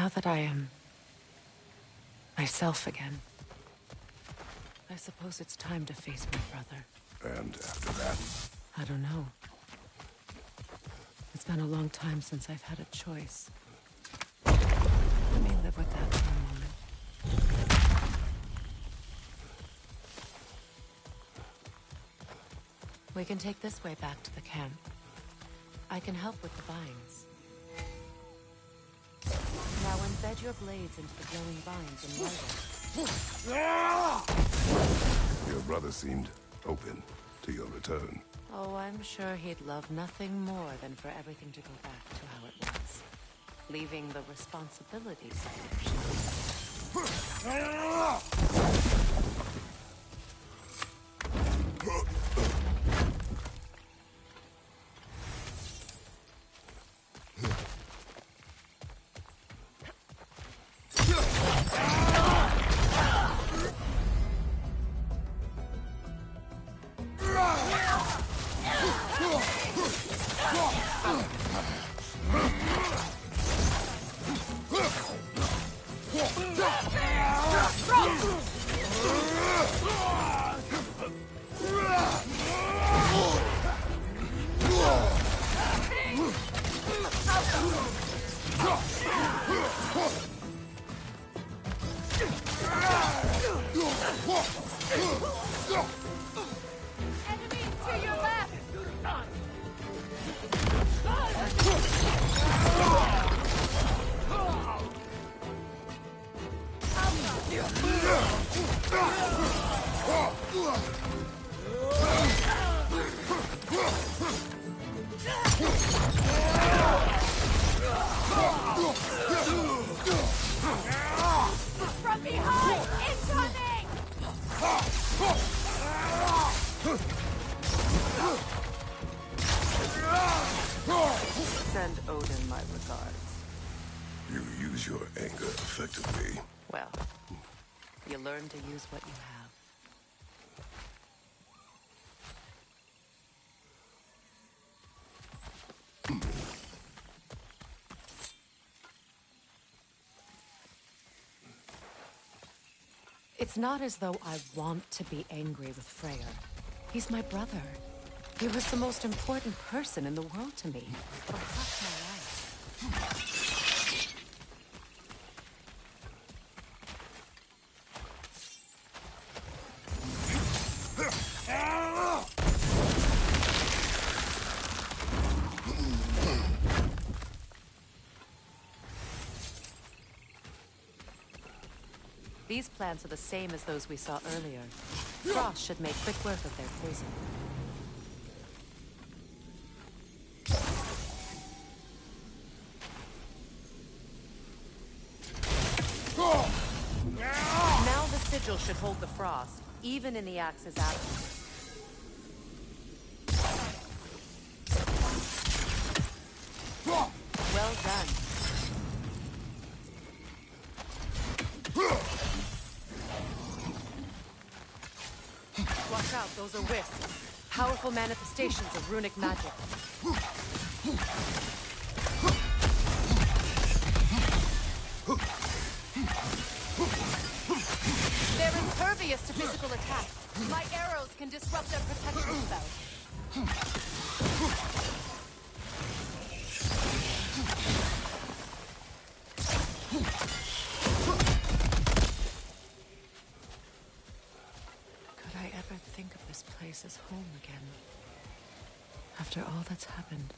Now that I am myself again, I suppose it's time to face my brother. And after that? I don't know. It's been a long time since I've had a choice. Let me live with that for a moment. We can take this way back to the camp. I can help with the vines. Now embed your blades into the glowing vines and light it. Your brother seemed open to your return. Oh, I'm sure he'd love nothing more than for everything to go back to how it was. Leaving the responsibility side From behind! Incoming! Send Odin my regards. You use your anger effectively. Well, you learn to use what you have. It's not as though I want to be angry with Freyr. He's my brother. He was the most important person in the world to me for half my life. These plants are the same as those we saw earlier. Frost should make quick work of their poison. Now the sigil should hold the frost, even in the axe's absence. Well done. Watch out, those are wisps. Powerful manifestations of runic magic. They're impervious to physical attacks. My arrows can disrupt their protection spell. Could I ever think of this place as home again? After all that's happened.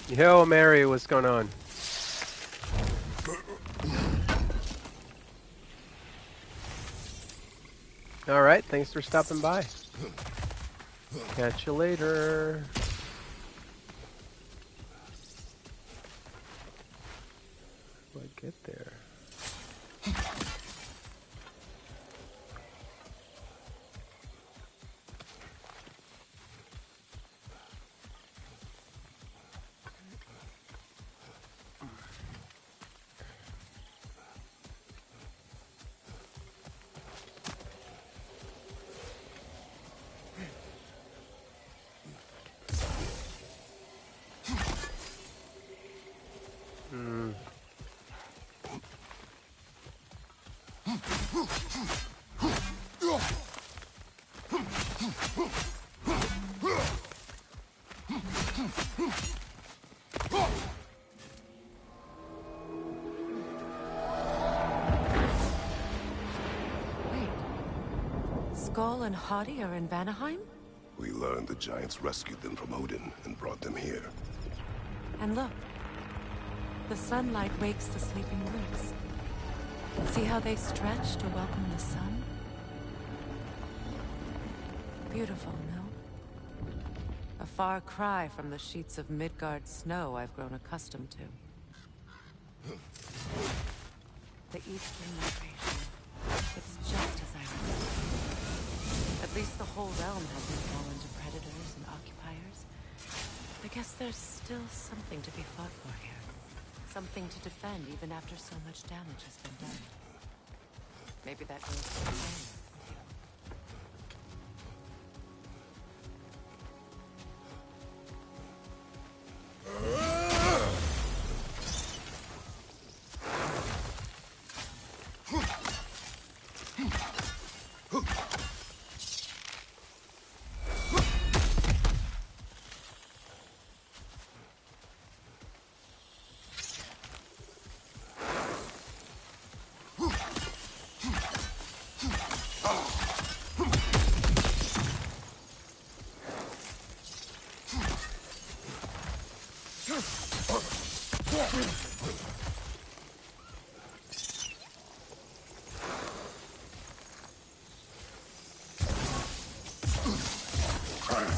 Yo, Mary, what's going on? All right, thanks for stopping by. Catch you later. How do I get there? Wait. Skull and Hadi are in Vanaheim? We learned the giants rescued them from Odin and brought them here. And look. The sunlight wakes the sleeping roots. See how they stretch to welcome the sun? Beautiful, no? A far cry from the sheets of Midgard snow I've grown accustomed to. The eastern migration. It's just as I remember. At least the whole realm hasn't fallen to predators and occupiers. I guess there's still something to be fought for here. Something to defend even after so much damage has been done. Maybe that goes for the same.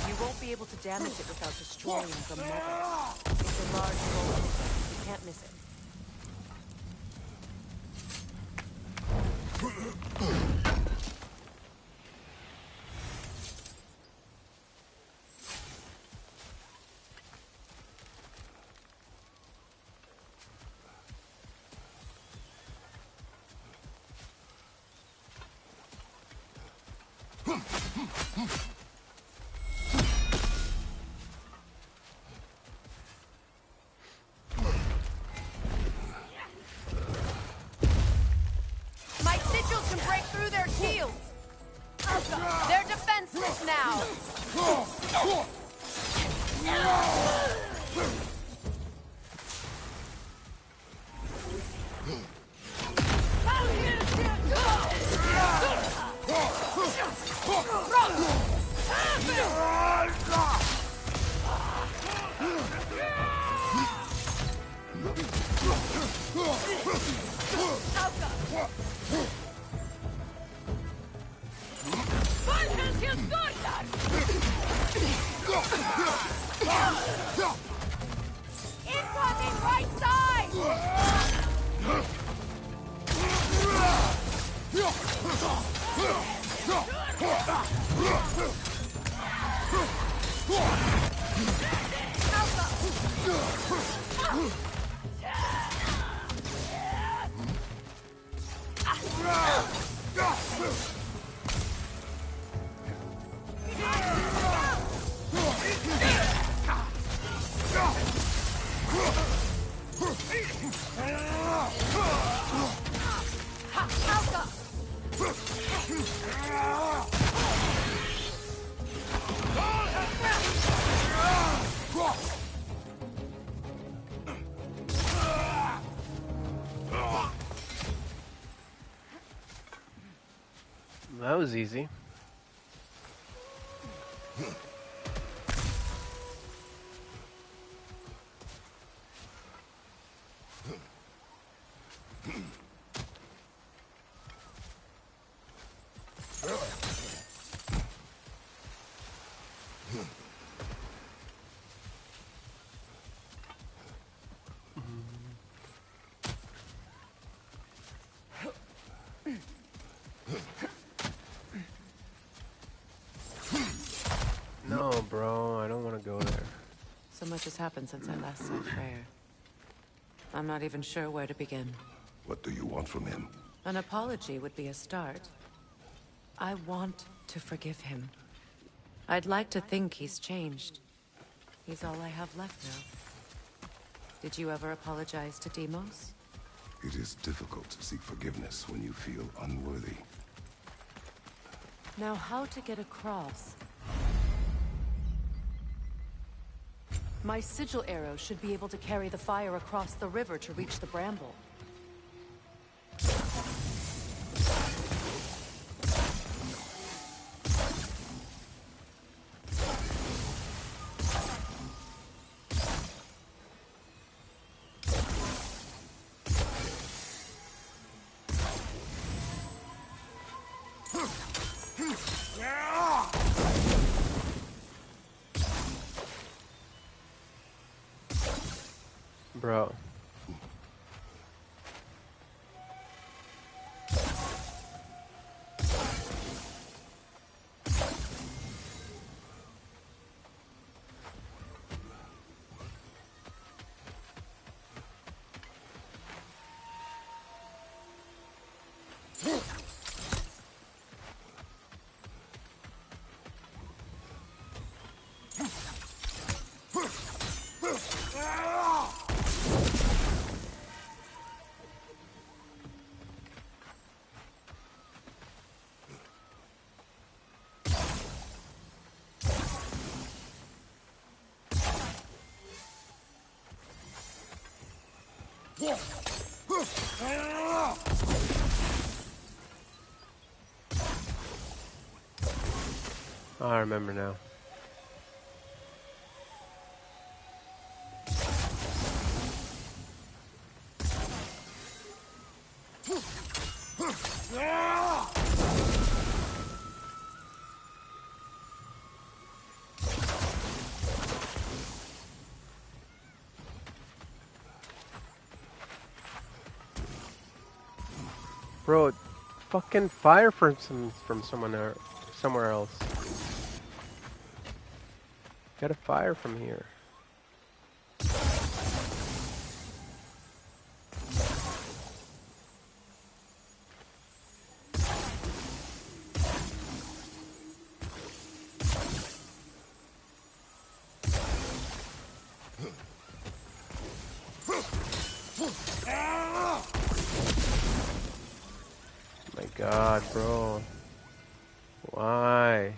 You won't be able to damage it without destroying the mother. It's a large roll. You can't miss it. My sigils can break through their shields! They're defenseless now! Incoming right side! That was easy. No, bro, I don't want to go there. So much has happened since I last saw Freyr. I'm not even sure where to begin. What do you want from him? An apology would be a start. I want to forgive him. I'd like to think he's changed. He's all I have left now. Did you ever apologize to Deimos? It is difficult to seek forgiveness when you feel unworthy. Now, how to get across My sigil arrow should be able to carry the fire across the river to reach the bramble. Bro. I remember now. Bro, fucking fire from somewhere else. Gotta fire from here. My God, bro. Why?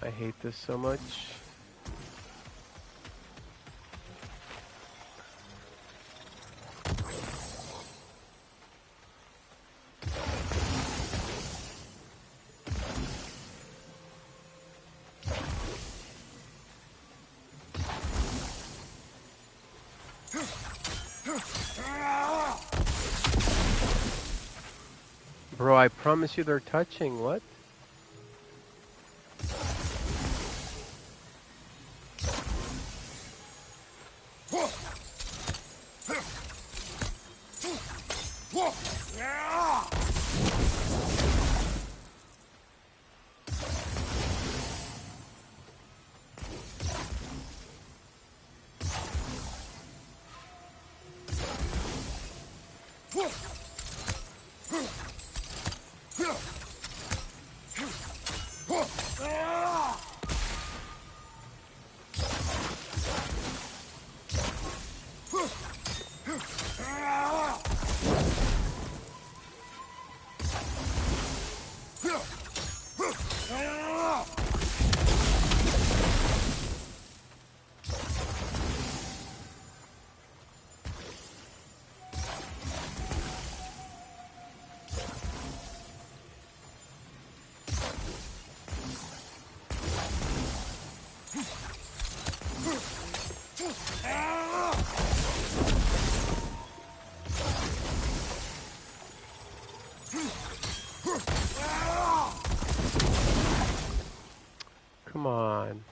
I hate this so much. Bro, I promise you they're touching. What? Come on.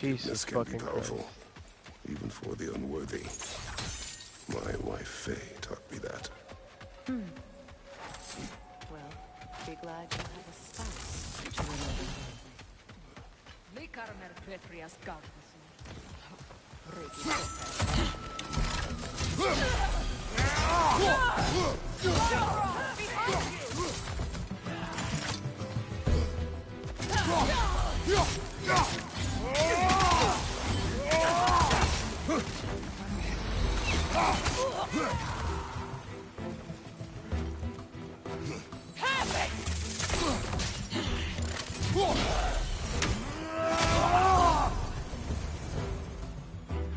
Jesus Can be fucking powerful, Christ. even for the unworthy. My wife Faye taught me that. Well, be glad you have a spouse to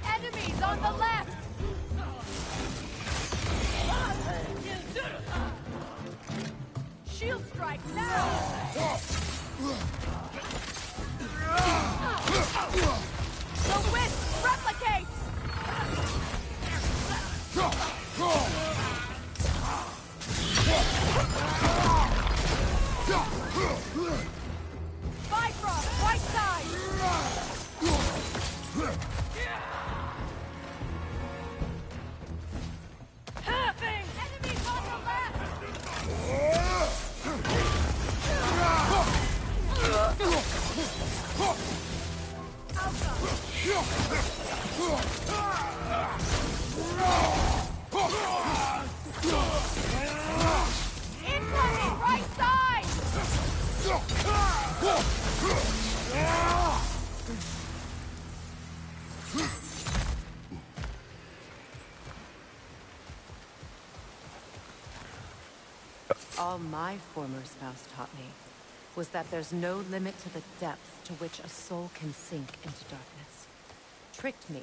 Enemies on the left! Shield strike now! The wisp replicates! Bifrost, right side! Enemies on the left! Incoming, right side! All my former spouse taught me was that there's no limit to the depth to which a soul can sink into darkness. Tricked me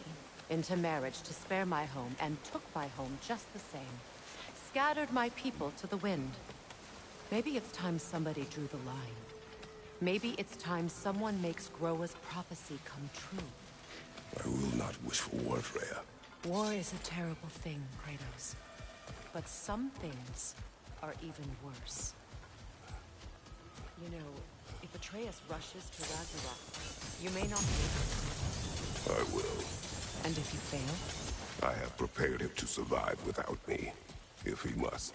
into marriage to spare my home and took my home just the same. Scattered my people to the wind. Maybe it's time somebody drew the line. Maybe it's time someone makes Groa's prophecy come true. I will not wish for war, Freya. War is a terrible thing, Kratos. But some things are even worse. You know, if Atreus rushes to Ragnarok, you may not make it. I will. And if you fail? I have prepared him to survive without me, if he must.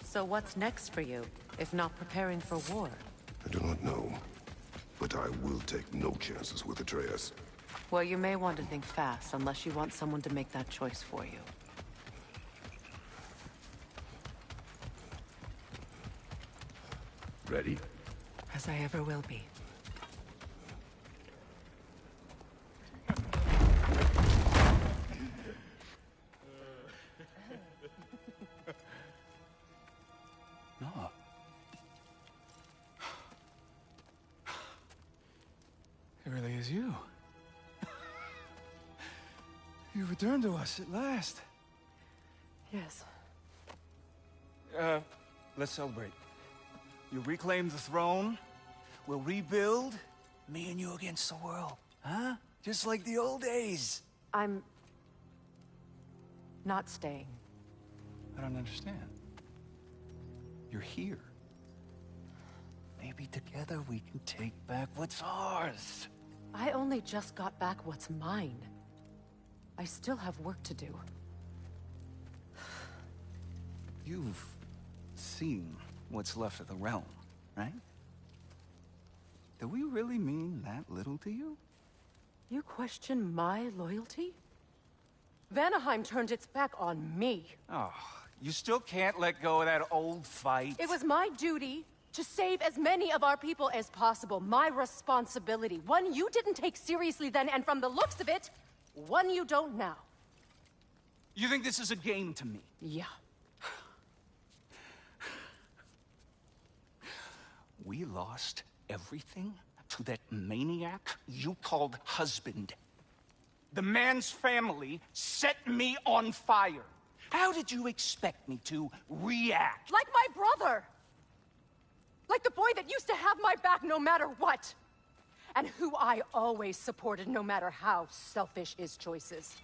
So what's next for you, if not preparing for war? I do not know, but I will take no chances with Atreus. Well, you may want to think fast, unless you want someone to make that choice for you. Ready? As I ever will be. No. It really is you. You returned to us at last. Yes. Let's celebrate. You reclaim the throne. We'll rebuild. Me and you against the world. Huh? Just like the old days. I'm... not staying. I don't understand. You're here. Maybe together we can take back what's ours. I only just got back what's mine. I still have work to do. You've seen what's left of the realm, right? Do we really mean that little to you? You question my loyalty? Vanaheim turned its back on me. Oh, You still can't let go of that old fight? It was my duty to save as many of our people as possible. My responsibility. One you didn't take seriously then, and from the looks of it, one you don't now. You think this is a game to me? Yeah. We lost everything to that maniac you called husband. The man's family set me on fire. How did you expect me to react? Like my brother! Like the boy that used to have my back no matter what! And who I always supported no matter how selfish his choices.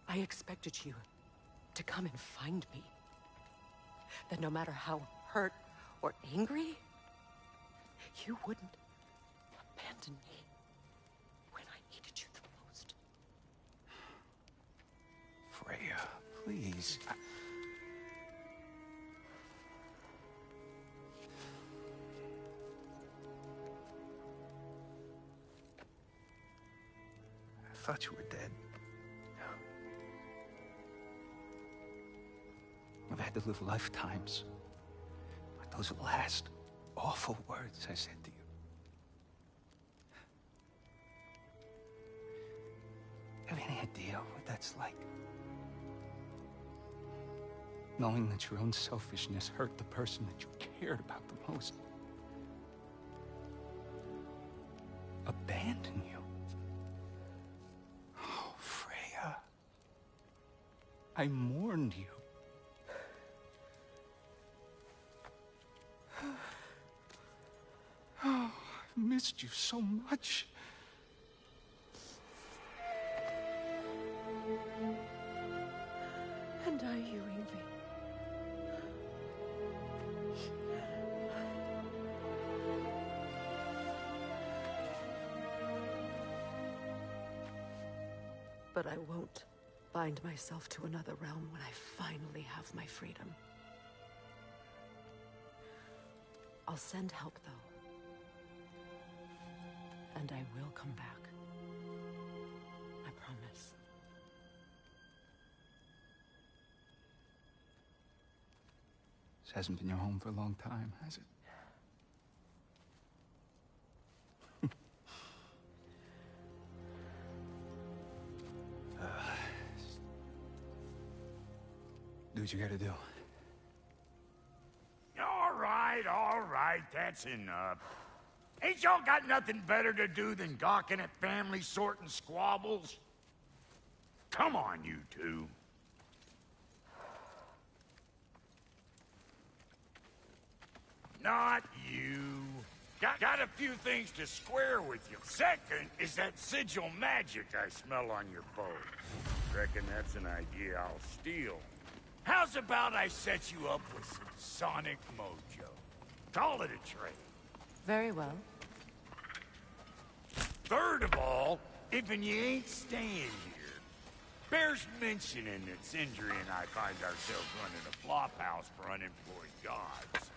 I expected you to come and find me. That no matter how hurt or angry, you wouldn't abandon me when I needed you the most. Freya, please. I thought you were dead. I've had to live lifetimes like those last awful words I said to you. Have any idea what that's like? Knowing that your own selfishness hurt the person that you cared about the most. Abandon you. Oh, Freya. I mourned you. Oh, I've missed you so much. And are you, Ingrid? But I won't bind myself to another realm when I finally have my freedom. I'll send help, though. And I will come back. I promise. This hasn't been your home for a long time, has it? Do what you gotta do. All right, that's enough. Ain't y'all got nothing better to do than gawking at family sorting squabbles? Come on, you two. Not you. Got a few things to square with you. Second is that sigil magic I smell on your bow. Reckon that's an idea I'll steal. How's about I set you up with some sonic mojo? Call it a trade. Very well. Third of all, if you ain't staying here, bears mentioning that Sindri and I find ourselves running a flop house for unemployed gods.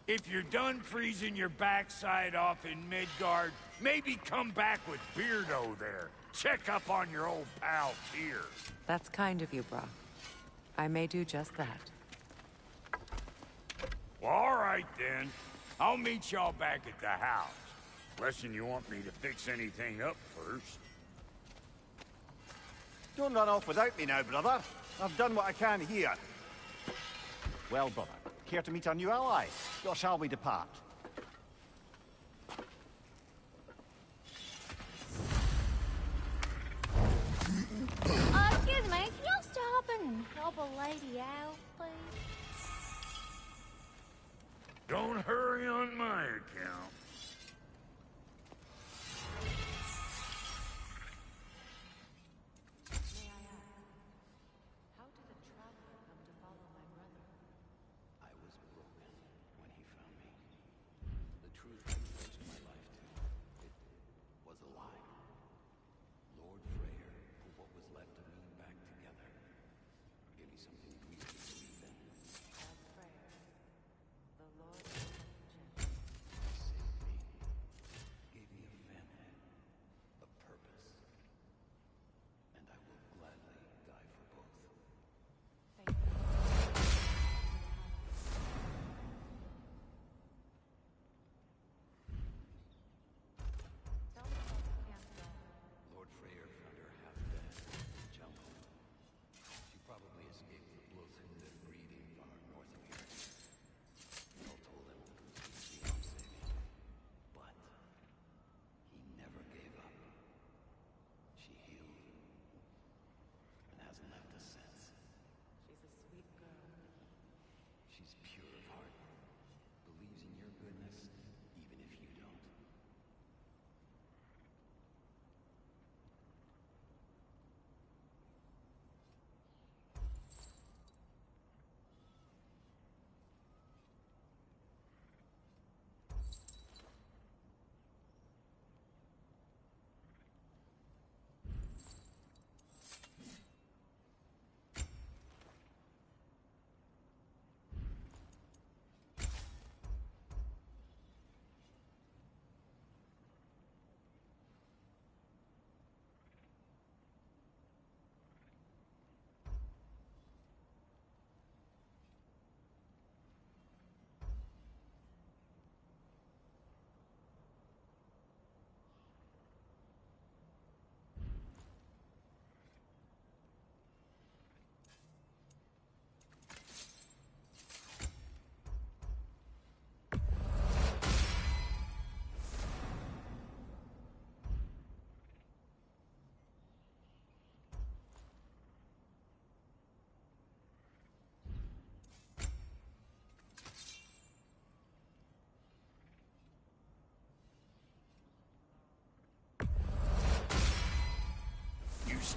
If you're done freezing your backside off in Midgard, maybe come back with Beardo there. Check up on your old pal Tyr. That's kind of you, Brock. I may do just that. Well, all right then. I'll meet y'all back at the house. Unless you want me to fix anything up first. Don't run off without me now, brother. I've done what I can here. Well, brother, care to meet our new ally? Or shall we depart? Excuse me, can y'all stop and help a lady out, please? Don't hurry on my account. How did a traveler come to follow my brother? I was broken when he found me.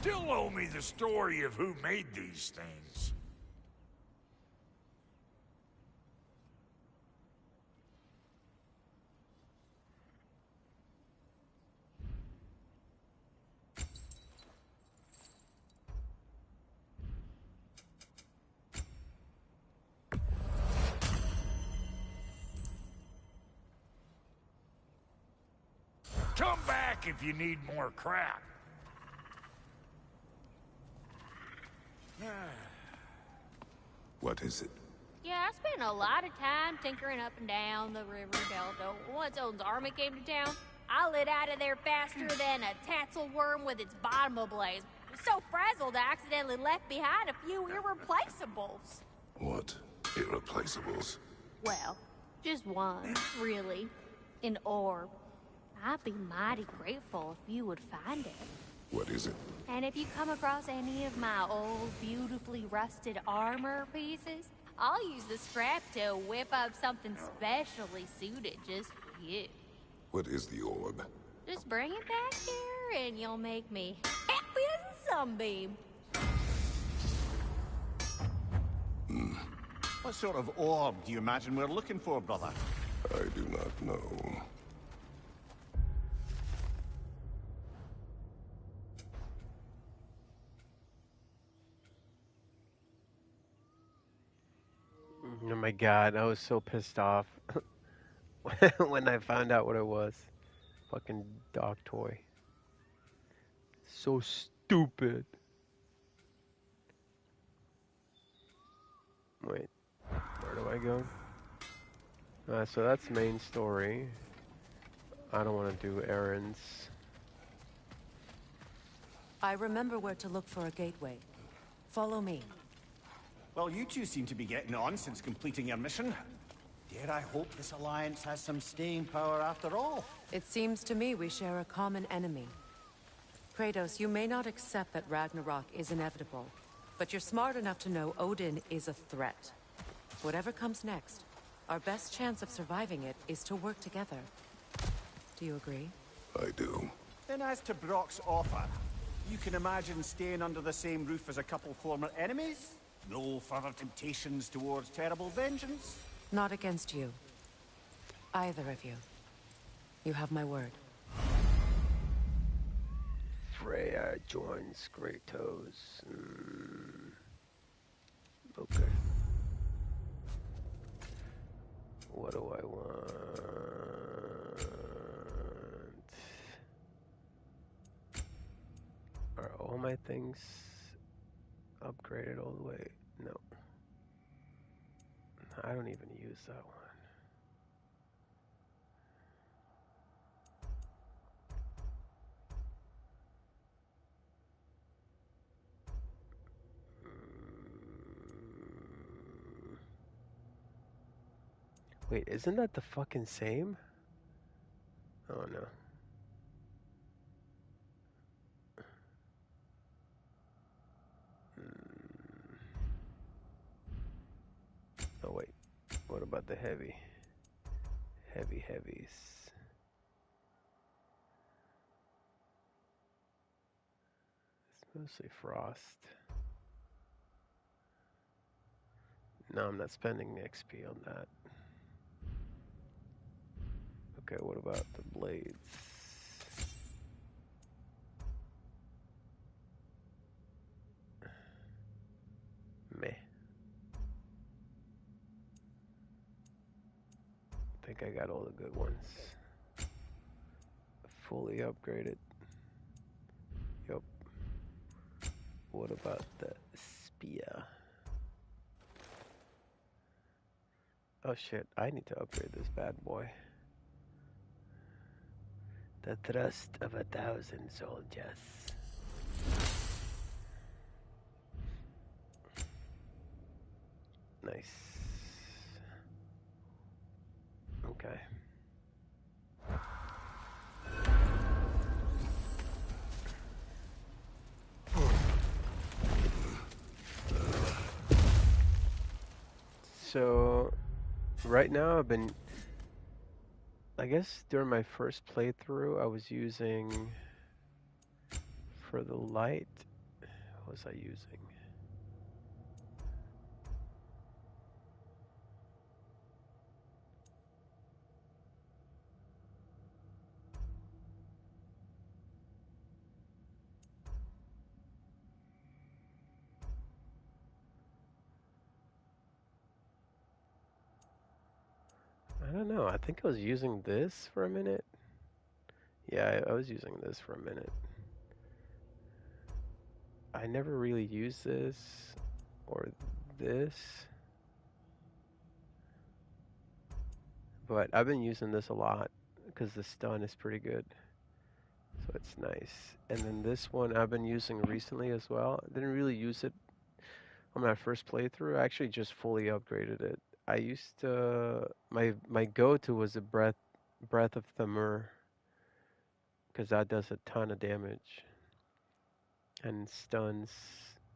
still owe me the story of who made these things. Come back if you need more crap. What is it? Yeah, I spent a lot of time tinkering up and down the river delta. Once Odin's army came to town, I lit out of there faster than a tassel worm with its bottom ablaze. So frazzled, I accidentally left behind a few irreplaceables. What? Irreplaceables? Well, just one, really. An orb. I'd be mighty grateful if you would find it. What is it? And if you come across any of my old, beautifully rusted armor pieces, I'll use the scrap to whip up something specially suited just for you. What is the orb? Just bring it back here and you'll make me happy as a sunbeam. What sort of orb do you imagine we're looking for, brother? I do not know. Oh my god, I was so pissed off when I found out what it was. Fucking dog toy. So stupid. Wait, where do I go? So that's main story. I don't want to do errands. I remember where to look for a gateway. Follow me. Well, you two seem to be getting on since completing your mission. Dare I hope this alliance has some staying power after all? It seems to me we share a common enemy. Kratos, you may not accept that Ragnarok is inevitable, but you're smart enough to know Odin is a threat. Whatever comes next, our best chance of surviving it is to work together. Do you agree? I do. Then as to Brock's offer, you can imagine staying under the same roof as a couple former enemies? No further temptations towards terrible vengeance? Not against you. Either of you. You have my word. Freya joins Kratos. Okay. What do I want? Are all my things upgraded all the way? No. I don't even use that one. Wait, isn't that the fucking same? Oh no. Oh wait, what about the heavy? Heavies. It's mostly frost. No, I'm not spending XP on that. Okay, what about the blades? Meh. I think I got all the good ones. Fully upgraded. Yup. What about the spear? Oh shit, I need to upgrade this bad boy. The thrust of 1,000 soldiers. Nice. Okay. So, right now I've been, I guess during my first playthrough I was using, for the light, was I using? I don't know. I think I was using this for a minute. Yeah, I was using this for a minute. I never really used this or this. But I've been using this a lot because the stun is pretty good. So it's nice. And then this one I've been using recently as well. I didn't really use it on my first playthrough. I actually just fully upgraded it. I used to my go-to was the breath of Thamur because that does a ton of damage and stuns.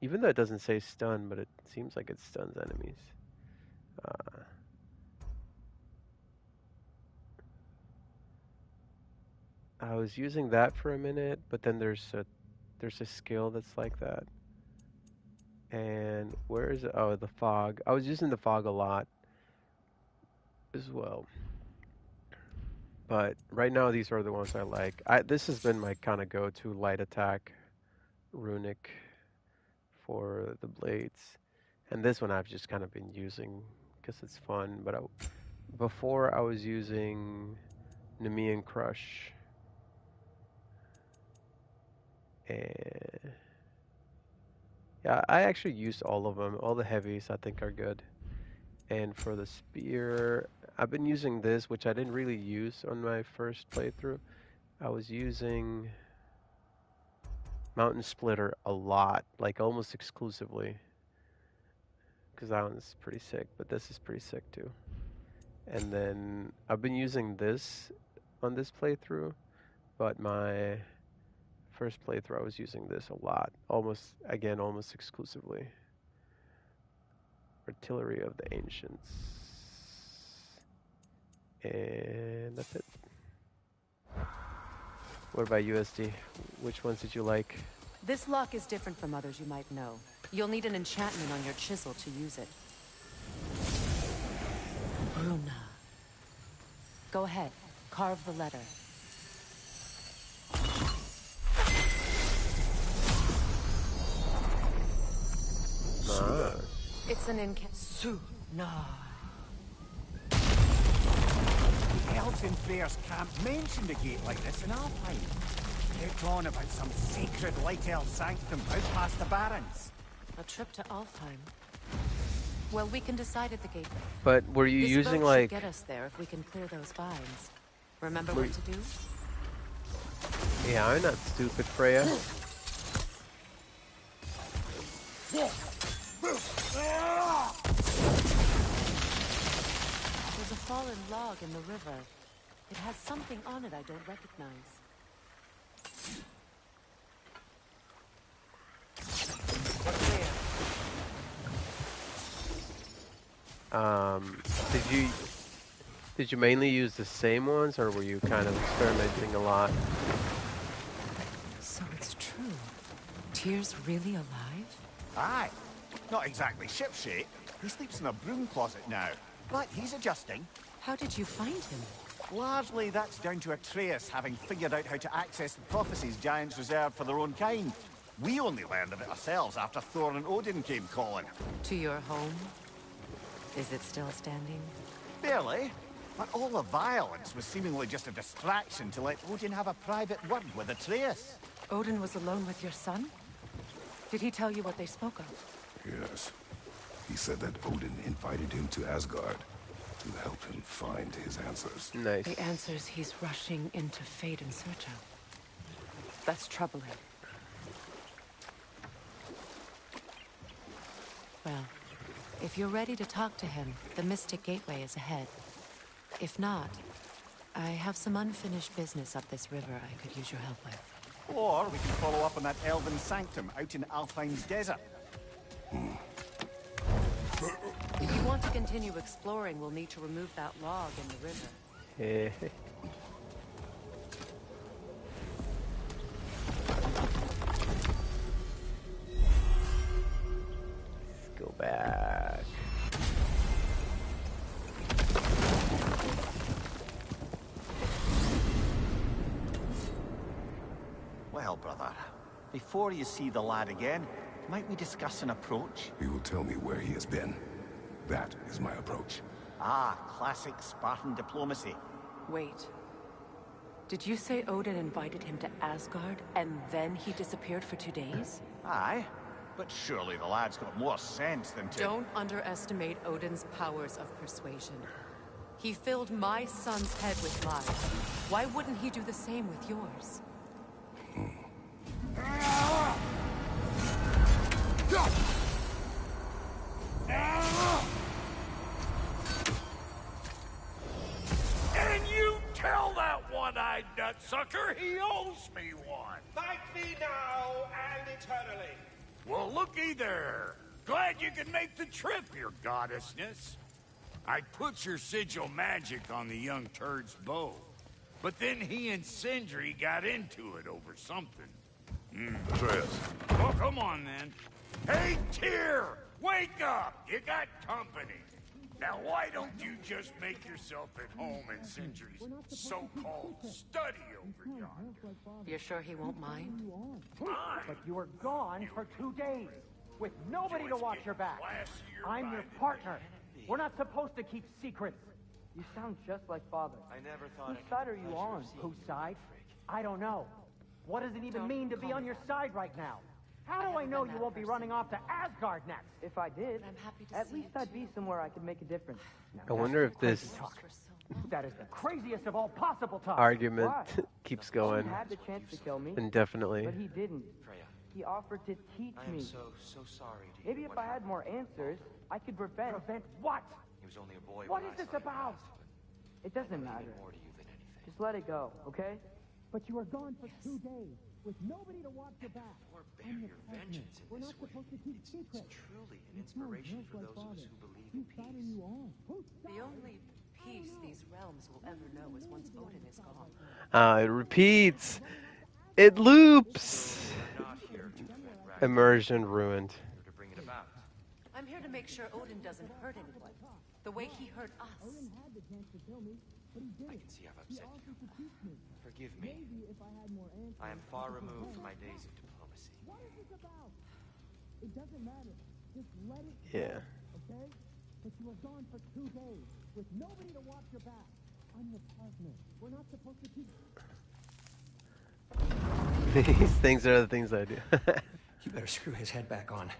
Even though it doesn't say stun, but it seems like it stuns enemies. I was using that for a minute, but then there's a skill that's like that. And where is it? Oh, the fog. I was using the fog a lot as well. But right now, these are the ones I like. This has been my kind of go-to light attack runic for the blades. And this one I've just kind of been using because it's fun. But before I was using Nemean Crush. And yeah, I actually used all of them. All the heavies I think are good. And for the spear, I've been using this, which I didn't really use on my first playthrough. I was using Mountain Splitter a lot, like almost exclusively. Because that one's pretty sick, but this is pretty sick too. And then I've been using this on this playthrough, but my first playthrough I was using this a lot. Almost exclusively. Artillery of the Ancients. And that's it. What about USD? Which ones did you like? This lock is different from others you might know. You'll need an enchantment on your chisel to use it. Bruna. Go ahead. Carve the letter. It's an The elves in Freyr's camp mentioned a gate like this in Alpine. They're on about some sacred light elf sanctum out past the Barrens. A trip to Alfheim. Well, we can decide at the gateway. But were you This using boat like... should get us there if we can clear those vines. Remember what to do? Yeah, I'm not stupid, Freya. There's a fallen log in the river. It has something on it I don't recognize. Did you mainly use the same ones, or were you kind of experimenting a lot? So it's true. Tyr's really alive? Aye. Not exactly shipshape. He sleeps in a broom closet now. But he's adjusting. How did you find him? Largely, that's down to Atreus having figured out how to access the prophecies giants reserved for their own kind. We only learned of it ourselves after Thor and Odin came calling. To your home? Is it still standing? Barely. But all the violence was seemingly just a distraction to let Odin have a private word with Atreus. Odin was alone with your son? Did he tell you what they spoke of? Yes. He said that Odin invited him to Asgard to help him find his answers. Nice. The answers he's rushing into fate in search of. That's troubling. Well, if you're ready to talk to him, the Mystic Gateway is ahead. If not, I have some unfinished business up this river I could use your help with. Or we can follow up on that elven sanctum out in Alpine's desert. If you want to continue exploring, we'll need to remove that log in the river. before you see the lad again, might we discuss an approach? He will tell me where he has been. That is my approach. Ah, classic Spartan diplomacy. Wait. Did you say Odin invited him to Asgard, and then he disappeared for 2 days? Aye, but surely the lad's got more sense than to... Don't underestimate Odin's powers of persuasion. He filled my son's head with lies. Why wouldn't he do the same with yours? And you tell that one-eyed nutsucker he owes me one. Thank me now and eternally. Well, looky there. Glad you can make the trip, your goddessness. I put your sigil magic on the young turd's bow. But then he and Sindri got into it over something. Atreus. Oh, come on, then. Hey, Tyr! Wake up! You got company. Now, why don't you just make yourself at home in Sindri's so-called study over yonder? You're sure he won't mind? Fine. But you were gone for 2 days, with nobody to watch your back. I'm your partner. We're not supposed to keep secrets. You sound just like Father. I never thought. Whose side are you on? Whose side? I don't know. What does it even mean to be on your side right now? How do I know you won't be running off to Asgard next? If I did, at least I'd be somewhere I could make a difference. I wonder if this That is the craziest of all possible talk. argument Why? keeps going He had the chance to kill me, indefinitely. but he didn't. He offered to teach me. so sorry. Maybe if I had more answers, I could prevent. Prevent what? He was only a boy. What is this about? It doesn't matter. More to you than anything. Just let it go, okay? But you were gone for 2 days, with nobody to watch your back. Or bear your vengeance in this way. It's truly an inspiration for those of us who believe in peace. The only peace these realms will ever know is once Odin is gone. It repeats. It loops. We're not here to prevent wrath. Immersion ruined. Here to bring it about. I'm here to make sure Odin doesn't hurt anyone, the way he hurt us. I can see I've upset you. Forgive me. I am far removed from my days of diplomacy. Yeah. But you were gone for 2 days, with nobody to watch your back. I'm your partner. We're not supposed to keep... These things are the things I do. You better screw his head back on,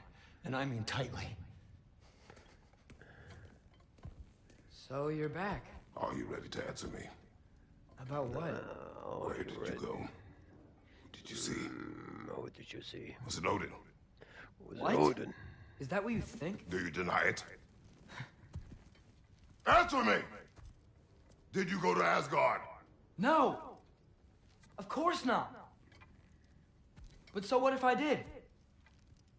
and I mean tightly. So you're back. Are you ready to answer me? About what? Where did you go? Who did you see? What did you see? Was it Odin? Was What? it Odin? Is that what you think? Do you deny it? Answer me! Did you go to Asgard? No! Of course not! But so what if I did?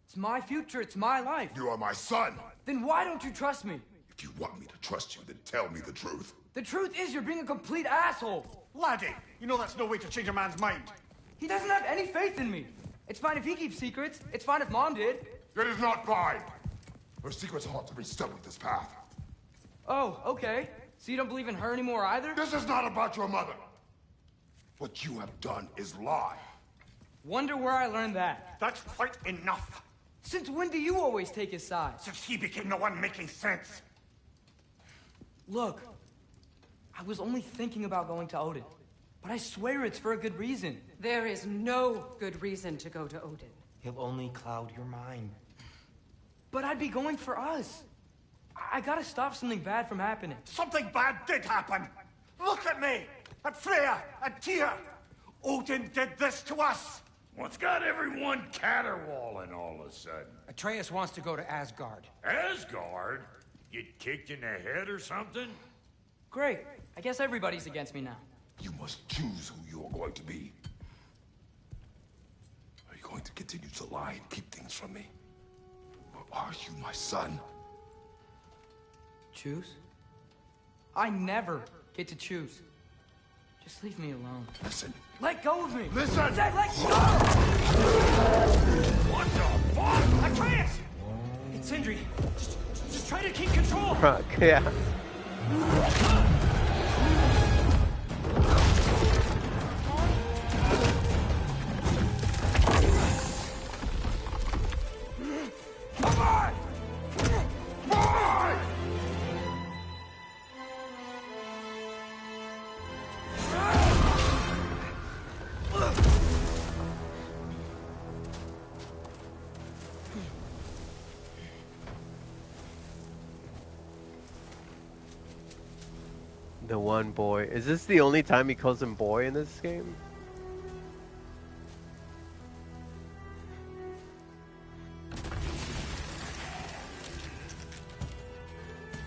It's my future, it's my life. You are my son! Then why don't you trust me? If you want me to trust you, then tell me the truth. The truth is you're being a complete asshole. Laddie, you know that's no way to change a man's mind. He doesn't have any faith in me. It's fine if he keeps secrets. It's fine if Mom did. It is not fine! Her secrets ought to be stuck with this path. Oh, okay. So you don't believe in her anymore either? This is not about your mother! What you have done is lie. Wonder where I learned that. That's quite enough. Since when do you always take his side? Since he became the one making sense. Look, I was only thinking about going to Odin. But I swear it's for a good reason. There is no good reason to go to Odin. He'll only cloud your mind. But I'd be going for us. I gotta stop something bad from happening. Something bad did happen. Look at me, at Freya, at Tyr. Odin did this to us. What's got everyone caterwauling all of a sudden? Atreus wants to go to Asgard. Asgard? Get kicked in the head or something? Great. I guess everybody's against me now. You must choose who you are going to be. Are you going to continue to lie and keep things from me? Or are you my son? Choose? I never get to choose. Just leave me alone. Listen. Let go of me! Listen! I said let go! What the fuck? Atreus! It's Sindri. Just try to keep control! Rock, yeah. The one boy. Is this the only time he calls him boy in this game?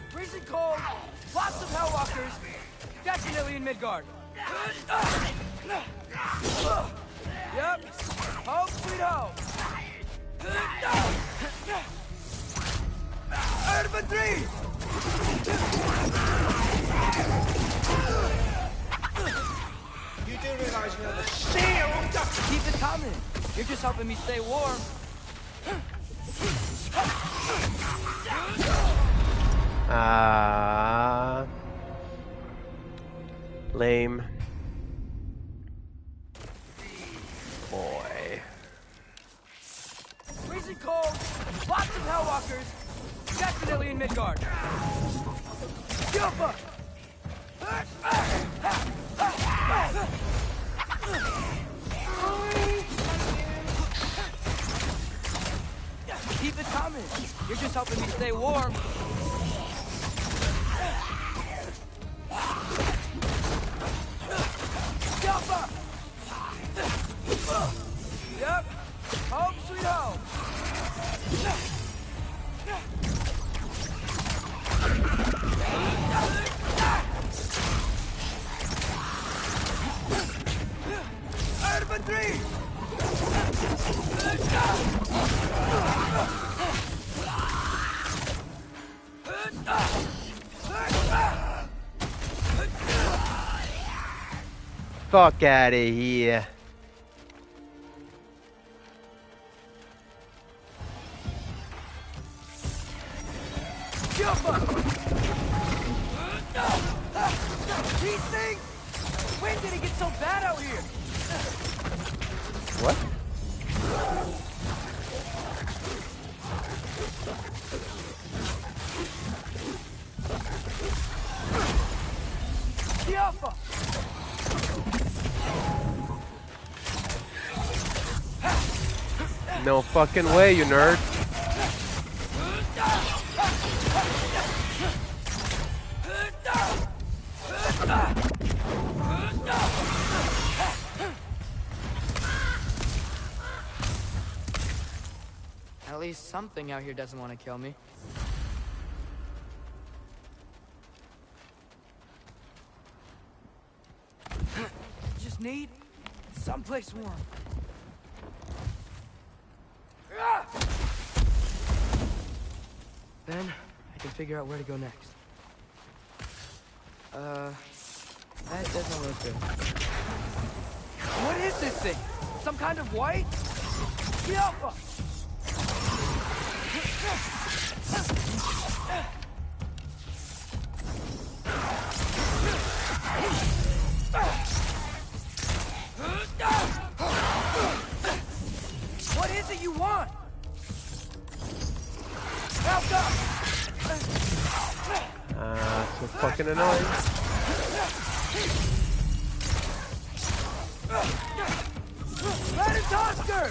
Freezing cold, lots of Hellwalkers, definitely in Midgard. Yep. Home sweet home. Urban 3! You do realize you have a shield? Keep it coming. You're just helping me stay warm. Ah. Lame. Boy. Freezing cold, lots of Hellwalkers, definitely in Midgard. Jump up! Keep it coming. You're just helping me stay warm. Jump up! Yep. Home sweet home. Urban 3! Fuck out of here. Jump up! These things? When did it get so bad out here? What? Jump up! No fucking way, you nerd. At least something out here doesn't want to kill me. Just need someplace warm. Then I can figure out where to go next. That doesn't look good. What is this thing? Some kind of white? Alpha! What is it you want? So fucking annoying. Madam Tosker!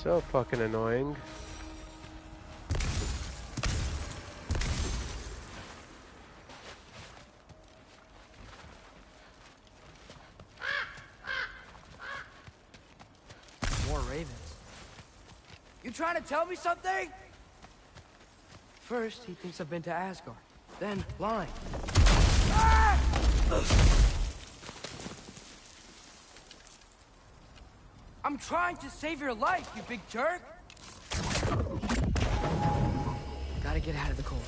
So fucking annoying. ravens. You trying to tell me something? First, he thinks I've been to Asgard. Then, lying. Ah! I'm trying to save your life, you big jerk! Gotta get out of the cold.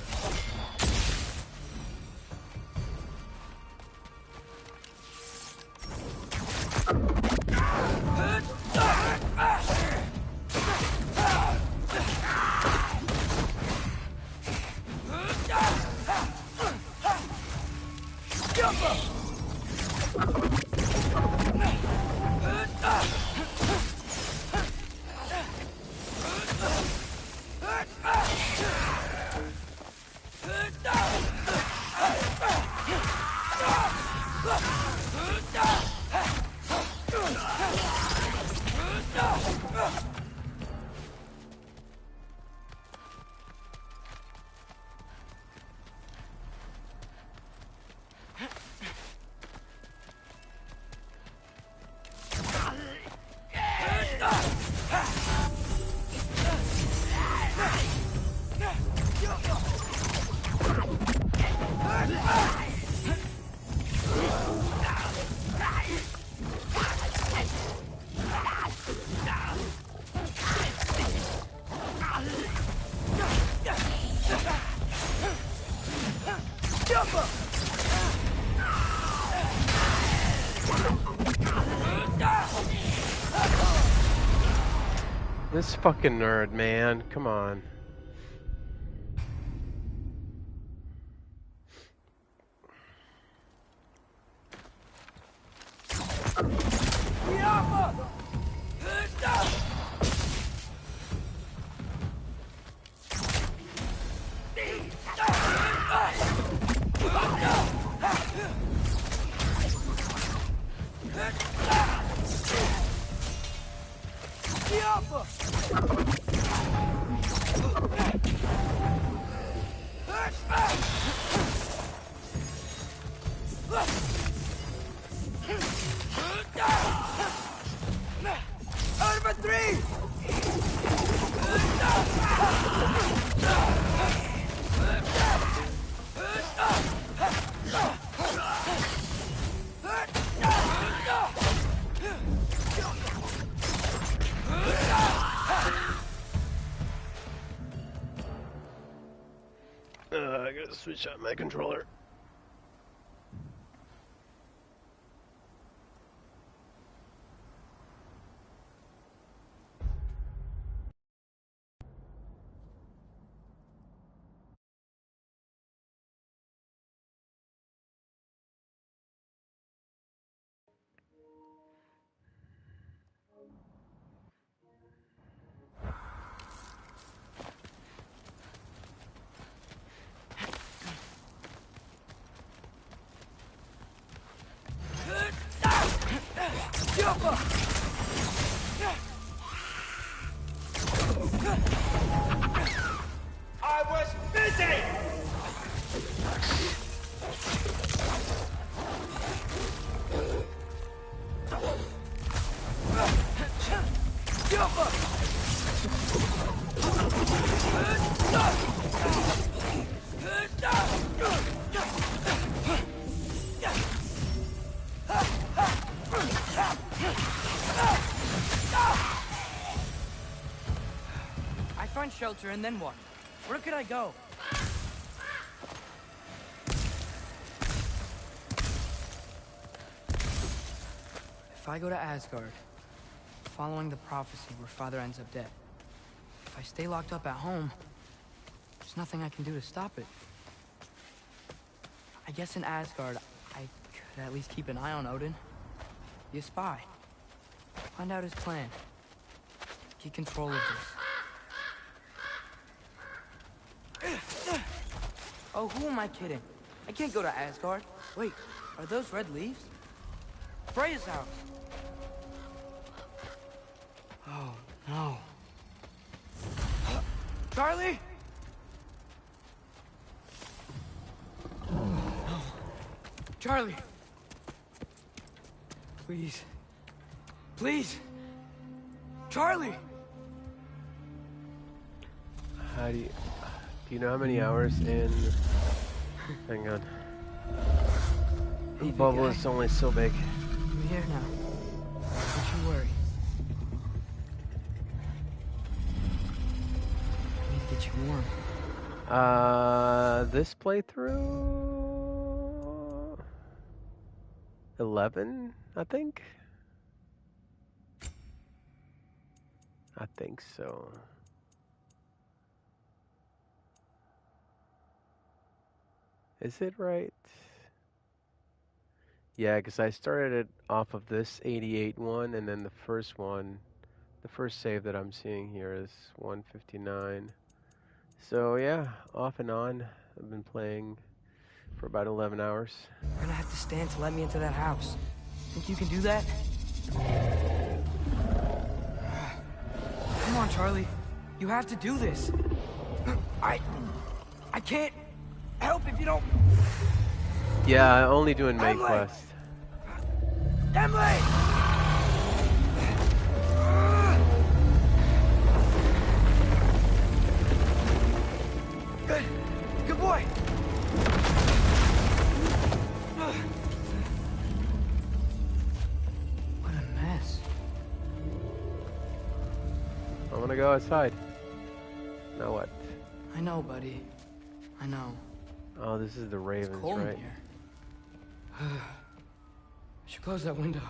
This fucking nerd, man. Come on. I gotta switch out my controller. I was busy! I find shelter and then what? Where could I go? If I go to Asgard, following the prophecy where Father ends up dead, if I stay locked up at home, there's nothing I can do to stop it. I guess in Asgard, I could at least keep an eye on Odin. Be a spy. Find out his plan. Get control of this. Oh, who am I kidding? I can't go to Asgard. Wait, are those red leaves? Freya's house. Oh, no. Charlie? No. Charlie. Please. Please. Charlie! How do you know how many hours in? Hang on. The bubble is only so big. I'm here now. Don't you worry. I need to get you warm. This playthrough 11, I think. I think so. Is it right? Yeah, because I started it off of this 88 one, and then the first one, the first save that I'm seeing here is 159. So yeah, off and on. I've been playing for about 11 hours. You're gonna have to stand to let me into that house. Think you can do that? Come on, Charlie. You have to do this. I can't help if you don't... Yeah, only doing main quest. Emily! Good boy! What a mess. I'm gonna go outside. Now what? I know, buddy. I know. Oh, this is the Ravens, It's cold right? in here. I should close that window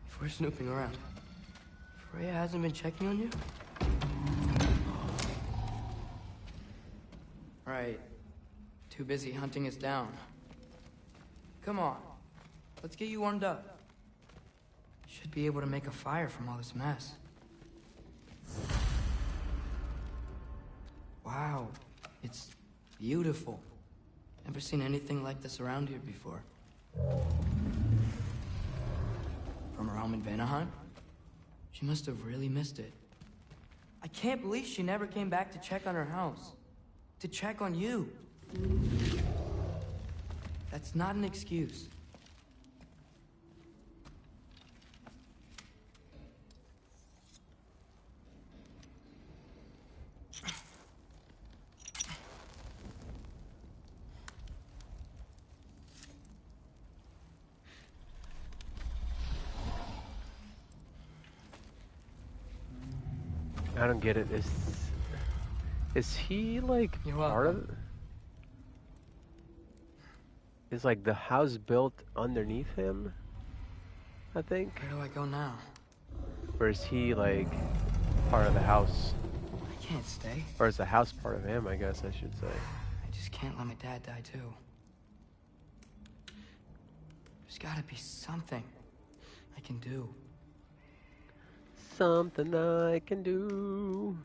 if we're snooping around. Freya hasn't been checking on you? Right. Too busy hunting us down. Come on. Let's get you warmed up. Should be able to make a fire from all this mess. Wow. It's beautiful. Never seen anything like this around here before. From her home in Vanaheim? She must have really missed it. I can't believe she never came back to check on her house. To check on you. That's not an excuse. I don't get it. Is he like part of it? Is like the house built underneath him? I think. Where do I go now? Or is he like part of the house? I can't stay. Or is the house part of him, I guess I should say. I just can't let my dad die too. There's gotta be something I can do. Something I can do.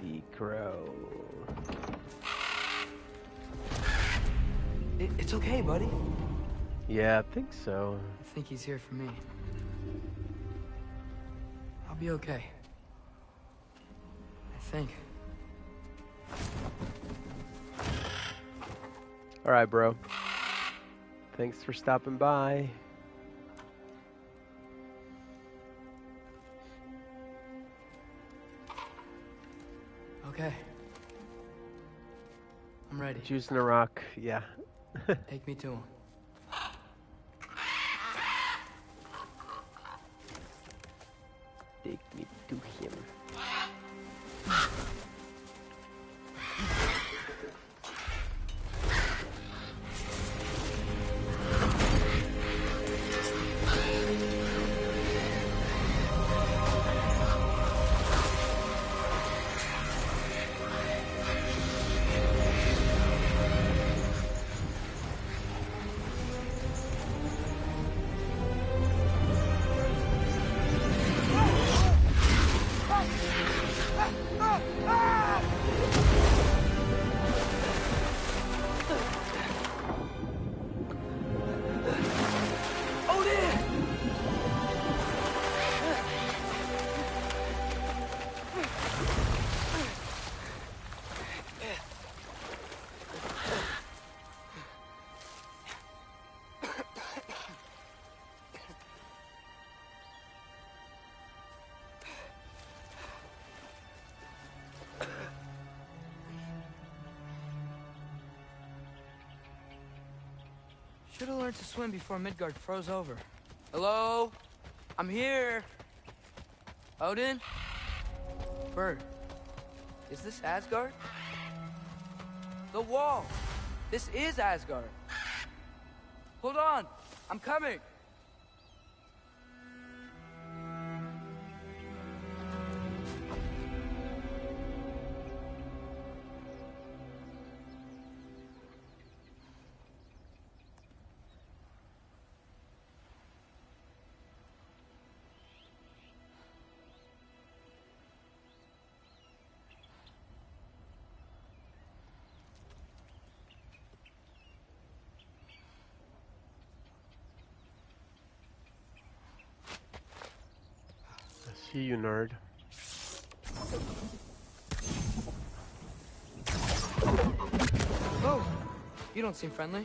The crow. It's okay, buddy. Yeah, I think so. I think he's here for me. I'll be okay. I think. All right, bro. Thanks for stopping by. Okay. I'm ready. Juicenarök, yeah. Take me to him. Take me to him. Should have learned to swim before Midgard froze over. Hello? I'm here. Odin? Bird. Is this Asgard? The wall. This is Asgard. Hold on. I'm coming. See you, nerd. Oh, you don't seem friendly.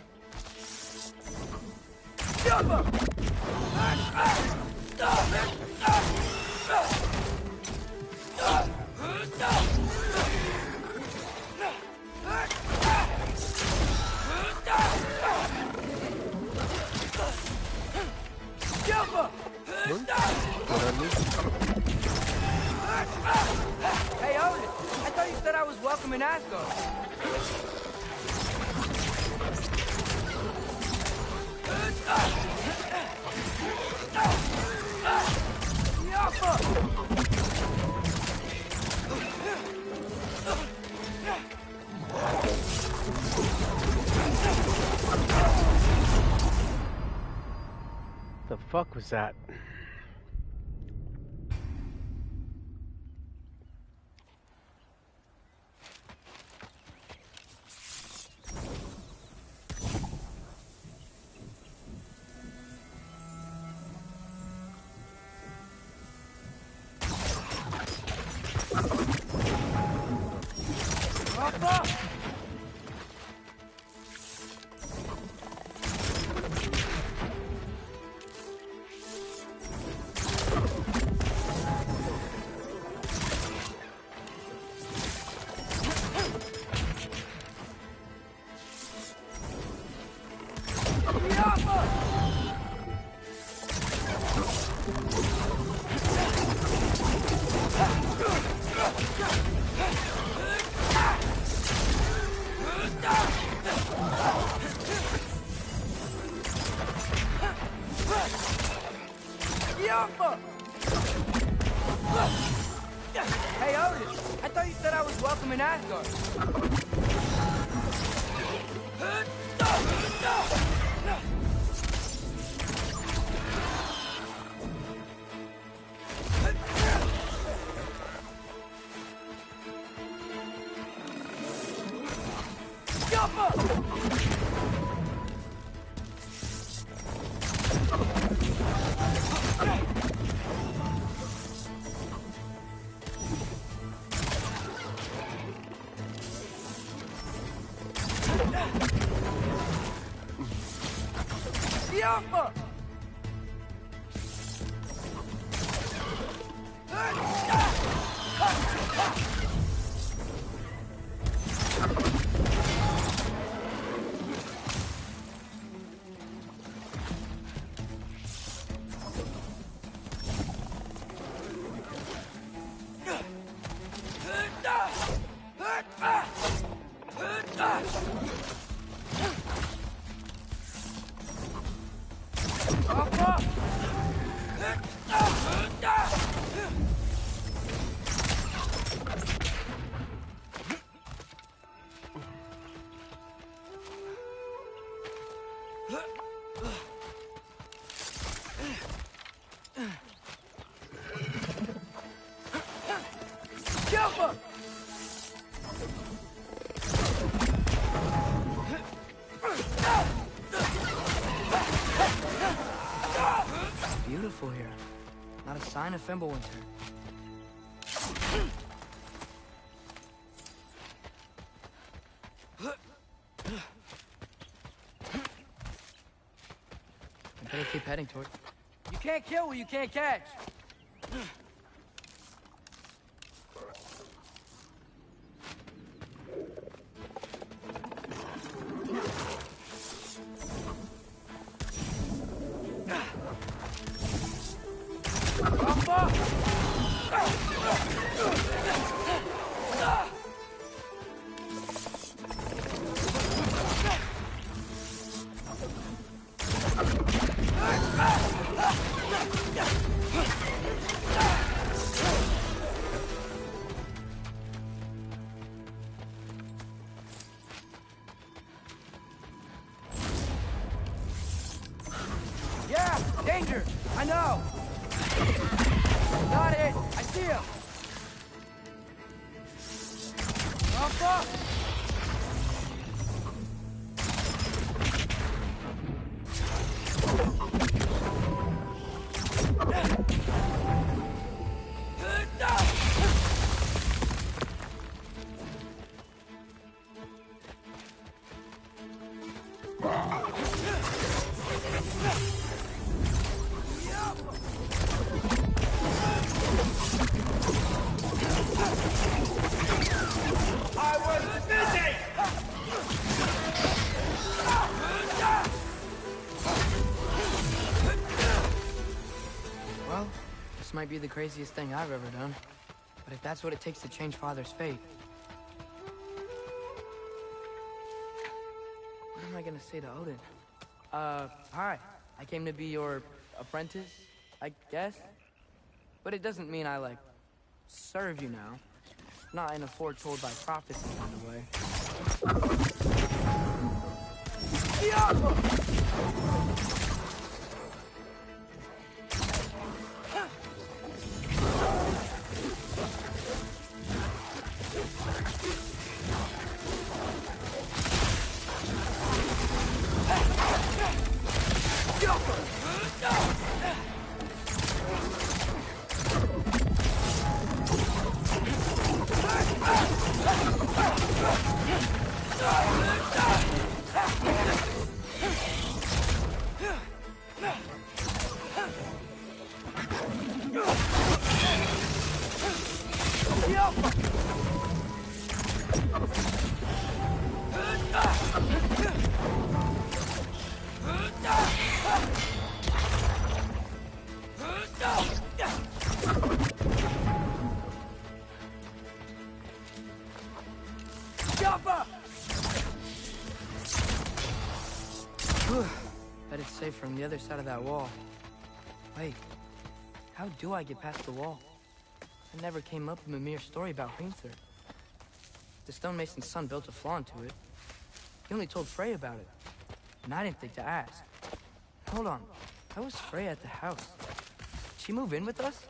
Hey, Odin, I thought you said I was welcome in Asgard. The fuck was that? Hey, Odin, I thought you said I was welcome in Asgard. Beautiful here. Not a sign of Fimbulwinter. I better keep heading toward. You can't kill what you can't catch. Yeah, danger! I know! Got it! I see him! Alpha! I was busy! Well, this might be the craziest thing I've ever done. But if that's what it takes to change Father's fate... what am I gonna say to Odin? Hi. I came to be your apprentice, I guess? But it doesn't mean I, like, serve you now. Not in a foretold by prophecy kind of way. Bet it's safe from the other side of that wall. Wait, how do I get past the wall? I never came up with a mere story about Hringthur. The stonemason's son built a flaw into it. He only told Frey about it, and I didn't think to ask. Hold on, how was Frey at the house? Did she move in with us?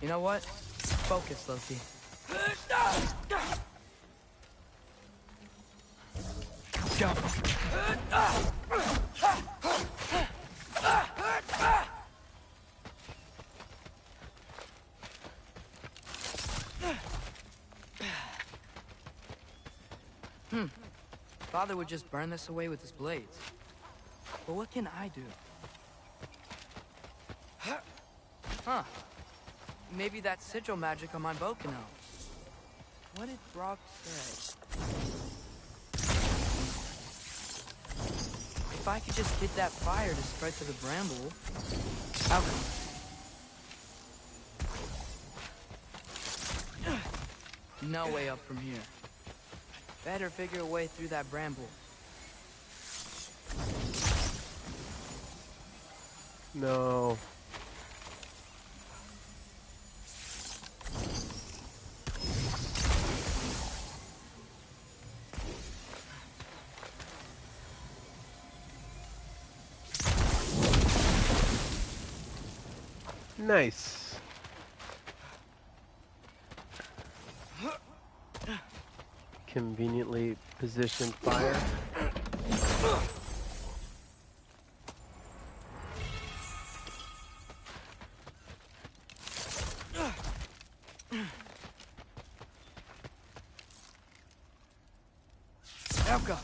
You know what? Focus, Loki. Go. Father would just burn this away with his blades. But what can I do? Huh. Maybe that sigil magic on my bow can help. What did Brock say? If I could just get that fire to spread to the bramble... How come? No way up from here. Better figure a way through that bramble. No. Nice. Conveniently positioned fire. Elka.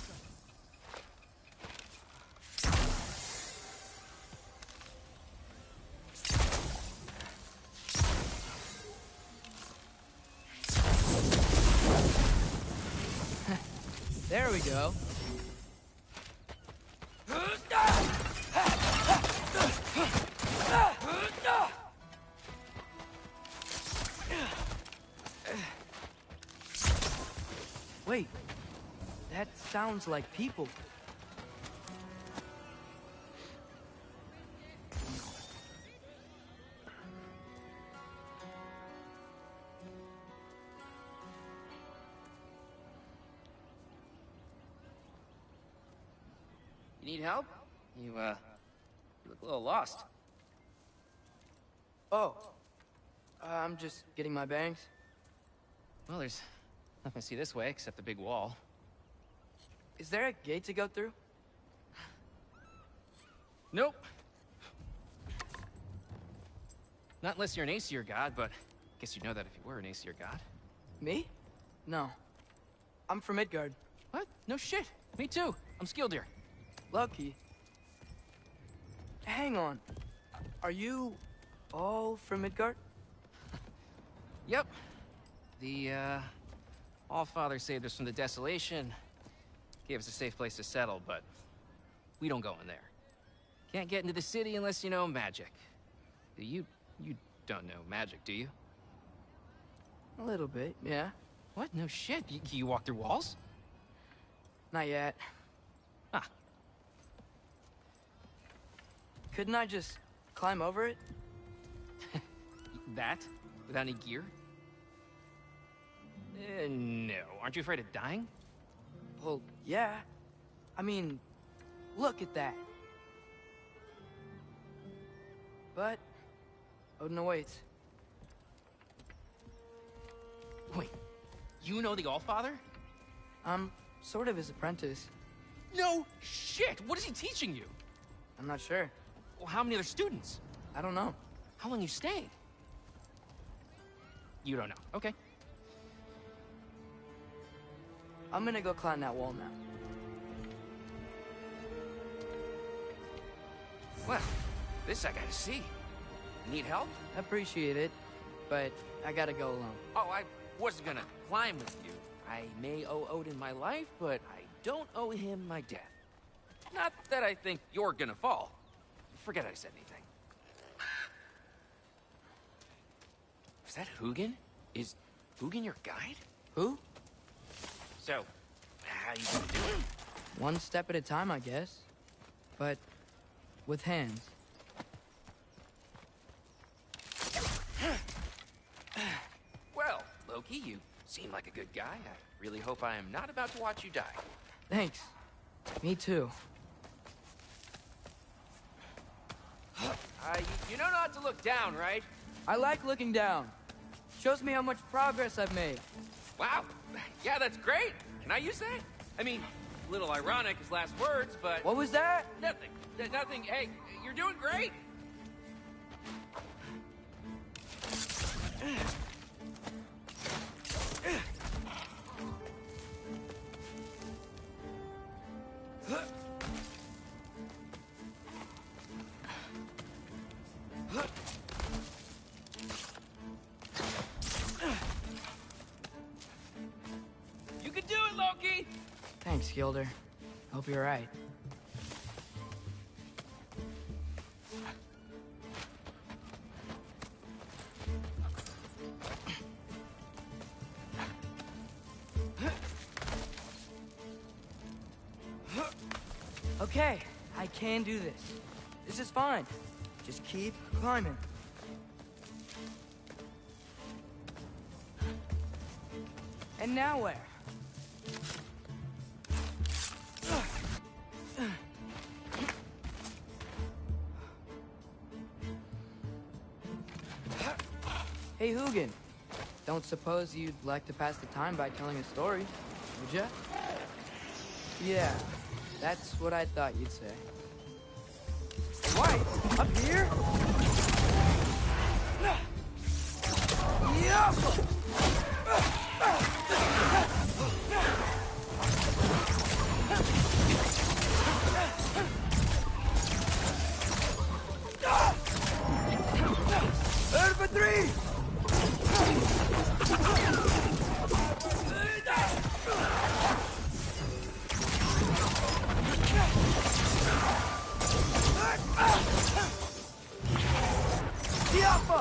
There we go. Wait, that sounds like people. You need help? You look a little lost. Oh, I'm just getting my bearings. Well, there's nothing to see this way except the big wall. Is there a gate to go through? Nope. Not unless you're an Aesir god, but I guess you'd know that if you were an Aesir god. Me? No. I'm from Midgard. What? No shit. Me too. I'm Skildir. Lucky. Hang on. Are you all from Midgard? Yep. The, Allfather saved us from the desolation. Gave us a safe place to settle, but we don't go in there. Can't get into the city unless you know magic. You don't know magic, do you? A little bit, yeah. What? No shit. You walk through walls? Not yet. Huh. Couldn't I just climb over it? That? Without any gear? No. Aren't you afraid of dying? Well, yeah. I mean, look at that. But Odin awaits. Wait, you know the Allfather? I'm sort of his apprentice. No shit! What is he teaching you? I'm not sure. Well, how many other students? I don't know. How long you stayed? You don't know. Okay. I'm gonna go climb that wall now. Well, this I gotta see. Need help? Appreciate it, but I gotta go alone. Oh, I wasn't gonna climb with you. I may owe Odin my life, but I don't owe him my death. Not that I think you're gonna fall. Forget I said anything. Is that Hugin? Is Hugin your guide? Who? So, how you gonna do it? One step at a time, I guess. But with hands. Well, Loki, you seem like a good guy. I really hope I am not about to watch you die. Thanks. Me too. You know not to look down, right? I like looking down. Shows me how much progress I've made. Wow. Yeah, that's great. Can I use that? I mean, a little ironic as last words, but... What was that? Nothing. Nothing. Hey, you're doing great. You can do it, Loki! Thanks, Gilder. Hope you're right. Okay, I can do this. This is fine. Just keep climbing. And now where? Hey, Hugin. Don't suppose you'd like to pass the time by telling a story, would ya? Yeah, that's what I thought you'd say. What? Up here? Infantry! Diapa!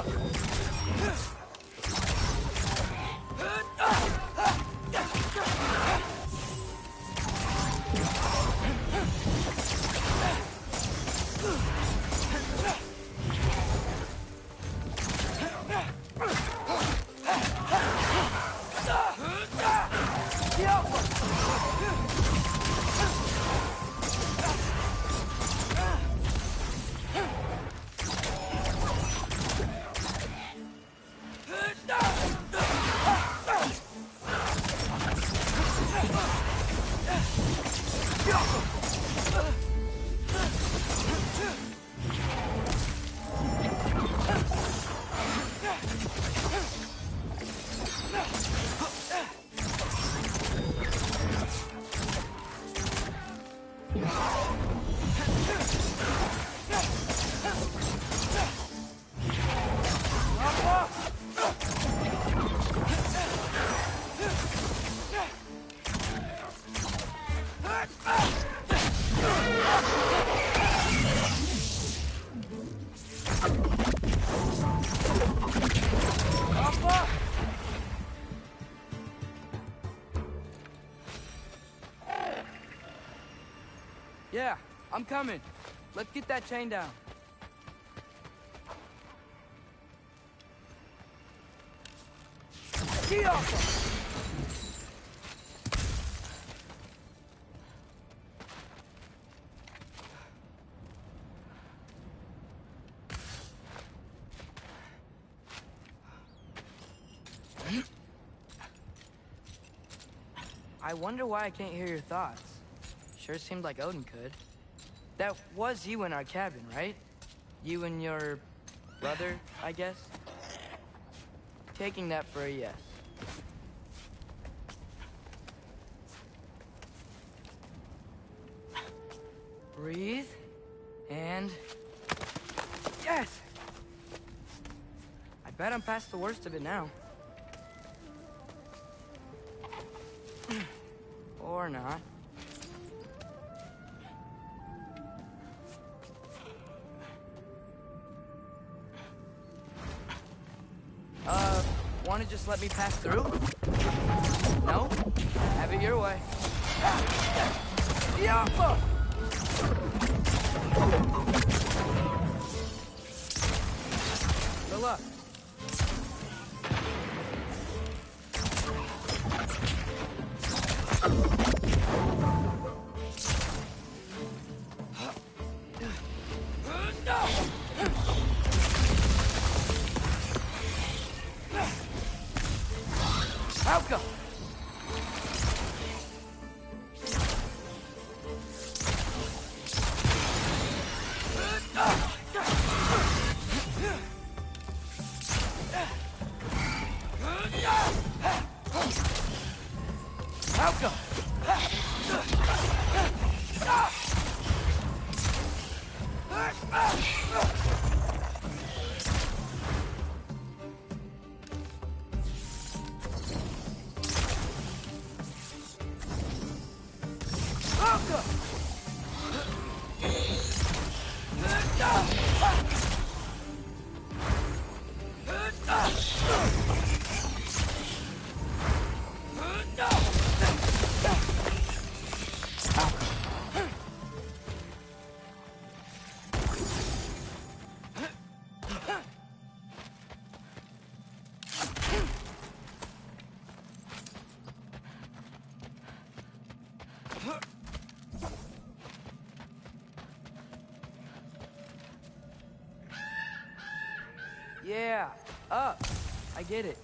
Yeah, I'm coming. Let's get that chain down. Get off! I wonder why I can't hear your thoughts. Sure seemed like Odin could. That was you in our cabin, right? You and your brother, I guess? Taking that for a yes. Breathe. And... yes! I bet I'm past the worst of it now. Or not. Wanna just let me pass through? No? Have it your way. Yappa! Good luck. Outcome! Outcome! Yeah, up. I get it.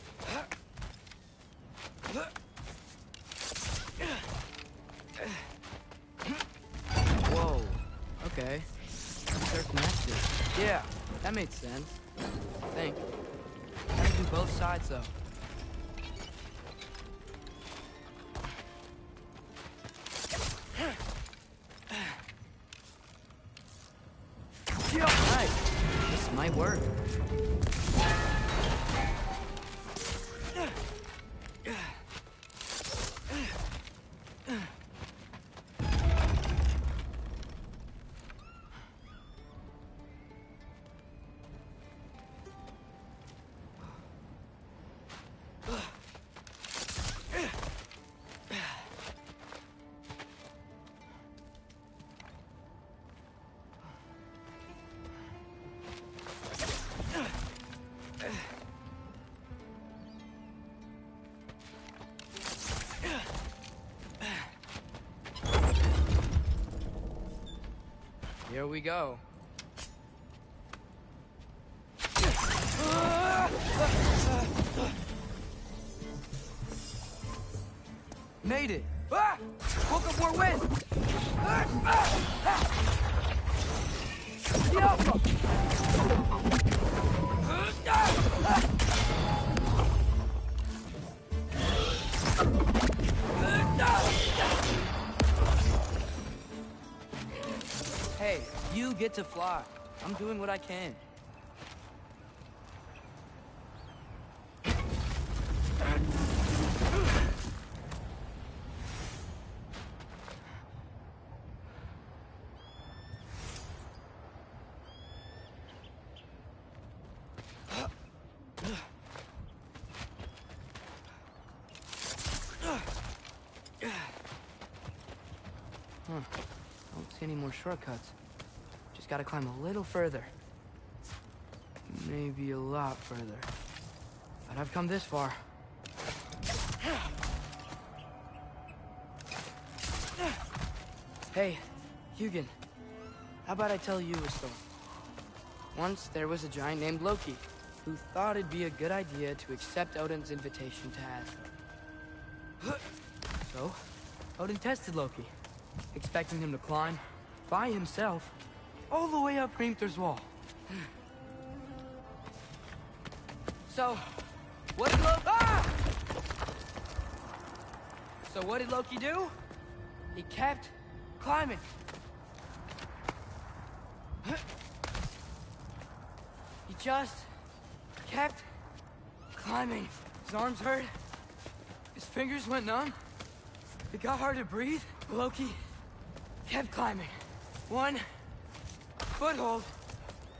Whoa. Okay. They're connected. Yeah, that made sense. I think. Gotta do both sides, though. Nice. This might work. Here we go. Made it! Ah! Woke up more wind! Hey, you get to fly. I'm doing what I can. see any more shortcuts. Just gotta climb a little further. Maybe a lot further. But I've come this far. Hey, Hugin. How about I tell you a story? Once there was a giant named Loki, who thought it'd be a good idea to accept Odin's invitation to Asgard. So, Odin tested Loki, expecting him to climb, by himself, all the way up Hrimthur's wall. So, what did Loki do? He kept climbing. He just kept climbing. His arms hurt. His fingers went numb. It got hard to breathe. Loki kept climbing. One foothold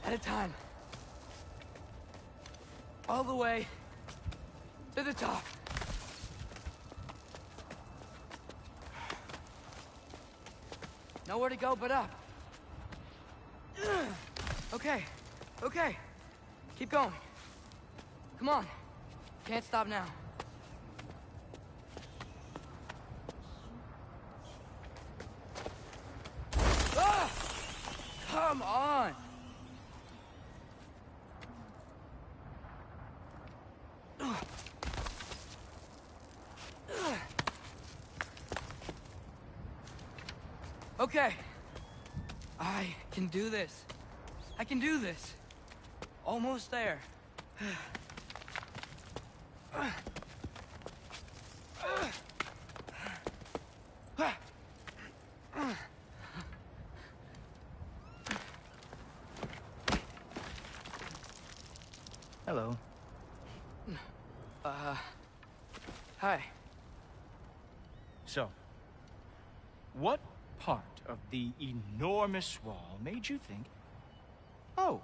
at a time. All the way to the top. Nowhere to go but up. Okay, okay. Keep going. Come on. Can't stop now. Ah! Come on! Okay. I can do this. I can do this. Almost there. Hello. Hi. So, what part of the enormous wall made you think, oh,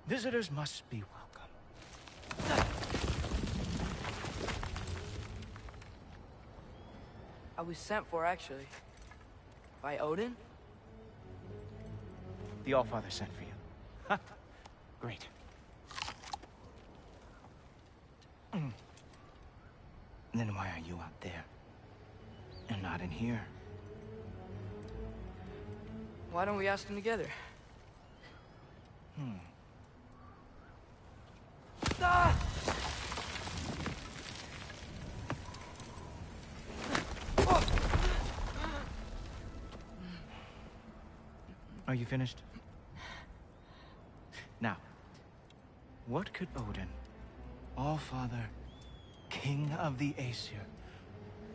visitors must be welcome? I was sent for, actually. By Odin? The Allfather sent for you. Ha! Great. Then why are you out there? And not in here? Why don't we ask them together? Ah! Are you finished? Now, what could Odin, Allfather, King of the Aesir,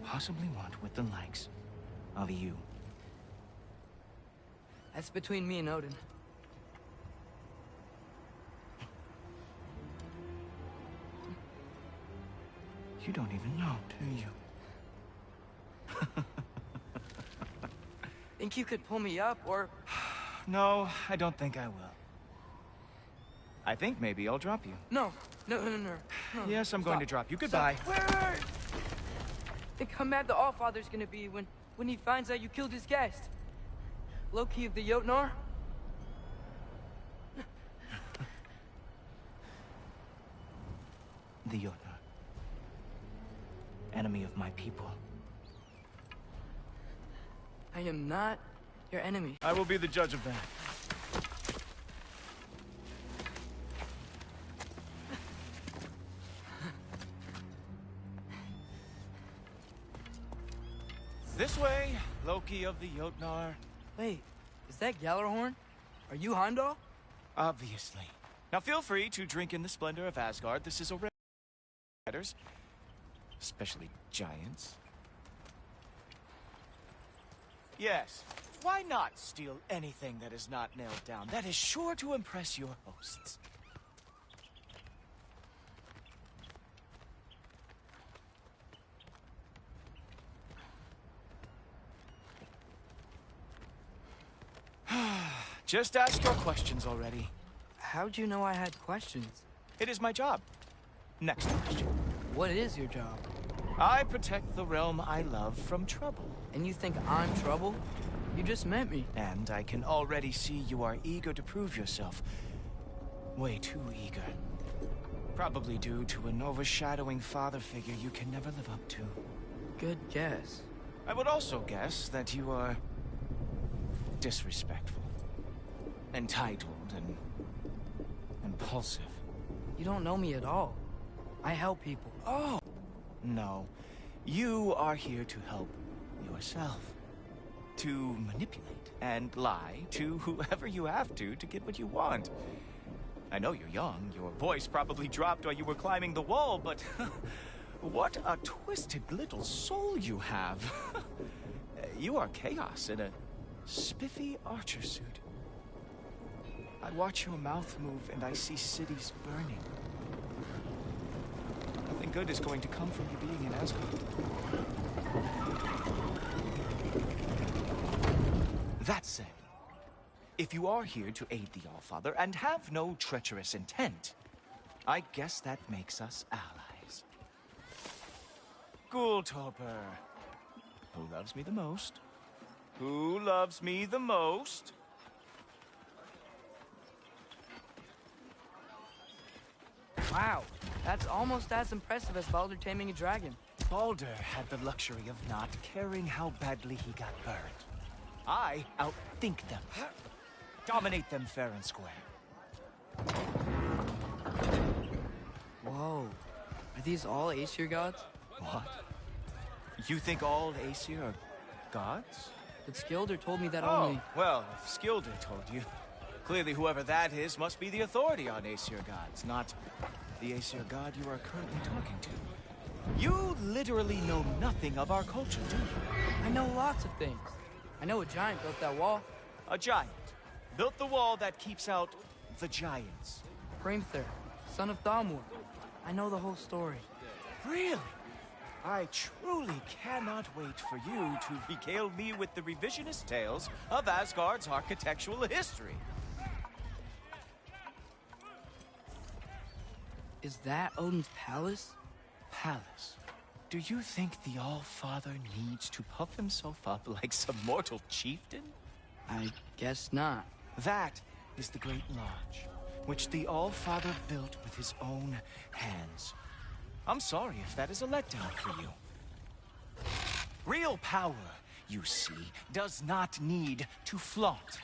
possibly want with the likes of you? That's between me and Odin. You don't even know, do you? Think you could pull me up, or... No, I don't think I will. I think maybe I'll drop you. No. Yes, I'm going to drop you. Goodbye. Wait. Think how mad the Allfather's gonna be when he finds out you killed his guest. Loki of the Jotnar? The Jotnar. Enemy of my people. I am not your enemy. I will be the judge of that. This way, Loki of the Jotnar. Wait, is that Gjallarhorn? Are you Heimdall? Obviously. Now feel free to drink in the splendor of Asgard. This is a rare matters, especially giants. Yes, why not steal anything that is not nailed down? That is sure to impress your hosts. Just ask your questions already. How'd you know I had questions? It is my job. Next question. What is your job? I protect the realm I love from trouble. And you think I'm trouble? You just met me. And I can already see you are eager to prove yourself. Way too eager. Probably due to an overshadowing father figure you can never live up to. Good guess. I would also guess that you are disrespectful, entitled, and impulsive. You don't know me at all. I help people. Oh! No. You are here to help yourself. To manipulate and lie to whoever you have to get what you want. I know you're young. Your voice probably dropped while you were climbing the wall, but what a twisted little soul you have. You are chaos in a spiffy archer suit. I watch your mouth move and I see cities burning. Nothing good is going to come from you being in Asgard. That said, if you are here to aid the Allfather and have no treacherous intent, I guess that makes us allies. Ghoultoper. Who loves me the most? Who loves me the most? Wow, that's almost as impressive as Baldur taming a dragon. Baldur had the luxury of not caring how badly he got burned. I outthink them. Dominate them fair and square. Whoa. Are these all Aesir gods? What? You think all Aesir are gods? But Skilder told me that Oh, only... well, if Skilder told you, clearly whoever that is must be the authority on Aesir gods, not the Aesir god you are currently talking to. You literally know nothing of our culture, do you? I know lots of things. I know a giant built that wall. A giant built the wall that keeps out the giants. Hrimthur, son of Thamur. I know the whole story. Really? I truly cannot wait for you to regale me with the revisionist tales of Asgard's architectural history. Is that Odin's palace? Palace? Do you think the All-Father needs to puff himself up like some mortal chieftain? I guess not. That is the Great Lodge, which the All-Father built with his own hands. I'm sorry if that is a letdown for you. Real power, you see, does not need to flaunt.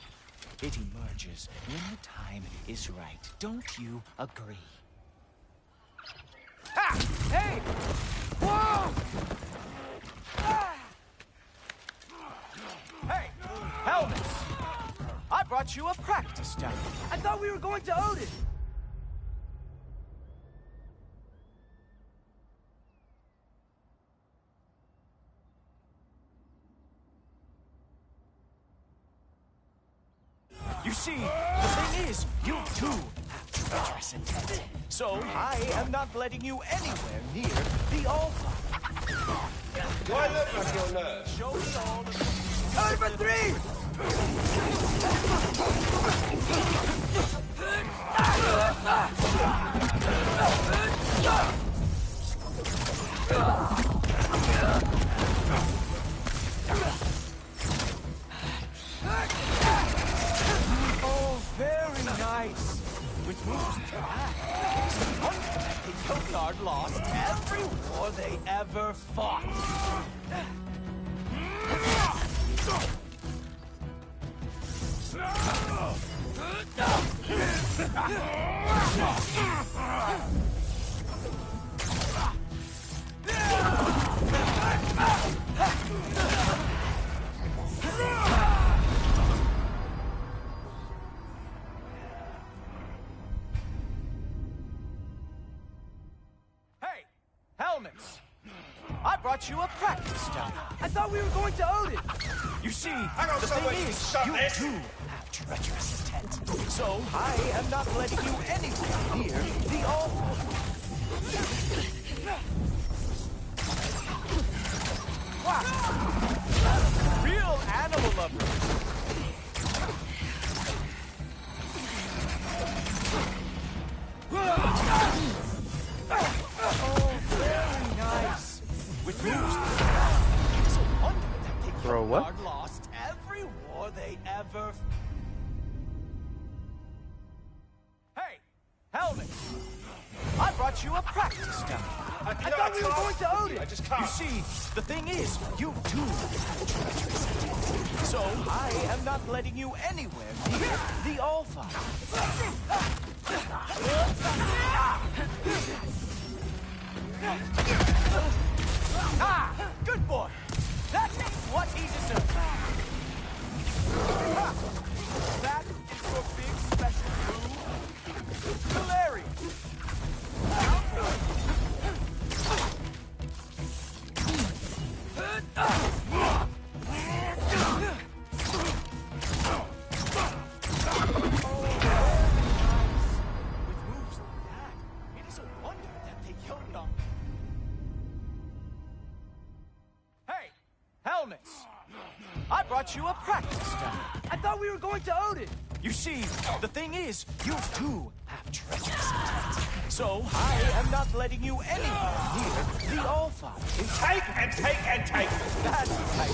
It emerges when the time is right. Don't you agree? Ah! Hey! Whoa! Ah! Hey! Helmets! I brought you a practice dummy. I thought we were going to Odin! You see, the thing is, you too have treacherous intent. So I am not letting you anywhere near the All-Father. Do I look like your nurse? Show me all the... Time for 3! Oh, very nice. With moves to that, it's wonderful that the Jotnar lost every war they ever fought. Hey, helmets! I brought you a practice dummy. I thought we were going to Odin! You see, I got the somewhere thing to is, stop you this. do have treacherous intent. So I am not letting you anywhere near the All-Father. Wow! Real animal lovers. Oh, very nice. With moves, it's a wonder that the Bro, what? Jotnar lost every brought you a practice dummy. I thought we were going to Odin. I just can't. You see, the thing is, you too have treasures. So I am not letting you anywhere near the Allfather. Ah, good boy. That is what he deserves. That is your big special move. Hilarious. Hey, helmets! I brought you a practice dummy. I thought we were going to Odin. You see, the thing is, you too have treasures. So I am not letting you anywhere near the Allfather. Take and take and take. That's right.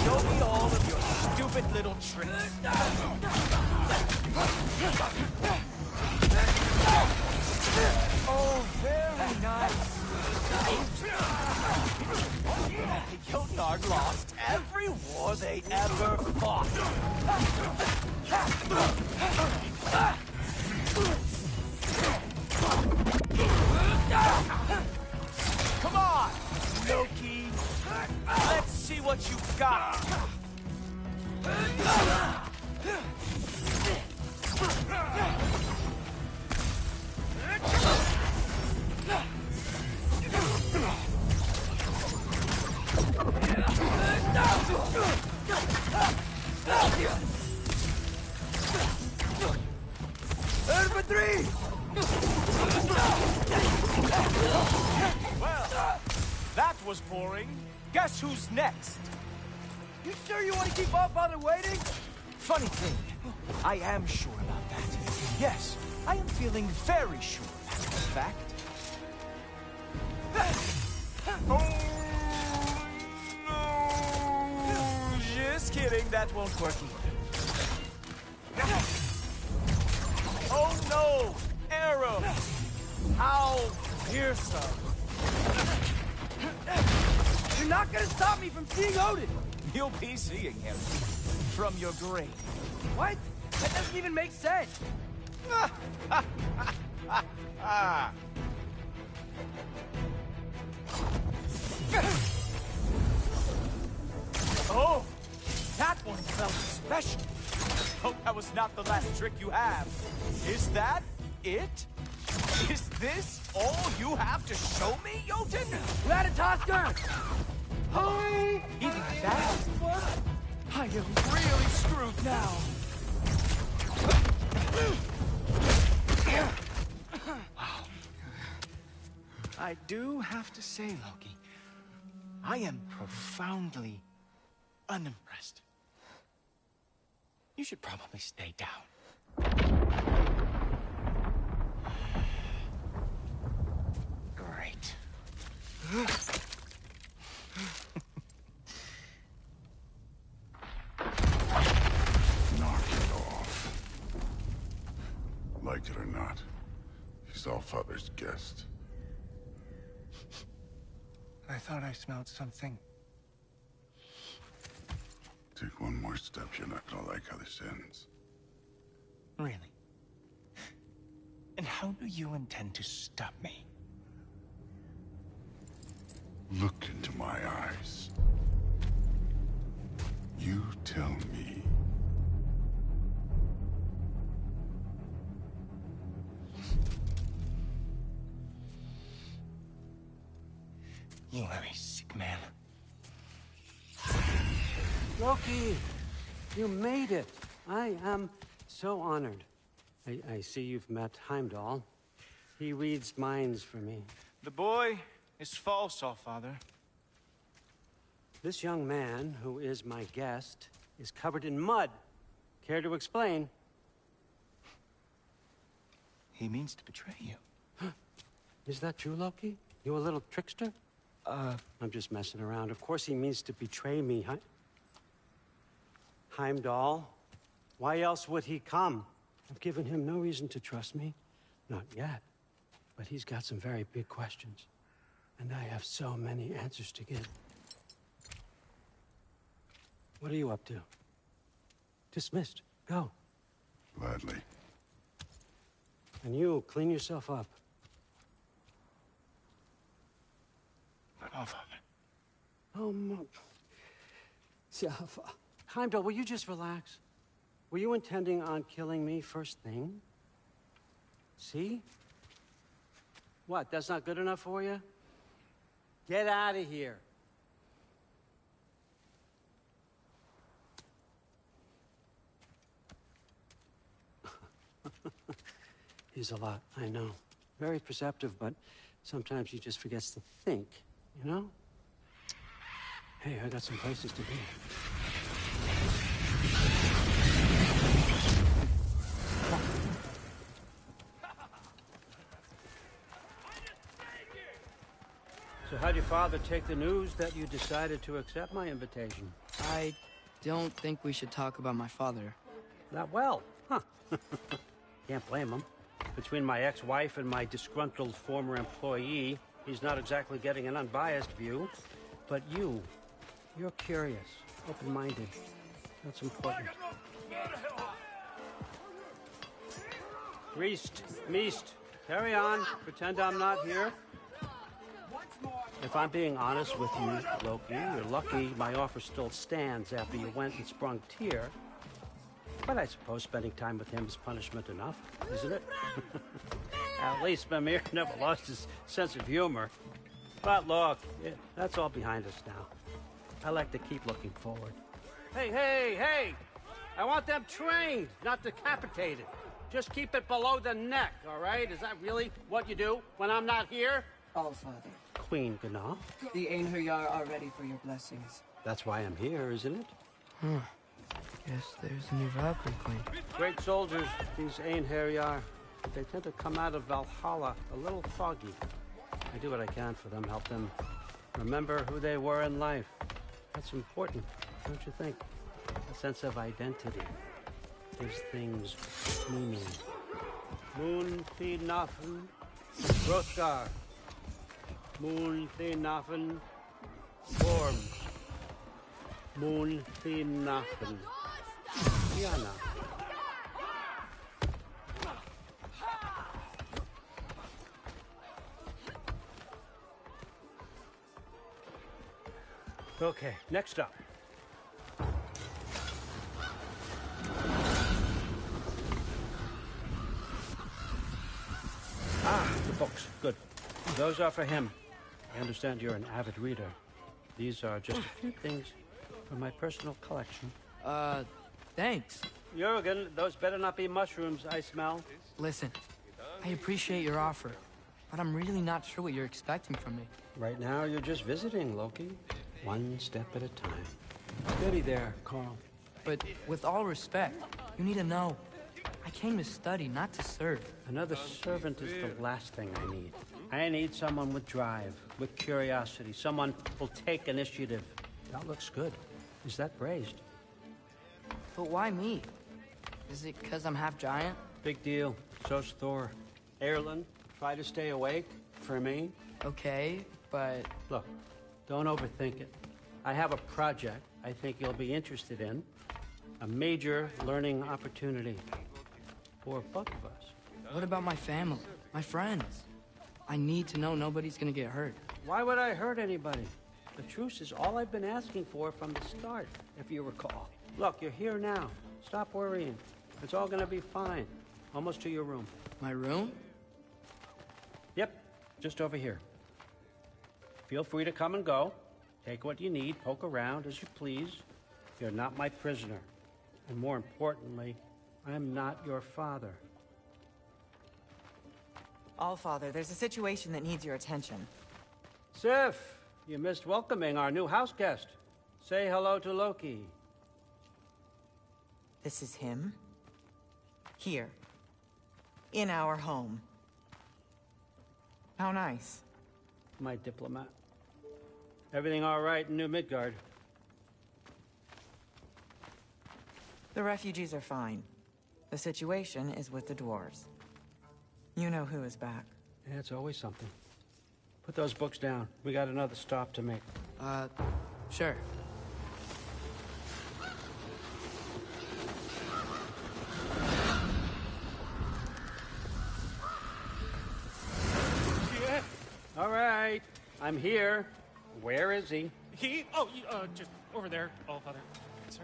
Show me all of your stupid little tricks. Oh, very nice. The Jotnar lost every war they ever fought. Come on, Loki. Let's see what you've got. Infantry! Well, that was boring. Guess who's next? You sure you want to keep Allfather waiting? Funny thing, I am sure about that. Yes, I am feeling very sure, as a matter of fact. Oh, no! Just kidding, that won't work either. Oh no! Arrow! How fearsome! You're not gonna stop me from seeing Odin! You'll be seeing him from your grave. What? That doesn't even make sense! Oh! That one felt special! Hope that was not the last trick you have. Is that it? Is this all you have to show me, Jotun? Ratatosker! Oh, even that? I am really screwed now. Wow. I do have to say, Loki, I am profoundly unimpressed. You should probably stay down. Great. Knock it off. Like it or not, he's Allfather's guest. I thought I smelled something. Take one more step, you're not gonna like how this ends. Really? And how do you intend to stop me? Look into my eyes. You tell me. You are a sick man. Loki, you made it. I am so honored. I see you've met Heimdall. He reads minds for me. The boy is false, Allfather. This young man, who is my guest, is covered in mud. Care to explain? He means to betray you. Is that true, Loki? You a little trickster? I'm just messing around. Of course he means to betray me. Heimdall? Why else would he come? I've given him no reason to trust me. Not yet. but he's got some very big questions. And I have so many answers to give. What are you up to? Dismissed. Go. Gladly. And you, clean yourself up. Oh, Heimdall, will you just relax? Were you intending on killing me first thing? See? What, that's not good enough for you? Get out of here. He's a lot, I know. Very perceptive, but sometimes he just forgets to think, you know? Hey, I got some places to be. So how'd your father take the news that you decided to accept my invitation? I don't think we should talk about my father. Not well, huh? Can't blame him. Between my ex-wife and my disgruntled former employee, he's not exactly getting an unbiased view. But you're curious, open-minded. That's important. Meest, carry on. Pretend I'm not here. If I'm being honest with you, Loki, you're lucky my offer still stands after you went and sprung Tyr. But I suppose spending time with him is punishment enough, isn't it? At least Mimir never lost his sense of humor. But look, that's all behind us now. I like to keep looking forward. Hey! I want them trained, not decapitated. Just keep it below the neck, all right? Is that really what you do when I'm not here? Allfather. Queen Gná. The Einherjar are ready for your blessings. That's why I'm here, isn't it? Guess there's a new Valkyrie queen. Great soldiers, these Einherjar. They tend to come out of Valhalla a little foggy. I do what I can for them, help them remember who they were in life. That's important, don't you think? A sense of identity gives things meaning. Moon Thinafen, Hrothgar. Moon Thinafen, Gorm. Moon Thinafen, Diana. Okay, next up. The books. Good. Those are for him. I understand you're an avid reader. These are just a few things from my personal collection. Thanks. Jurgen, those better not be mushrooms I smell. Listen, I appreciate your offer, but I'm really not sure what you're expecting from me. Right now, you're just visiting, Loki. One step at a time. Steady there, Carl. But with all respect, you need to know, I came to study, not to serve. Another servant is the last thing I need. I need someone with drive, with curiosity, someone who'll take initiative. That looks good. Is that praised? But why me? Is it because I'm half giant? Big deal. So's Thor. Erlen, try to stay awake for me. Okay, but... Look, don't overthink it. I have a project I think you'll be interested in. A major learning opportunity for both of us. What about my family? My friends? I need to know nobody's gonna get hurt. Why would I hurt anybody? The truce is all I've been asking for from the start, if you recall. Look, you're here now. Stop worrying. It's all gonna be fine. Almost to your room. My room? Yep, just over here. Feel free to come and go. Take what you need, poke around as you please. You're not my prisoner. And more importantly, I'm not your father. Allfather, there's a situation that needs your attention. Sif, you missed welcoming our new house guest. Say hello to Loki. This is him? Here. In our home. How nice. My diplomat. Everything all right in New Midgard? The refugees are fine. The situation is with the dwarves. You know who is back. Yeah, it's always something. Put those books down. We got another stop to make. Sure. Yeah. All right. I'm here. Where is he? He? Oh, just over there, All Father. Sir?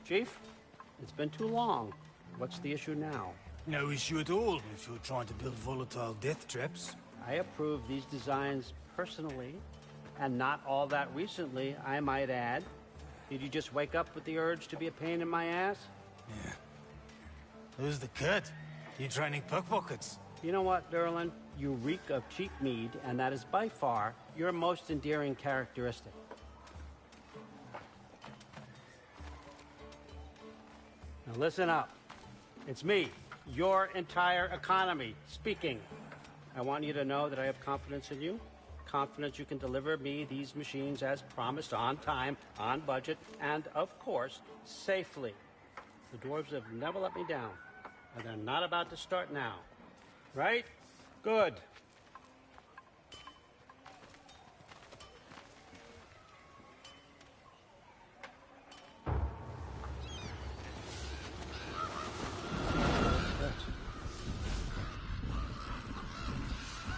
Chief, it's been too long. What's the issue now? No issue at all if you're trying to build volatile death traps. I approve these designs personally, and not all that recently, I might add. Did you just wake up with the urge to be a pain in my ass? Yeah. Who's the cut? You training pickpockets? You know what, Derlin? You reek of cheap mead, and that is by far your most endearing characteristic. Now listen up. It's me, your entire economy, speaking. I want you to know that I have confidence in you. Confidence you can deliver me these machines as promised, on time, on budget, and, of course, safely. The dwarves have never let me down, and they're not about to start now. Right? Good.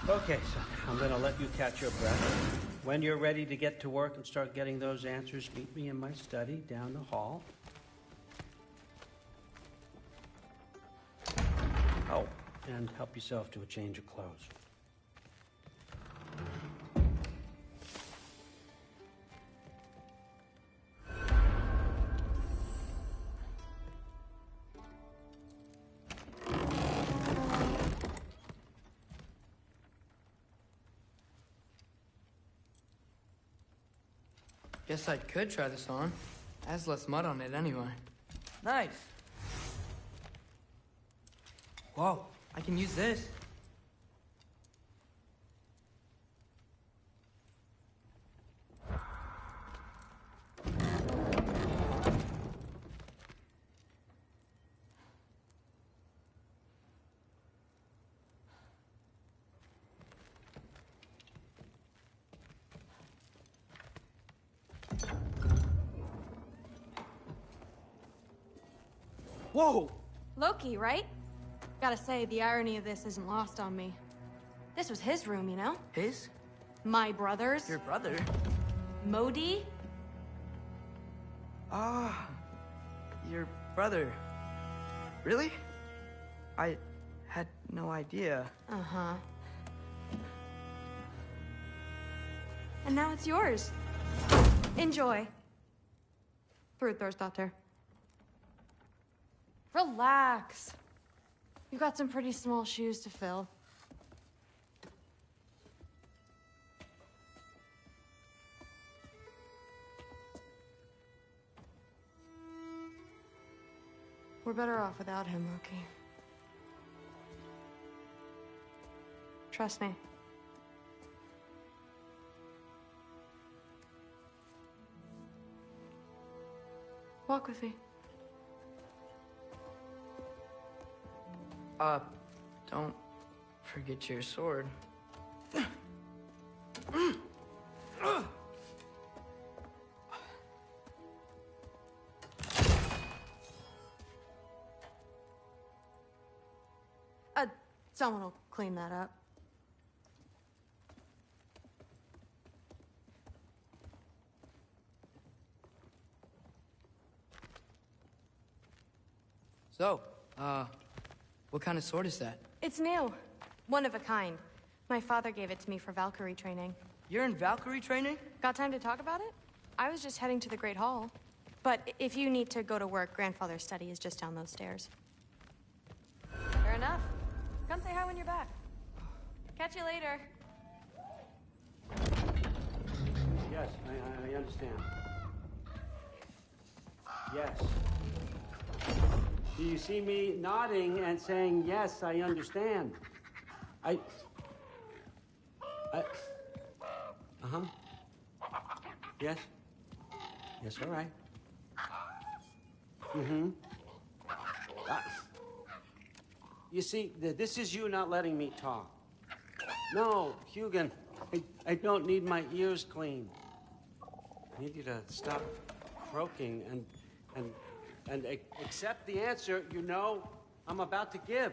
Okay, son, I'm going to let you catch your breath. When you're ready to get to work and start getting those answers, meet me in my study down the hall. Oh, and help yourself to a change of clothes. Guess I could try this on. Has less mud on it anyway. Nice. Whoa, I can use this. Whoa! Loki, right? Gotta say, the irony of this isn't lost on me. This was his room, you know? His? My brother's. Your brother? Modi? Ah, your brother. Really? I had no idea. Uh-huh. And now it's yours. Enjoy. Thorstdotter. Relax. You've got some pretty small shoes to fill. We're better off without him, Loki. Trust me. Walk with me. Don't forget your sword. Someone will clean that up. So, what kind of sword is that? It's new. One of a kind. My father gave it to me for Valkyrie training. You're in Valkyrie training? Got time to talk about it? I was just heading to the Great Hall. But if you need to go to work, Grandfather's study is just down those stairs. Fair enough. Come say hi when you're back. Catch you later. Yes, I understand. Yes. Do you see me nodding and saying, yes, I understand? Uh-huh. Yes? Yes, all right. Mm-hmm. You see, this is you not letting me talk. No, Hugin, I don't need my ears cleaned. I need you to stop croaking and accept the answer you know I'm about to give.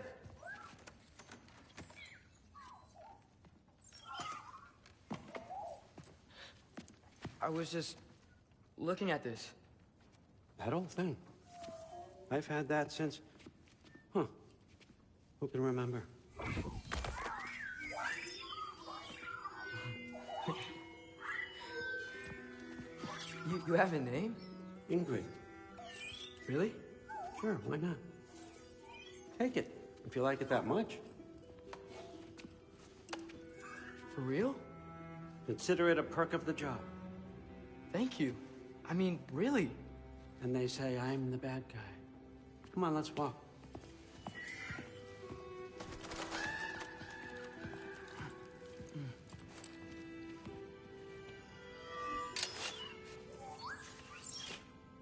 I was just looking at this. That old thing. I've had that since... Who can remember? You have a name? Ingrid. Really? Sure, why not? Take it, if you like it that much. For real? Consider it a perk of the job. Thank you. I mean, really. And they say I'm the bad guy. Come on, let's walk.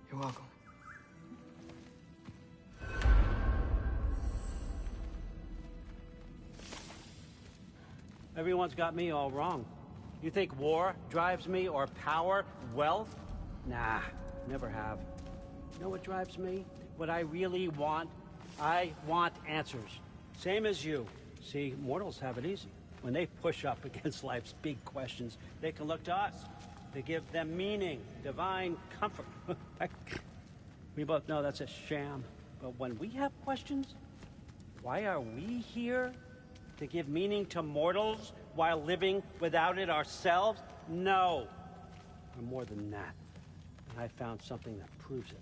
You're welcome. Everyone's got me all wrong. You think war drives me, or power, wealth? Nah, never have. You know what drives me? What I really want? I want answers. Same as you. See, mortals have it easy. When they push up against life's big questions, they can look to us. To give them meaning, divine comfort. We both know that's a sham. But when we have questions, why are we here? To give meaning to mortals while living without it ourselves? No. We're more than that. And I found something that proves it.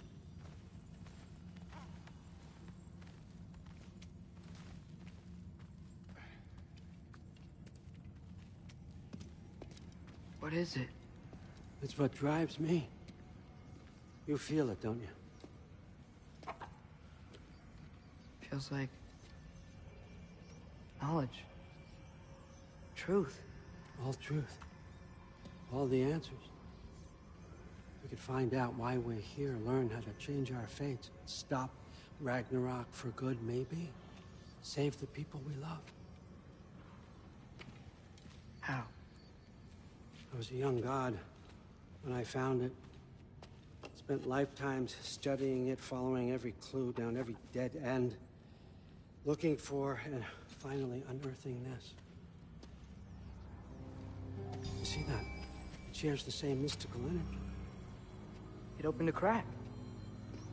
What is it? It's what drives me. You feel it, don't you? Feels like knowledge. Truth. All truth. All the answers. We could find out why we're here, learn how to change our fates, stop Ragnarok for good, maybe. Save the people we love. How? I was a young god when I found it. Spent lifetimes studying it, following every clue down every dead end, looking for and finally unearthing this. You see that? It shares the same mystical energy. It opened a crack.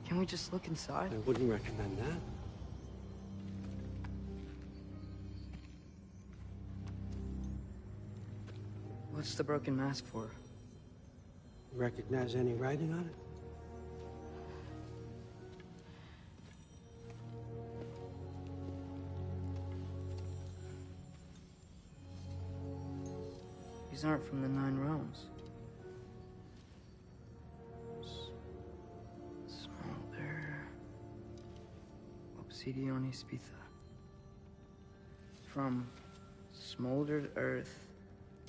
Can we just look inside? I wouldn't recommend that. What's the broken mask for? Recognize any writing on it? These aren't from the Nine Realms. Smolder. Obsidione Spitha. From smoldered earth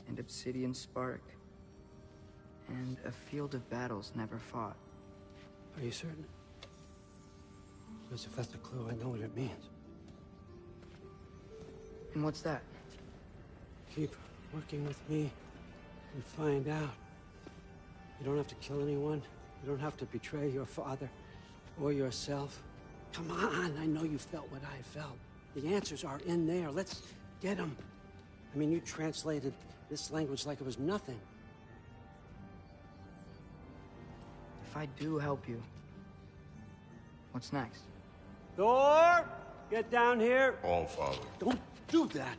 and obsidian spark, and a field of battles never fought. Are you certain? Because if that's a clue, I know what it means. And what's that? Keep working with me and find out. You don't have to kill anyone. You don't have to betray your father or yourself. Come on, I know you felt what I felt. The answers are in there. Let's get them. I mean, you translated this language like it was nothing. If I do help you, what's next? Thor! Get down here! All, Father. Don't do that!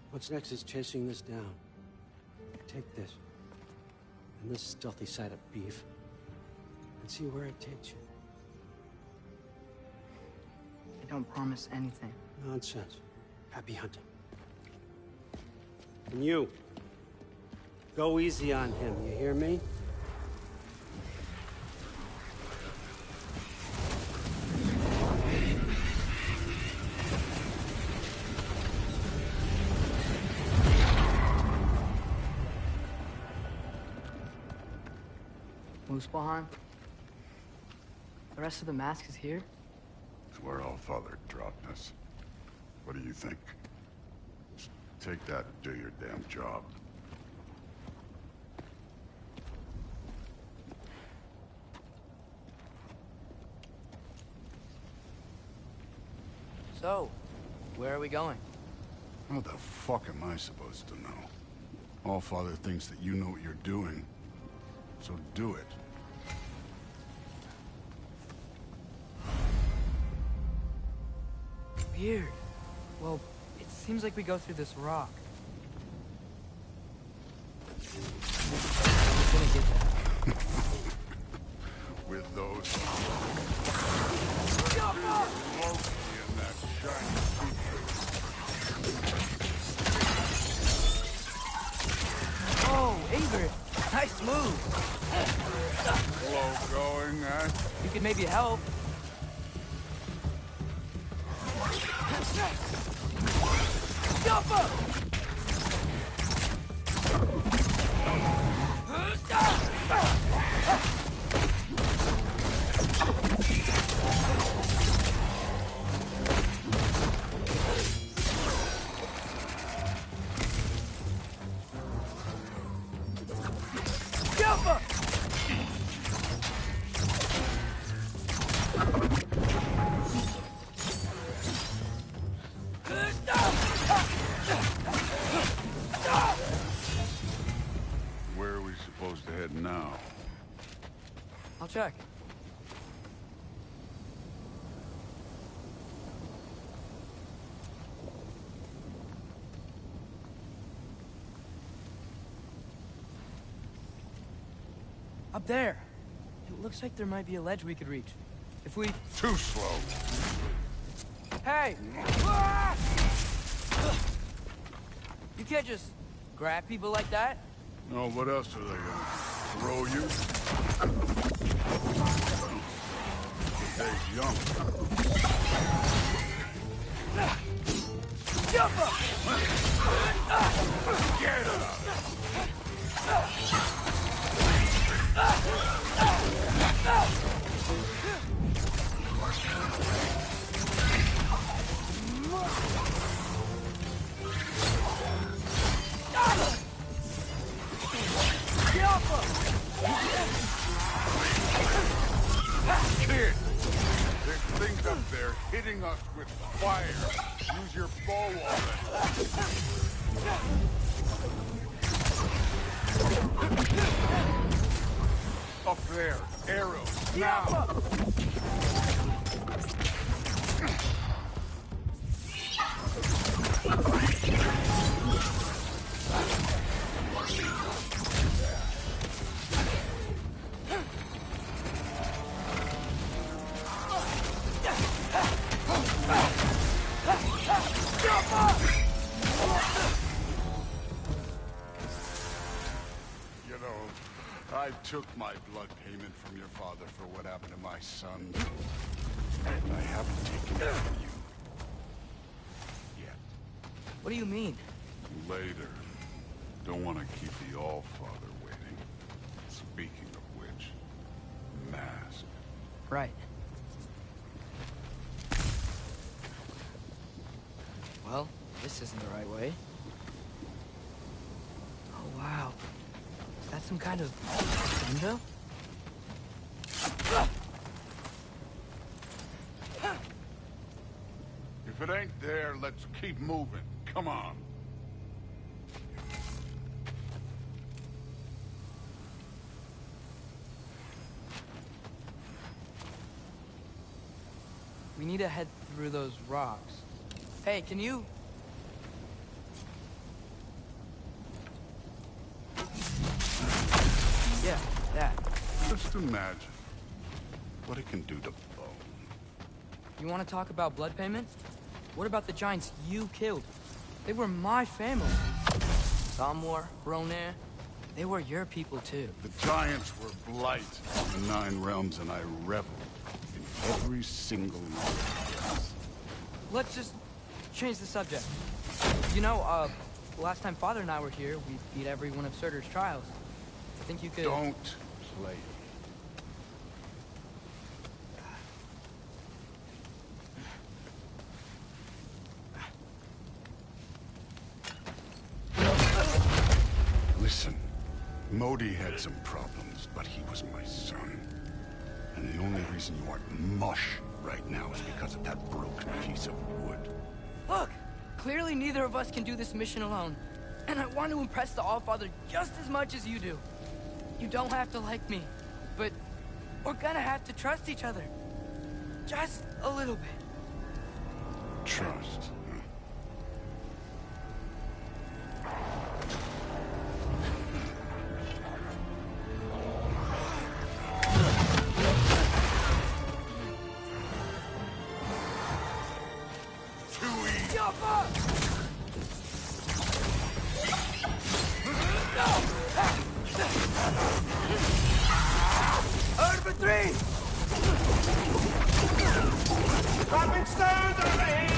What's next is chasing this down. Take this, and this stealthy side of beef, and see where it takes you. I don't promise anything. Nonsense. Happy hunting. And you, go easy on him, you hear me? Muspelheim? The rest of the mask is here? It's where Allfather dropped us. What do you think? Just take that and do your damn job. So, where are we going? How the fuck am I supposed to know? Allfather thinks that you know what you're doing, so do it. Weird. Well, it seems like we go through this rock. I'm gonna get that. With those... Loki and that shiny Oh, Ingrid! Nice move! Slow going, eh? You could maybe help. Jump up! Jump up! Where are we supposed to head now? I'll check. Up there. It looks like there might be a ledge we could reach. If we... Too slow. Hey! You can't just grab people like that. No, what else are they gonna throw you? Stay young. Jump up! Get it out. Kid, there's things up there hitting us with fire. Use your bow on it. Up there, arrows, now! You know, I took my blood payment from your father for what happened to my son. And I haven't taken it from you. Yet. What do you mean? Later. Don't want to keep the Allfather waiting. Speaking of which, mask. Right. Well, this isn't the right way. Oh, wow. Is that some kind of window? If it ain't there, let's keep moving. Come on. We need to head through those rocks. Hey, can you... Yeah, that. Just imagine what it can do to bone. You want to talk about blood payment? What about the giants you killed? They were my family. Samwar, Ronair, they were your people too. The giants were blight in the Nine Realms, and I reveled in every single one of them. Let's just change the subject. You know, last time Father and I were here, we beat every one of Surtur's trials. I think you could... Don't play. Modi had some problems, but he was my son. And the only reason you aren't mush right now is because of that broken piece of wood. Look! Clearly neither of us can do this mission alone. And I want to impress the Allfather just as much as you do. You don't have to like me, but we're gonna have to trust each other. Just a little bit. Trust. Over three! Dropping stones overhead!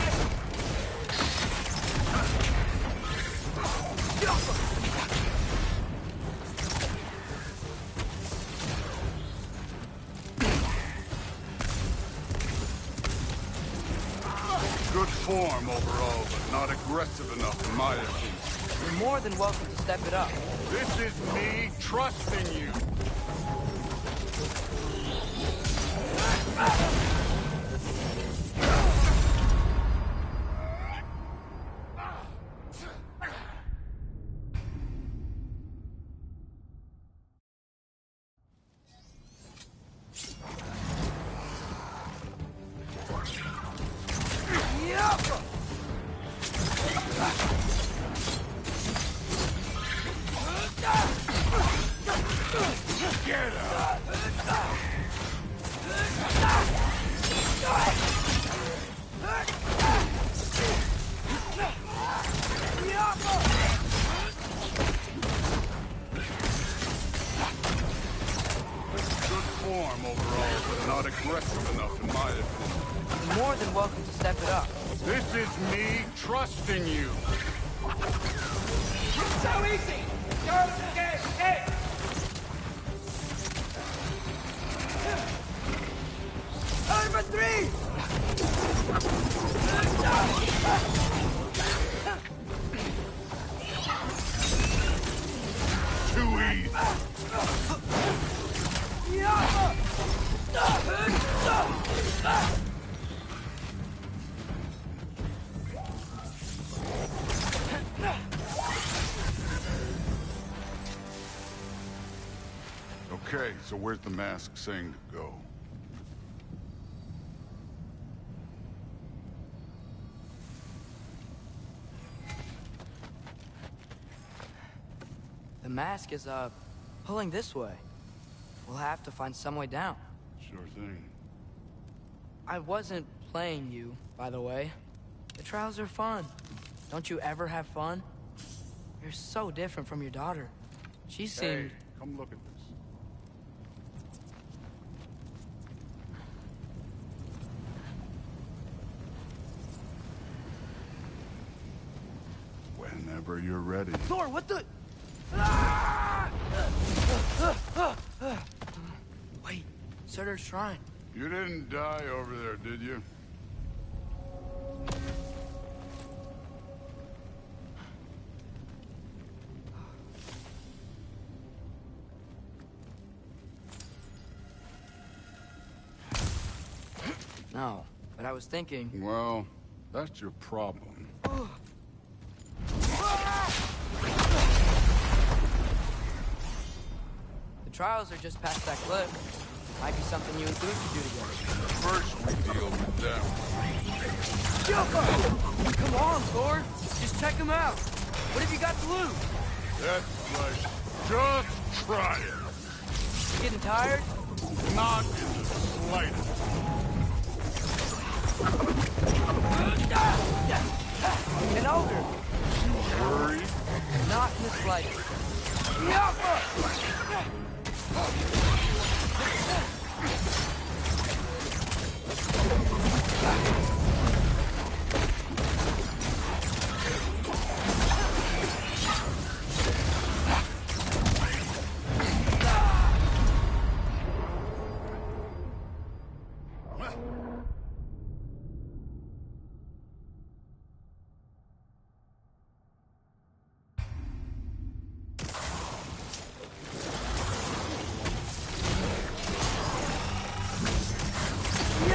Good form overall, but not aggressive enough in my opinion. You're more than welcome to step it up. This is me trusting you. Form overall, but not aggressive enough in my opinion. You're more than welcome to step it up. This is me trusting you. So easy! Go, get! Over three! Too easy. Okay, so where's the mask saying to go? The mask is, pulling this way. We'll have to find some way down. Sure thing. I wasn't playing you, by the way. The trials are fun. Don't you ever have fun? You're so different from your daughter. She seemed... Hey, come look at this. Whenever you're ready. Thor, what the... Wait, Surtur's shrine. You didn't die over there, did you? No, but I was thinking... Well, that's your problem. The trials are just past that cliff. Might be something you and Groot could do together. First we deal with them. Come on, Thor! Just check them out! What have you got to lose? That's right. Just try it. You getting tired? Not in the slightest. An ogre! Worried? Not in the slightest.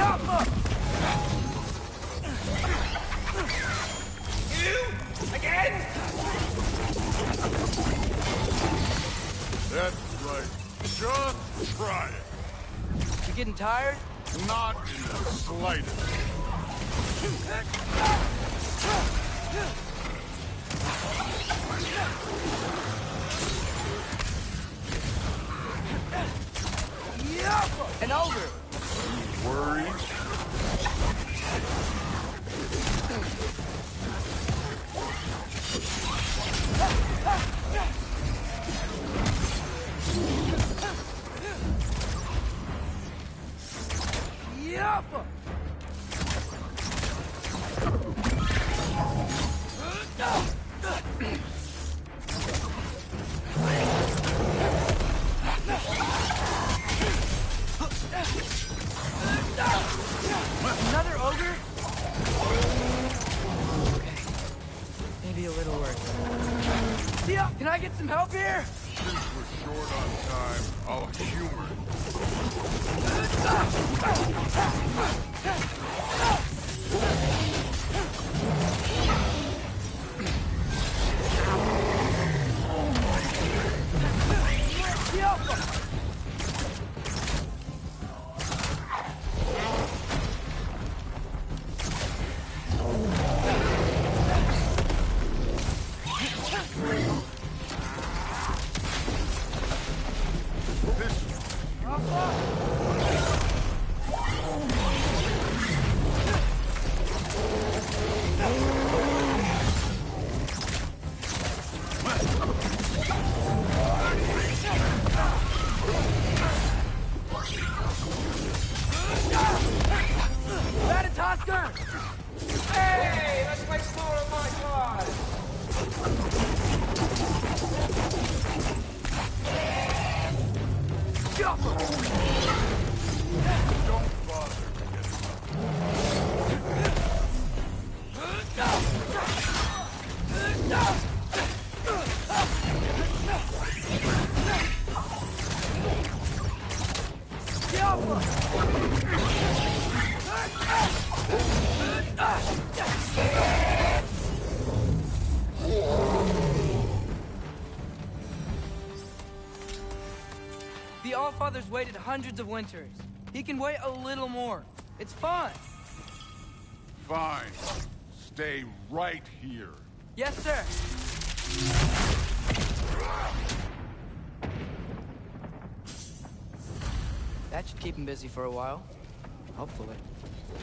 You? Again? That's right. Just try it. You getting tired? Not in the slightest. An ogre! Worried? Another ogre? Okay. Maybe a little worse. Yeah, can I get some help here? Since we're short on time, I'll humor it. Hey, that's my smaller my god. Don't bother The Allfather's waited hundreds of winters. He can wait a little more. It's fun. Fine. Stay right here. Yes, sir. That should keep him busy for a while. Hopefully.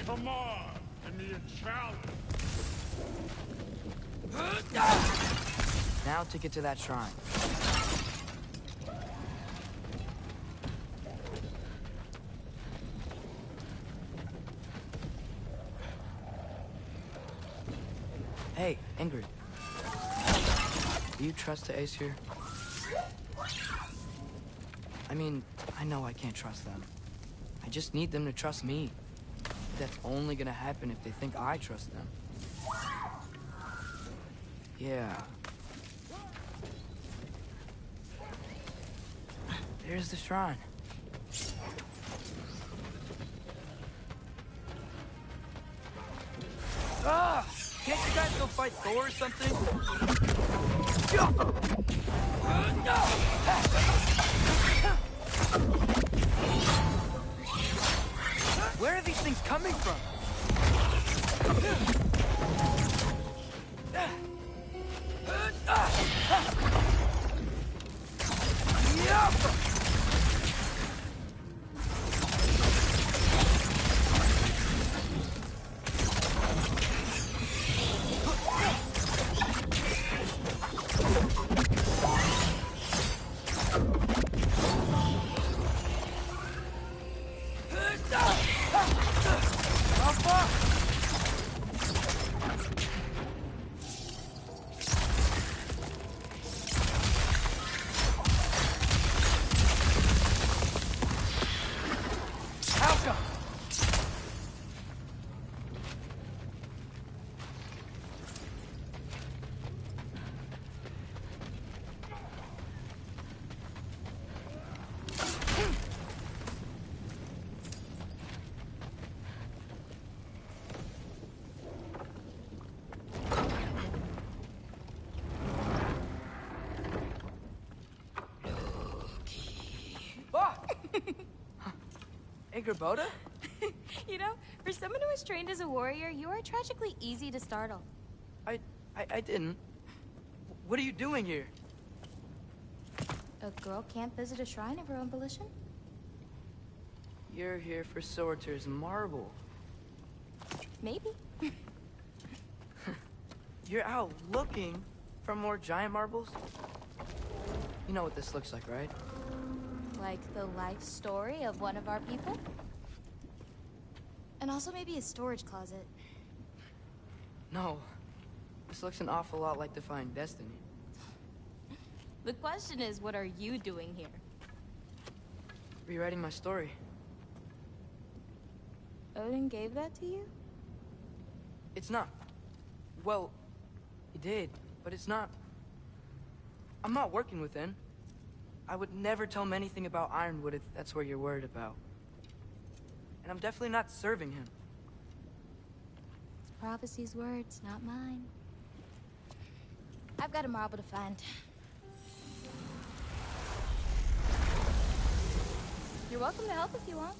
Come on, give me a challenge. Now to get to that shrine. Hey, Ingrid. Do you trust the Ace here? I mean, I know I can't trust them. I just need them to trust me. That's only gonna happen if they think I trust them. Yeah. There's the shrine. Ah! Can't you guys go fight Thor or something? Where are these things coming from? Gerboda? You know, for someone who was trained as a warrior, you are tragically easy to startle. I didn't. What are you doing here? A girl can't visit a shrine of her own volition? You're here for Sorter's marble. Maybe. You're out looking for more giant marbles? You know what this looks like, right? Like the life story of one of our people? And also maybe a storage closet. No. This looks an awful lot like Defying Destiny. The question is, what are you doing here? Rewriting my story. Odin gave that to you? It's not. Well, he did, but it's not. I'm not working with him. I would never tell him anything about Ironwood if that's what you're worried about. And I'm definitely not serving him. It's prophecy's words, not mine. I've got a marble to find. You're welcome to help if you want.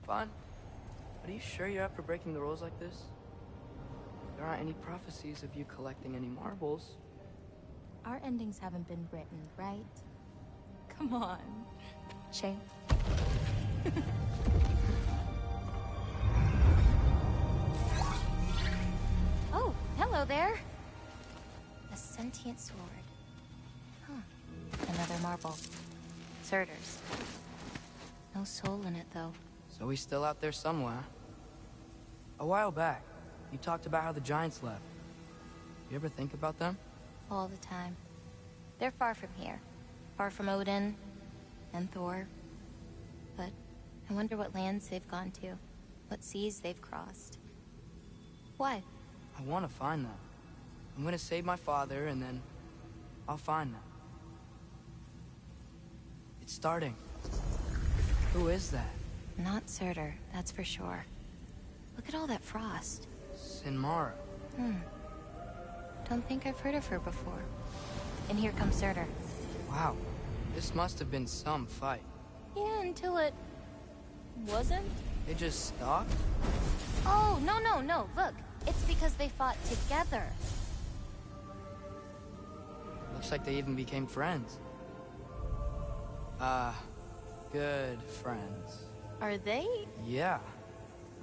Fine. But are you sure you're up for breaking the rules like this? There aren't any prophecies of you collecting any marbles. Our endings haven't been written, right? Come on. Shame. Oh, hello there. A sentient sword. Huh. Another marble. Surtur's. No soul in it, though. So he's still out there somewhere. A while back, you talked about how the Giants left. You ever think about them? All the time. They're far from here. Far from Odin and Thor. But I wonder what lands they've gone to. What seas they've crossed. Why? I want to find them. I'm gonna save my father, and then I'll find them. It's starting. Who is that? Not Surtur, that's for sure. Look at all that frost. Sinmara. Don't think I've heard of her before. And here comes Surtur. Wow. This must have been some fight. Yeah, until it... wasn't? They just stopped? Oh, no. Look, it's because they fought together. Looks like they even became friends. Good friends. Are they? Yeah,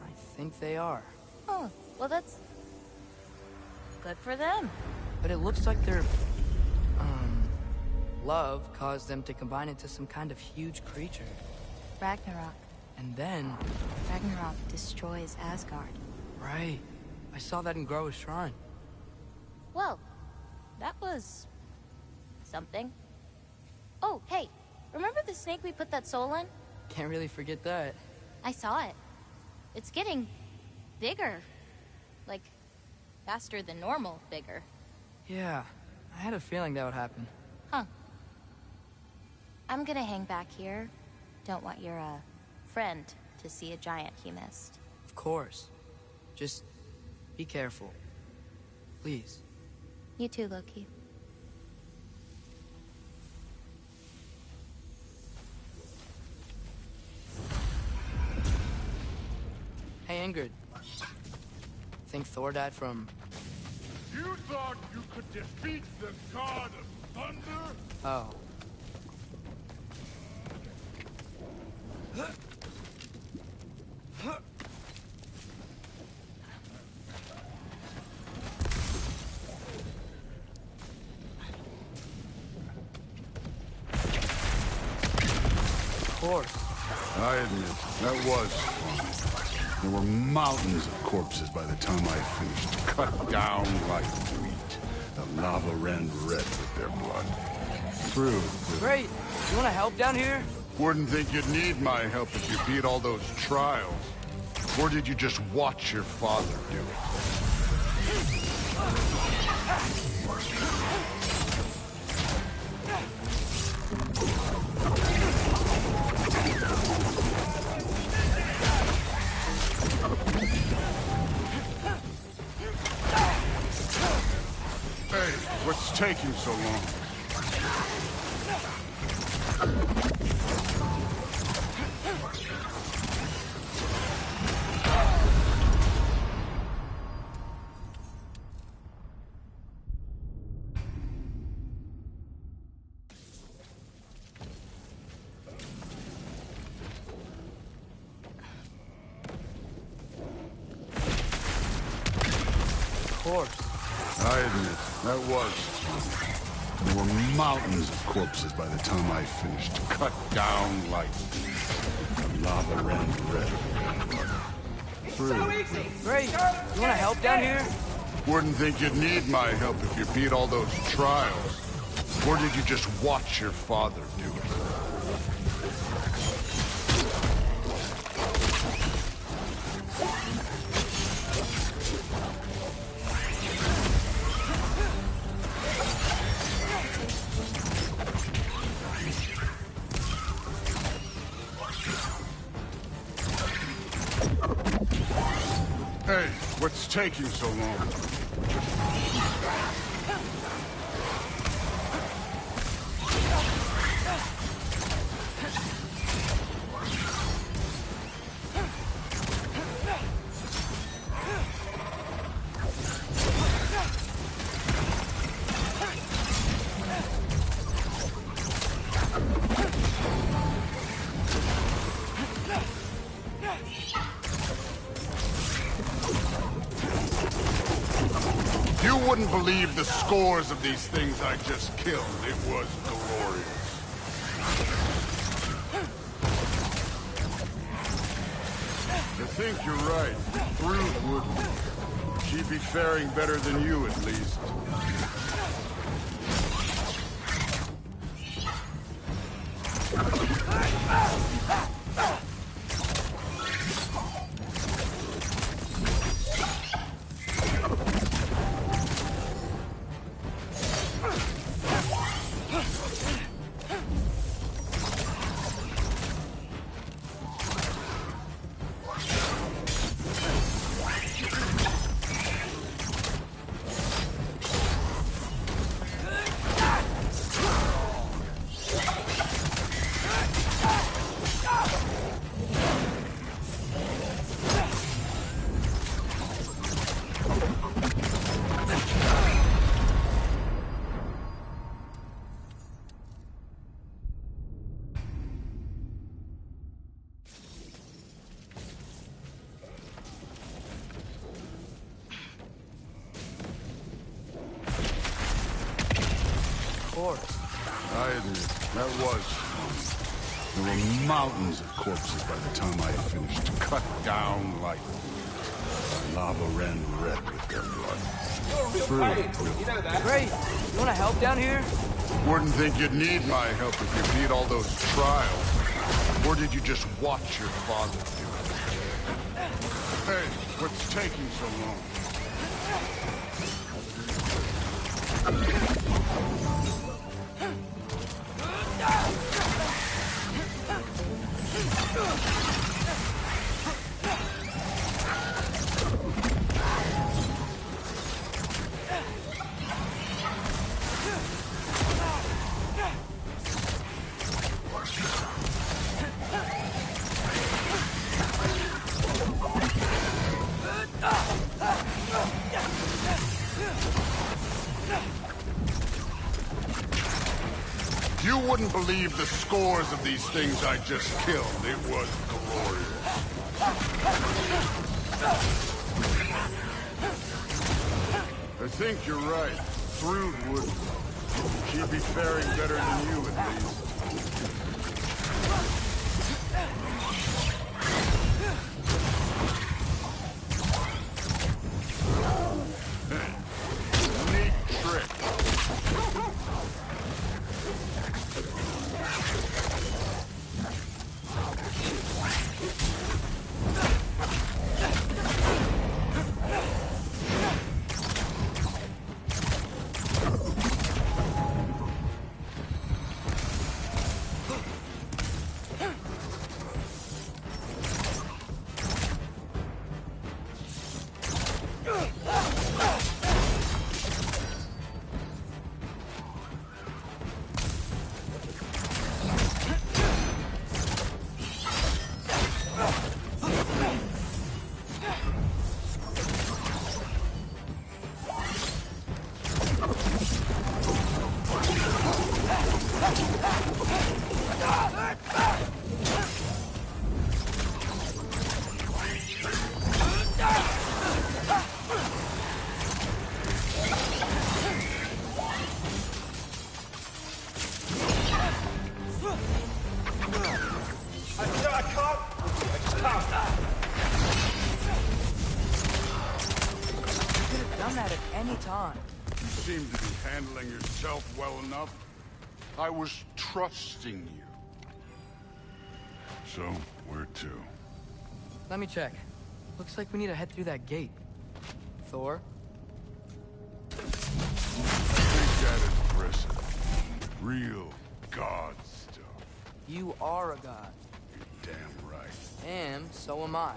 I think they are. Oh, well that's... good for them. But it looks like their... love caused them to combine into some kind of huge creature. Ragnarok. And then... Ragnarok destroys Asgard. Right. I saw that in Groa's shrine. Well, that was... something. Oh, hey, remember the snake we put that soul in? Can't really forget that. I saw it. It's getting... bigger. Like, faster than normal bigger. Yeah, I had a feeling that would happen. Huh. I'm gonna hang back here. Don't want your, friend to see a giant he missed. Of course. Just be careful. Please. You too, Loki. Hey, Ingrid. Think Thor died from... You thought you could defeat the god of thunder? Oh. Of course. I admit, that was fun. There were mountains of corpses by the time I finished, cut down like wheat. The lava ran red with their blood. True. Great. You want to help down here? Wouldn't think you'd need my help if you beat all those trials. Or did you just watch your father do it? Hey, what's taking so long? course. I admit, that was. There were mountains of corpses by the time I finished. Cut down like the lava ran red. So easy. Great. You want to help down here? Wouldn't think you'd need my help if you beat all those trials. Or did you just watch your father do it? Hey, what's taking so long? You wouldn't believe the scores of these things I just killed. It was glorious. I think you're right. Thrud wouldn't. She'd be faring better than you, at least. I admit, that was fun. There were mountains of corpses by the time I finished. Cut down like lava ran red with their blood. You know that. Great. You want to help down here? Wouldn't think you'd need my help if you beat all those trials. Or did you just watch your father do it? Hey, what's taking so long? You wouldn't believe the scores of these things I just killed. It was glorious. I think you're right. Thrud wouldn't. She'd be faring better than you, at least. Neat trick. could have done that at any time. You seem to be handling yourself well enough. I was trusting you. So, where to? Let me check. Looks like we need to head through that gate. Thor? Think that impressive. Real god stuff. You are a god. You're damn right. And so am I.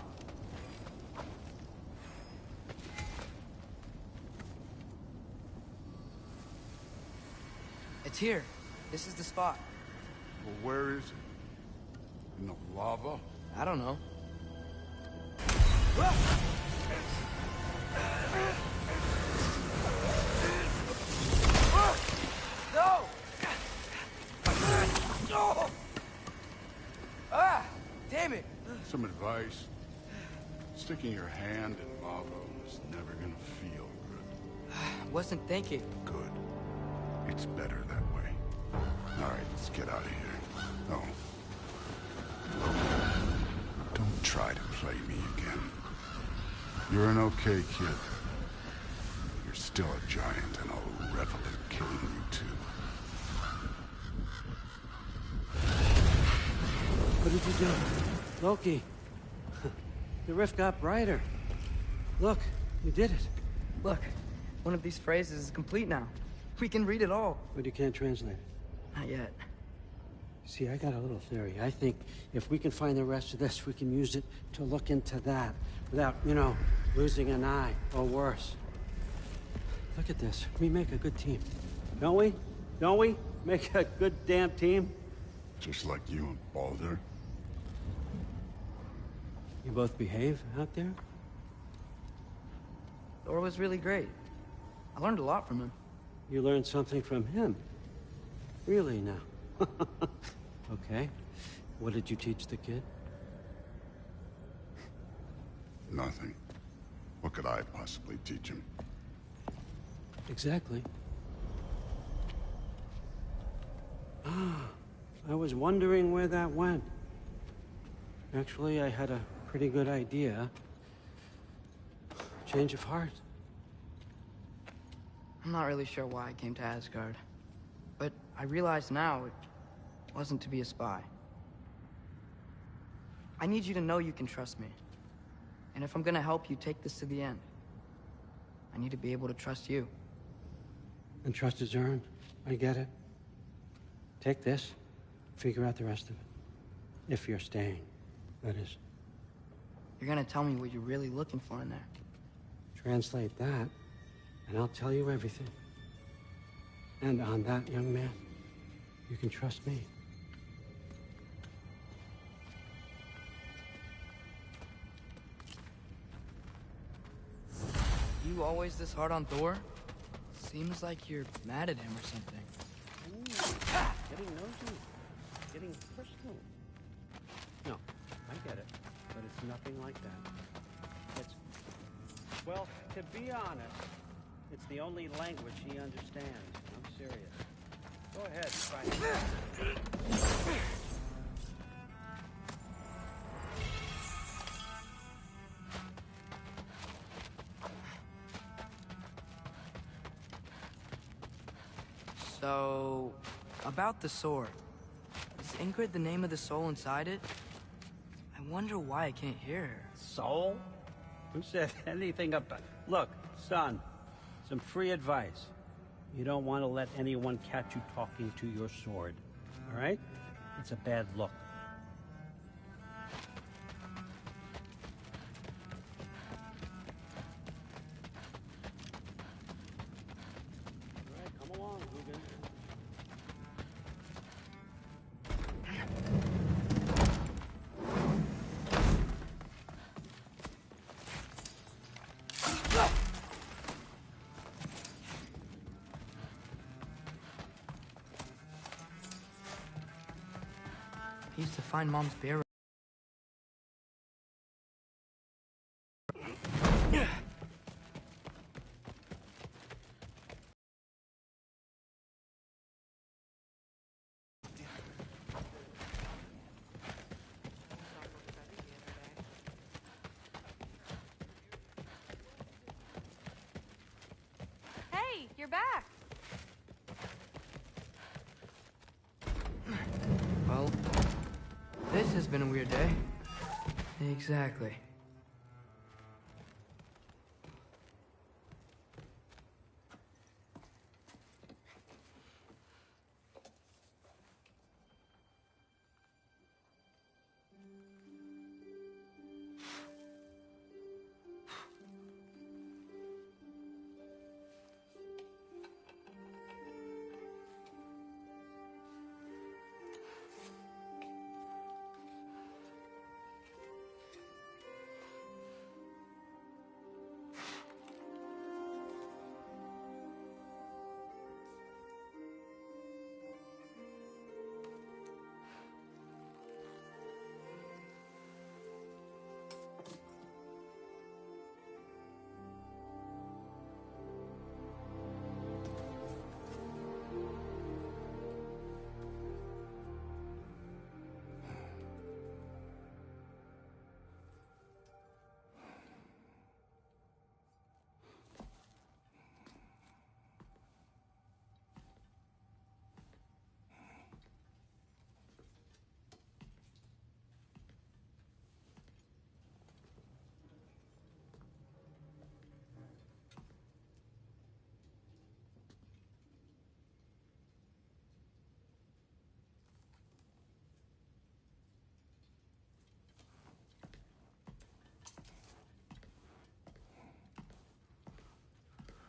It's here. This is the spot. Well, where is it? In the lava? I don't know. No! Ah! Damn it! Some advice. Sticking your hand in lava is never gonna feel good. Wasn't thinking. Good. It's better that way. All right, let's get out of here. Oh. Don't try to play me again. You're an okay kid. You're still a giant, and I'll revel in killing you too. What did you do? Loki. The rift got brighter. Look, you did it. Look, one of these phrases is complete now. We can read it all. But you can't translate it. Not yet. See, I got a little theory. I think if we can find the rest of this, we can use it to look into that without, you know, losing an eye or worse. Look at this. We make a good team. Don't we? Don't we? Make a good damn team? Just like you and Baldur. You both behave out there? Thor was really great. I learned a lot from him. You learned something from him? Really now? Okay. What did you teach the kid? Nothing. What could I possibly teach him? Exactly. I was wondering where that went. Actually, I had a pretty good idea. Change of heart. I'm not really sure why I came to Asgard. But I realize now it wasn't to be a spy. I need you to know you can trust me. And if I'm gonna help you take this to the end, I need to be able to trust you. And trust is earned. I get it. Take this. Figure out the rest of it. If you're staying, that is. You're gonna tell me what you're really looking for in there. Translate that, and I'll tell you everything. And on that, young man, you can trust me. You always this hard on Thor? Seems like you're mad at him or something. Getting nosy. Getting personal. No, I get it. But it's nothing like that. It's... Well, to be honest, it's the only language he understands. I'm serious. Go ahead, try it. So, about the sword. Is Ingrid the name of the soul inside it? I wonder why I can't hear her. Soul? Who said anything about... Look, son, some free advice. You don't want to let anyone catch you talking to your sword, all right? It's a bad look. All right, come along, Hugin. He used to find Mom's bear. Hey, you're back. Well, this has been a weird day. Exactly.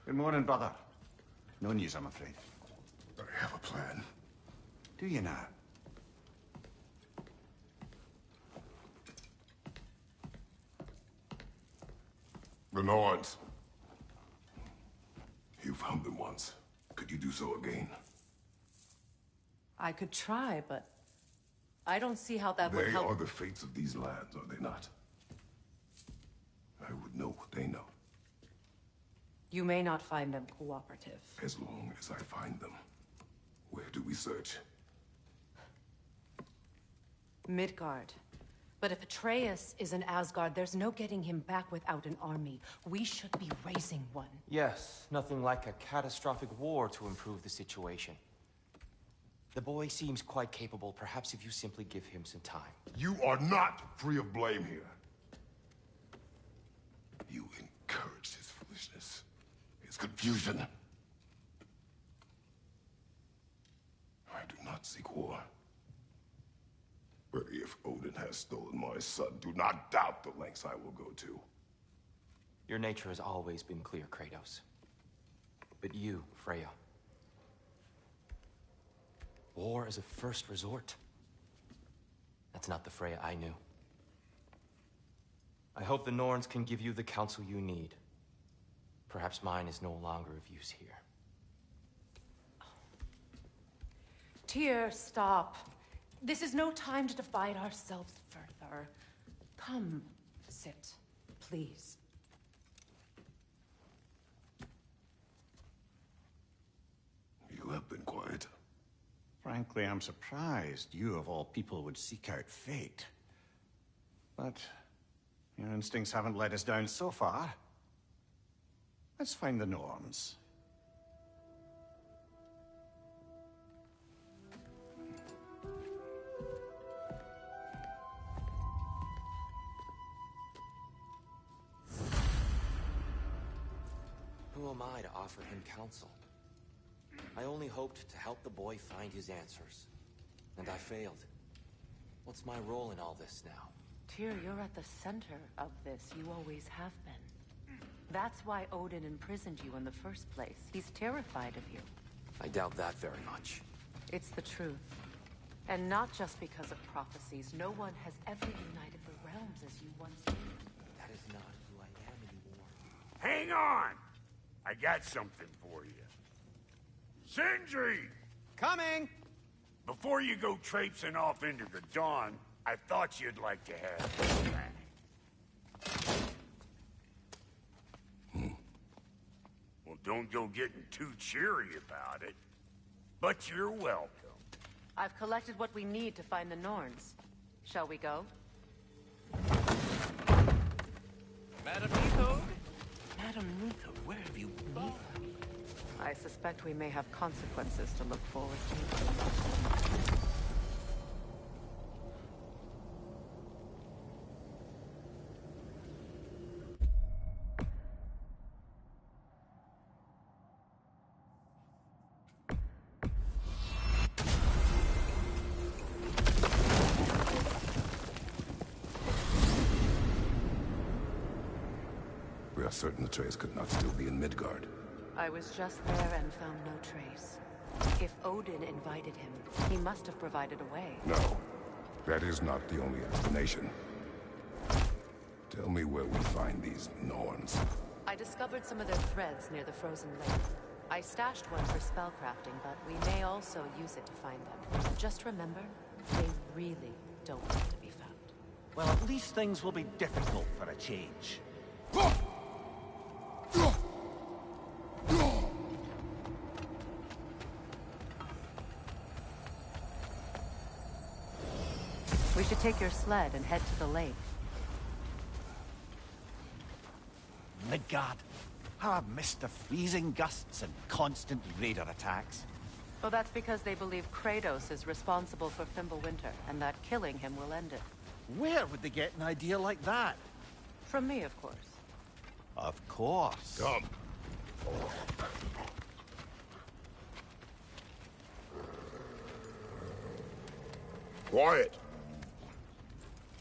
Good morning, brother. No news, I'm afraid. I have a plan. Do you now? The Norns. You found them once. Could you do so again? I could try, but I don't see how that would They help. are the fates of these lands, are they not? I would know what they know. You may not find them cooperative. As long as I find them. Where do we search? Midgard. But if Atreus is in Asgard, there's no getting him back without an army. We should be raising one. Yes, nothing like a catastrophic war to improve the situation. The boy seems quite capable. Perhaps if you simply give him some time. You are not free of blame here. You encouraged his foolishness, his confusion. I do not seek war. But if Odin has stolen my son, do not doubt the lengths I will go to. Your nature has always been clear, Kratos. But you, Freya. War is a first resort. That's not the Freya I knew. I hope the Norns can give you the counsel you need. Perhaps mine is no longer of use here. Tyr, stop. This is no time to divide ourselves further. Come, sit, please. You have been quiet. Frankly, I'm surprised you, of all people, would seek out fate. But your instincts haven't let us down so far. Let's find the Norns. Who am I to offer him counsel? I only hoped to help the boy find his answers. And I failed. What's my role in all this now? Tyr, you're at the center of this. You always have been. That's why Odin imprisoned you in the first place. He's terrified of you. I doubt that very much. It's the truth. And not just because of prophecies. No one has ever united the realms as you once did. That is not who I am anymore. Hang on! I got something for you. Sindri! Coming! Before you go traipsing off into the dawn, I thought you'd like to have this back. Well, don't go getting too cheery about it. But you're welcome. I've collected what we need to find the Norns. Shall we go? Madam Nithode? Madam Nithode, Where have you been? I suspect we may have consequences to look forward to. We are certain Atreus could not still be in Midgard. I was just there and found no trace. If Odin invited him, he must have provided a way. No, that is not the only explanation. Tell me where we find these Norns. I discovered some of their threads near the frozen lake. I stashed one for spellcrafting, but we may also use it to find them. Just remember, they really don't want to be found. Well, at least things will be difficult for a change. We should take your sled and head to the lake. Midgard. How I've missed the freezing gusts and constant raider attacks. Well, that's because they believe Kratos is responsible for Fimbulwinter, and that killing him will end it. Where would they get an idea like that? From me, of course. Of course. Come. Quiet.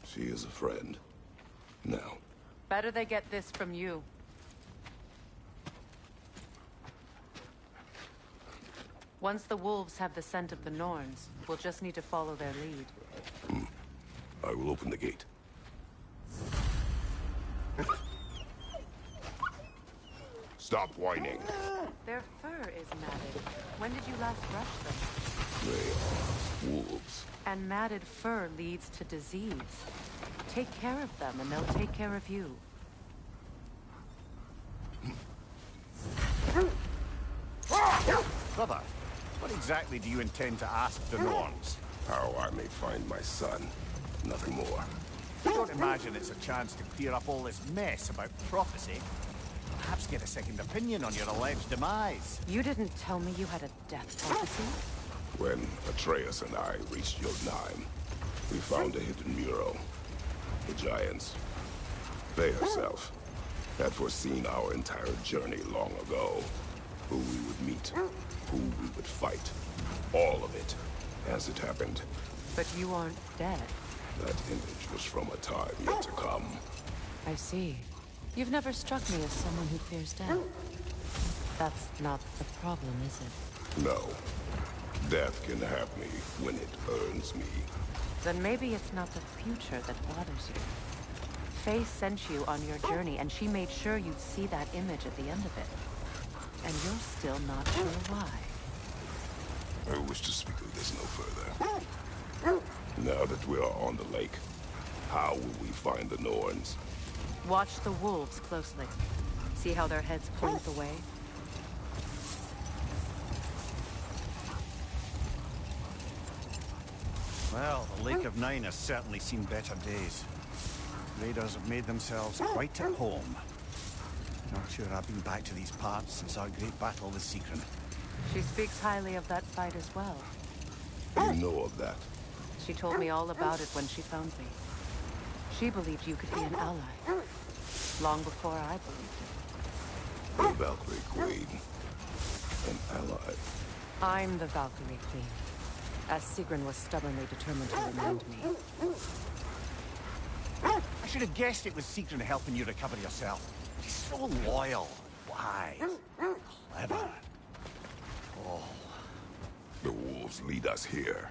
She is a friend. Now. Better they get this from you. Once the wolves have the scent of the Norns, we'll just need to follow their lead. I will open the gate. Stop whining. Their fur is matted. When did you last brush them? They are wolves. And matted fur leads to disease. Take care of them, and they'll take care of you. Brother, what exactly do you intend to ask the Norns? How I may find my son. Nothing more. I don't imagine it's a chance to clear up all this mess about prophecy. Perhaps get a second opinion on your alleged demise. You didn't tell me you had a death prophecy? When Atreus and I reached Jotunheim, we found a hidden mural. The Giants, they herself, had foreseen our entire journey long ago. Who we would meet, who we would fight. All of it, as it happened. But you aren't dead. That image was from a time yet to come. I see. You've never struck me as someone who fears death. That's not the problem, is it? No. Death can have me when it earns me. Then maybe it's not the future that bothers you. Faye sent you on your journey, and she made sure you'd see that image at the end of it. And you're still not sure why. I wish to speak of this no further. Now that we are on the lake, how will we find the Norns? Watch the wolves closely. See how their heads point the way? Well, the Lake of Nine has certainly seen better days. Raiders have made themselves quite at home. Not sure I've been back to these parts since our great battle with Sigrun. She speaks highly of that fight as well. You know of that? She told me all about it when she found me. She believed you could be an ally. Long before I believed it. The Valkyrie Queen. An ally. I'm the Valkyrie Queen. As Sigrun was stubbornly determined to remind me. I should have guessed it was Sigrun helping you recover yourself. She's so loyal, wise, clever. Oh. The wolves lead us here.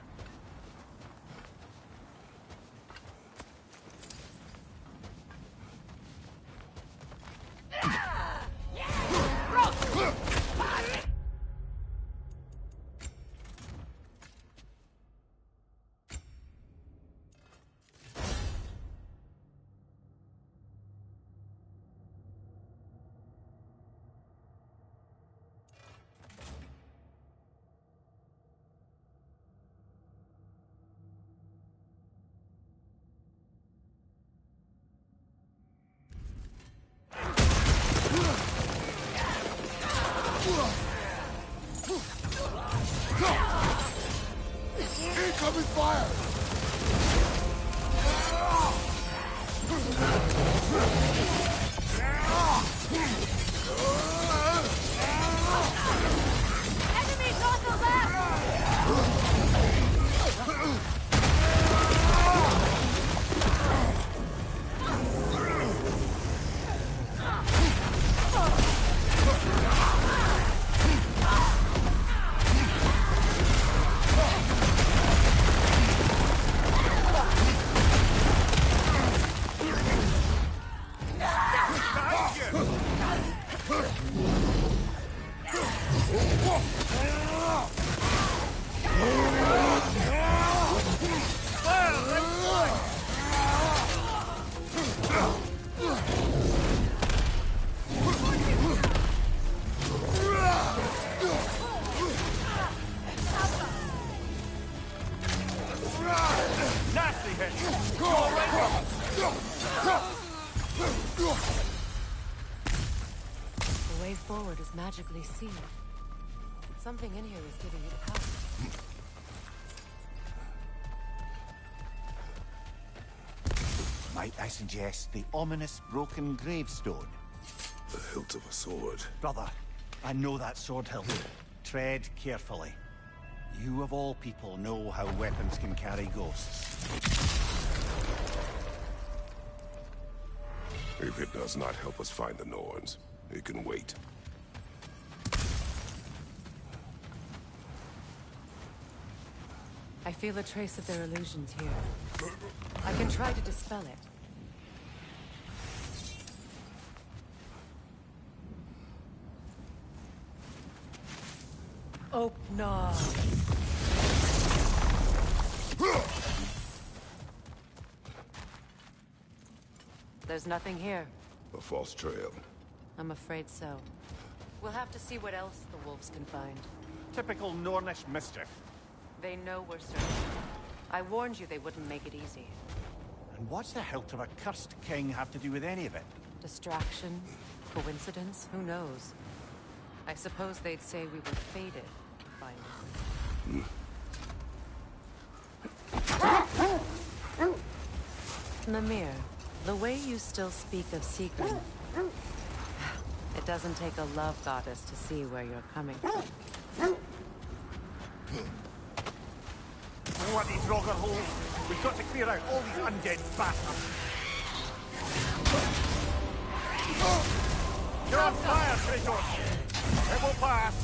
Nasty hit! You all right? The way forward is magically sealed. Something in here is giving you power. Might I suggest the ominous broken gravestone? The hilt of a sword. Brother, I know that sword hilt. Tread carefully. You of all people know how weapons can carry ghosts. If it does not help us find the Norns, it can wait. I feel a trace of their illusions here. I can try to dispel it. Oh, no. There's nothing here. A false trail. I'm afraid so. We'll have to see what else the wolves can find. Typical Nornish mischief. They know we're searching. I warned you they wouldn't make it easy. And what's the hilt of a cursed king have to do with any of it? Distraction? Coincidence? Who knows? I suppose they'd say we were fated to find this. Mimir, the way you still speak of secret, it doesn't take a love goddess to see where you're coming from. Bloody Draugr holes! We've got to clear out all these undead bastards! You're on fire, Kratos! It will pass!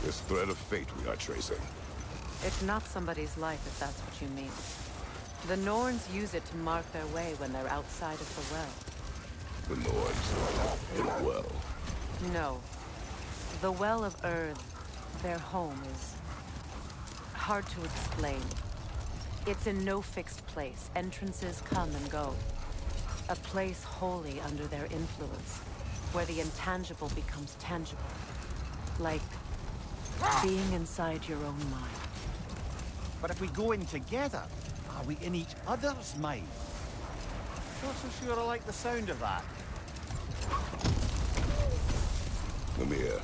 This thread of fate we are tracing. It's not somebody's life, if that's what you mean. The Norns use it to mark their way when they're outside of the well. The Norns in a well. No. The Well of Earth, their home, is hard to explain. It's in no fixed place. Entrances come and go. A place wholly under their influence, where the intangible becomes tangible. Like being inside your own mind. But if we go in together, are we in each other's mind? Not so sure I like the sound of that. Mimir,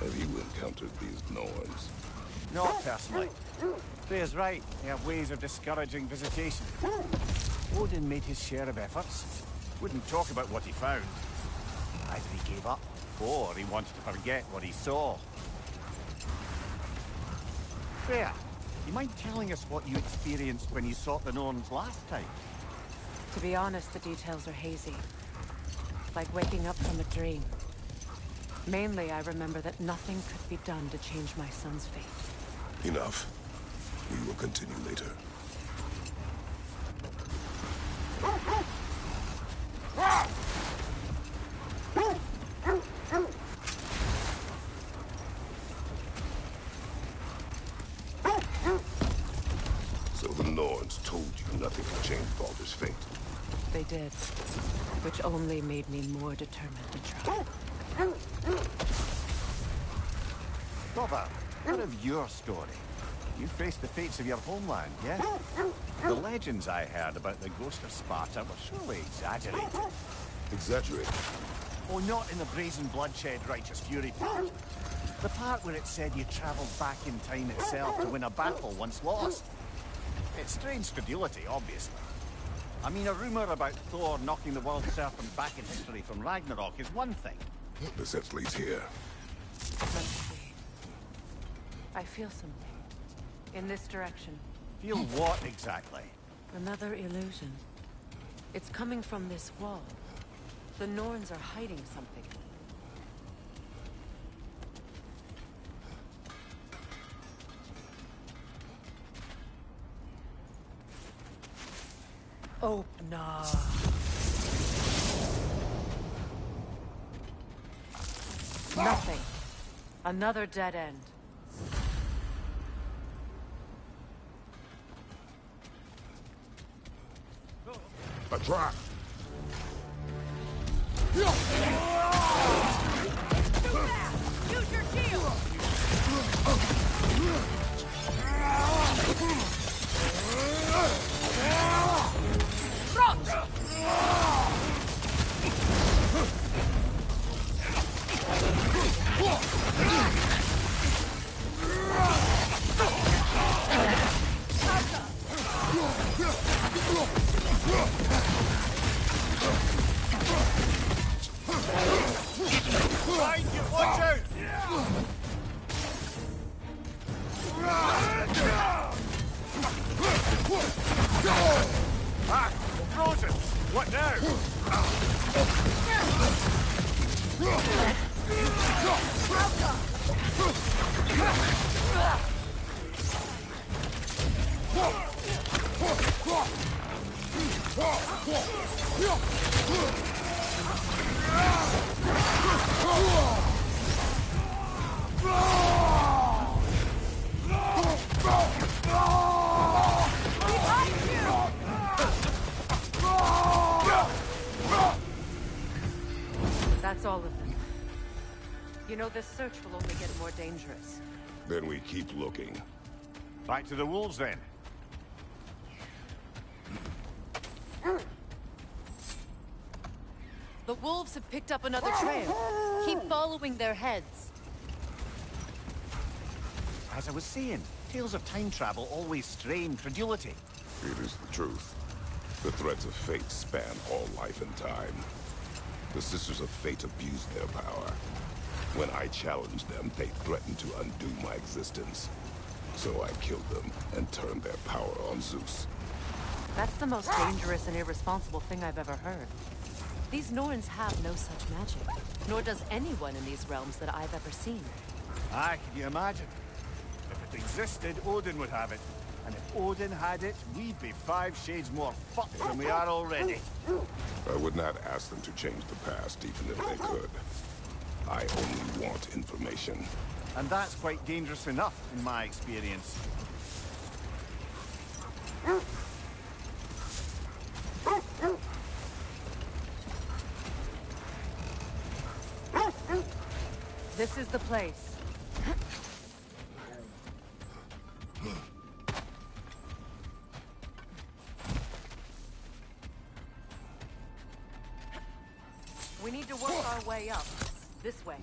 have you encountered these Norns? Not personally. Freya's right. They have ways of discouraging visitation. Odin made his share of efforts. Wouldn't talk about what he found. Either he gave up, or he wanted to forget what he saw. Freya, you mind telling us what you experienced when you sought the Norns last time? To be honest, the details are hazy. Like waking up from a dream. Mainly, I remember that nothing could be done to change my son's fate. Enough. We will continue later. So the Norns told you nothing could change Baldur's fate. They did, which only made me more determined to try. Brother, what of your story? You faced the fates of your homeland, yes? The legends I heard about the ghost of Sparta were surely exaggerated. Exaggerated? Oh, not in the brazen bloodshed righteous fury part. The part where it said you travelled back in time itself to win a battle once lost. It's strange credulity, obviously. I mean, a rumour about Thor knocking the world serpent back in history from Ragnarok is one thing. This edge leads here. Let's see. I feel something. In this direction. Feel what, exactly? Another illusion. It's coming from this wall. The Norns are hiding something. Oh, no. Nothing. Another dead end. A trap! Use your shield! Right, you watch out! Ah, frozen! What now? That's all of them. You know, this search will only get more dangerous. Then we keep looking. Back to the wolves, then. The wolves have picked up another trail. Keep following their heads. As I was saying, tales of time travel always strain credulity. It is the truth. The threads of fate span all life and time. The Sisters of Fate abused their power. When I challenged them, they threatened to undo my existence. So I killed them and turned their power on Zeus. That's the most dangerous and irresponsible thing I've ever heard. These Norns have no such magic, nor does anyone in these realms that I've ever seen. Aye, can you imagine? If it existed, Odin would have it. And if Odin had it, we'd be 5 shades more fucked than we are already. I would not ask them to change the past, even if they could. I only want information. And that's quite dangerous enough, in my experience. This is the place. We need to work our way up. This way.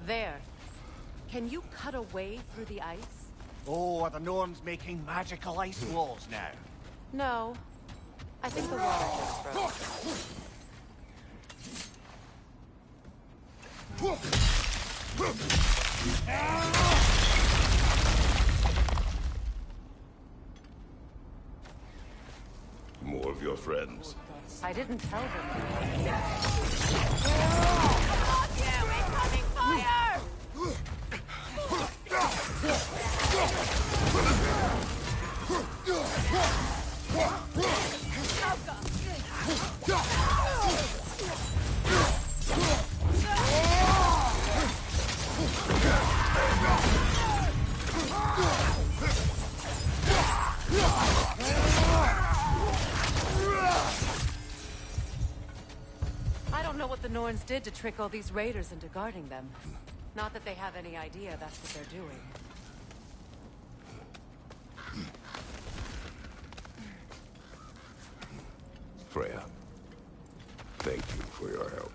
There. Can you cut a way through the ice? Oh, are the Norns making magical ice walls now? No. I think the water just froze. of your friends. I didn't tell them. Yeah, incoming fire! I don't know what the Norns did to trick all these raiders into guarding them. Not that they have any idea that's what they're doing. Freya, thank you for your help.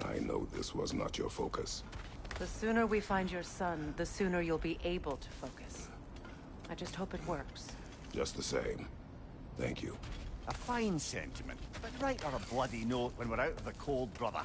I know this was not your focus. The sooner we find your son, the sooner you'll be able to focus. I just hope it works. Just the same. Thank you. A fine sentiment, but write her a bloody note when we're out of the cold, brother.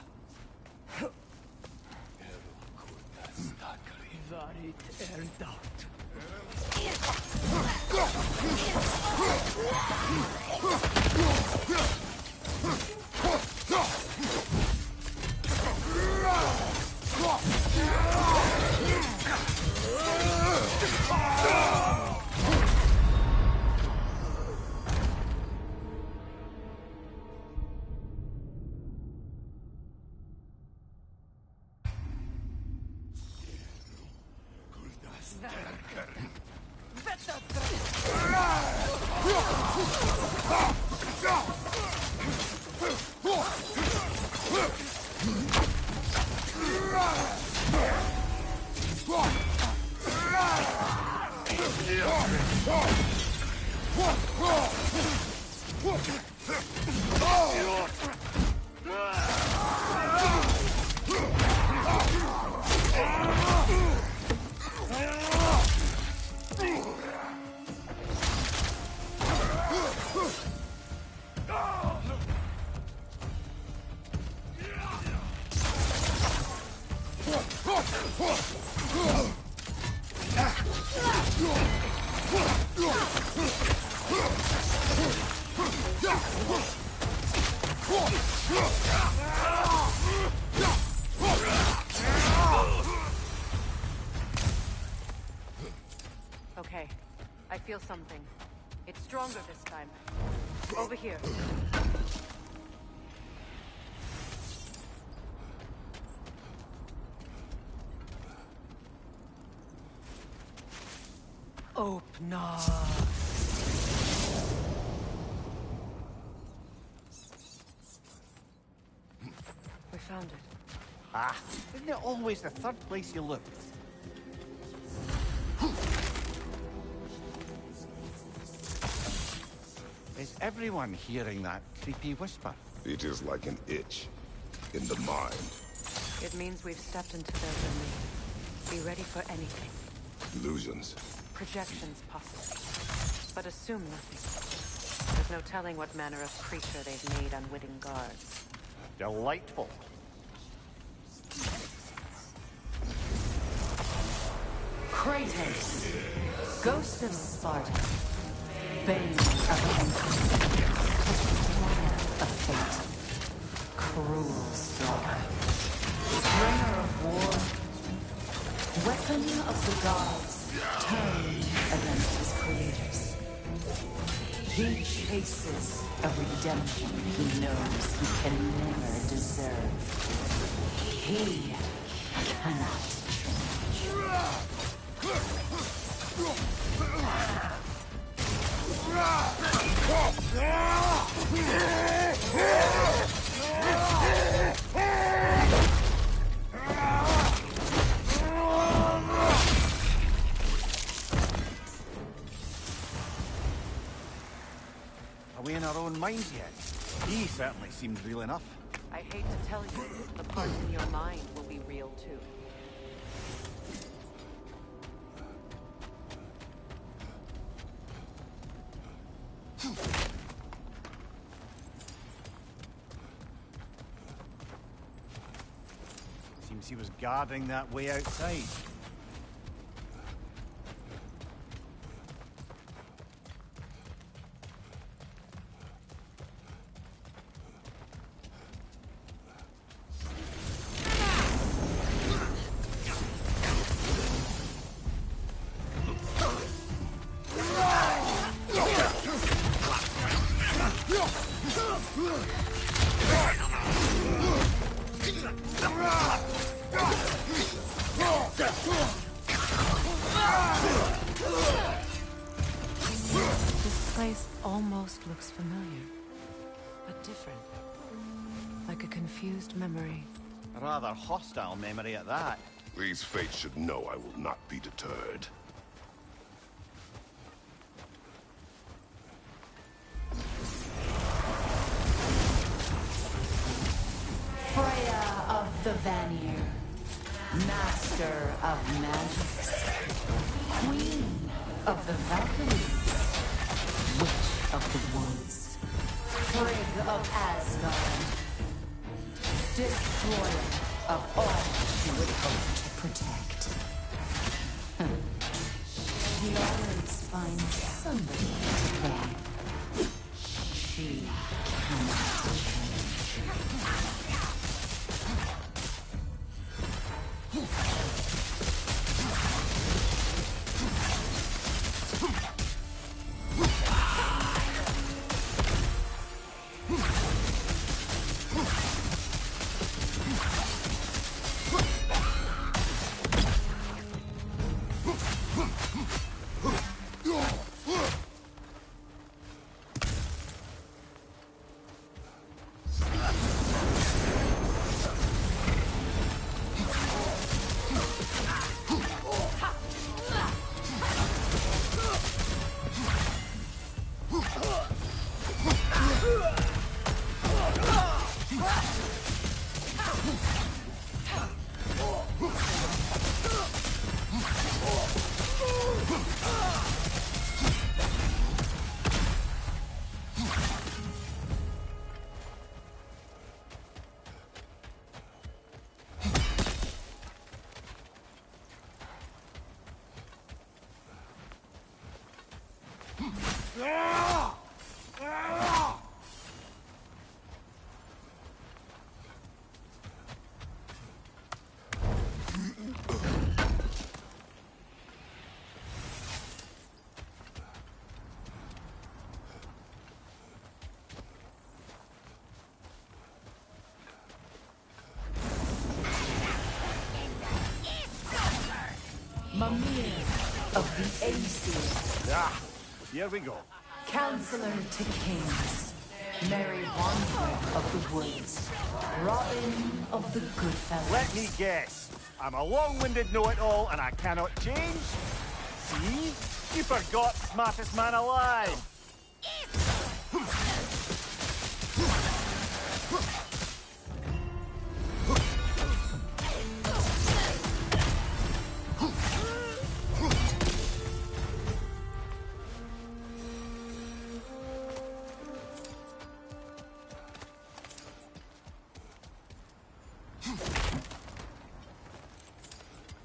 Okay, I feel something. It's stronger this time. Over here. Open. We found it. Ah, isn't it always the third place you look? Is everyone hearing that creepy whisper? It is like an itch in the mind. It means we've stepped into their domain. Be ready for anything. Illusions. Projections, possibly. But assume nothing. There's no telling what manner of creature they've made unwitting guards. Delightful. Kratos, Ghost of Sparta, Bane of Empire, of fate, cruel stalker, bringer of war, weapon of the gods, turned against his creators. He chases a redemption he knows he can never deserve. He cannot change. Are we in our own minds yet? He certainly seems real enough. I hate to tell you, the parts in your mind will be real too. Seems he was guarding that way outside. place almost looks familiar, but different. Like a confused memory. A rather hostile memory at that. These fates should know I will not be deterred. Freya of the Vanir, Master of Magics, Queen of the Valkyries, Witch of the Woods, Frigg of Asgard, Destroyer of all she would hope to protect. She always finds somebody to blame. She cannot change. Mimir of the Aesir. Ah, here we go. Counselor to Kings. Merry Wanderer of the Woods. Robin of the Goodfellas. Let me guess. I'm a long-winded know-it-all and I cannot change? See? You forgot smartest man alive.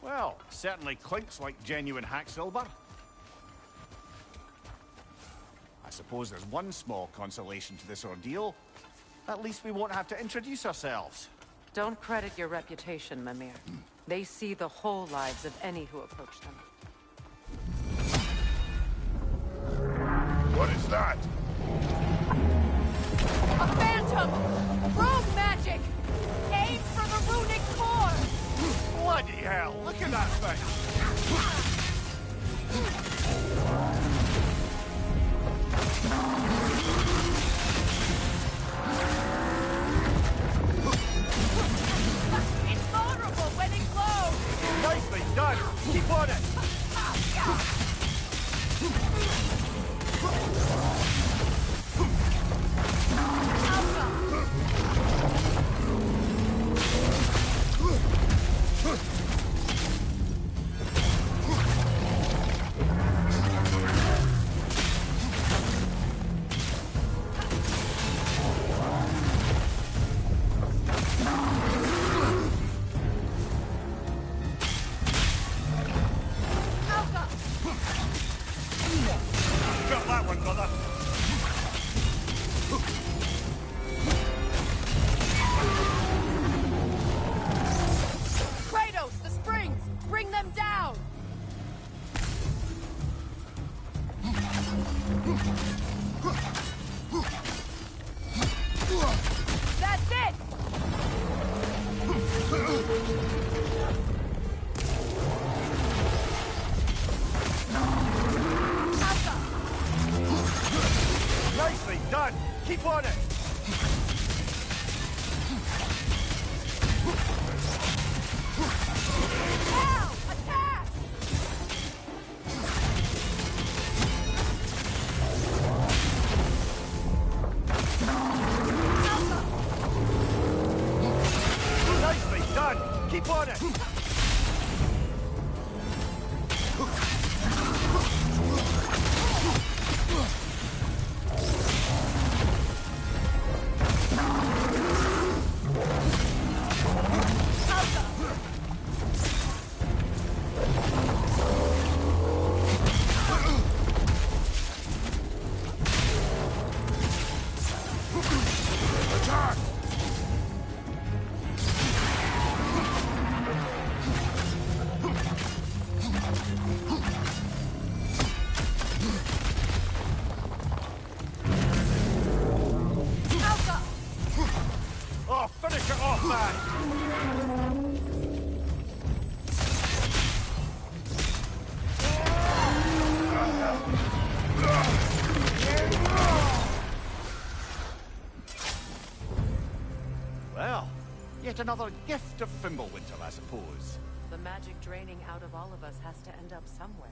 Well, certainly clinks like genuine hack silver. I suppose there's one small consolation to this ordeal. At least we won't have to introduce ourselves. Don't credit your reputation, Mimir. They see the whole lives of any who approach them. What is that? A phantom! Rogue magic! Aim for the runic core! Bloody hell, look at that thing! It's vulnerable when it glows! Nicely done! Keep on it! Got that one, brother! Kratos, the springs! Bring them down! That's it! Keep on it! Ow! Attack! Nicely done! Keep on it! Oh, finish it off, man! Well, yet another gift of Fimbulwinter, I suppose. The magic draining out of all of us has to end up somewhere.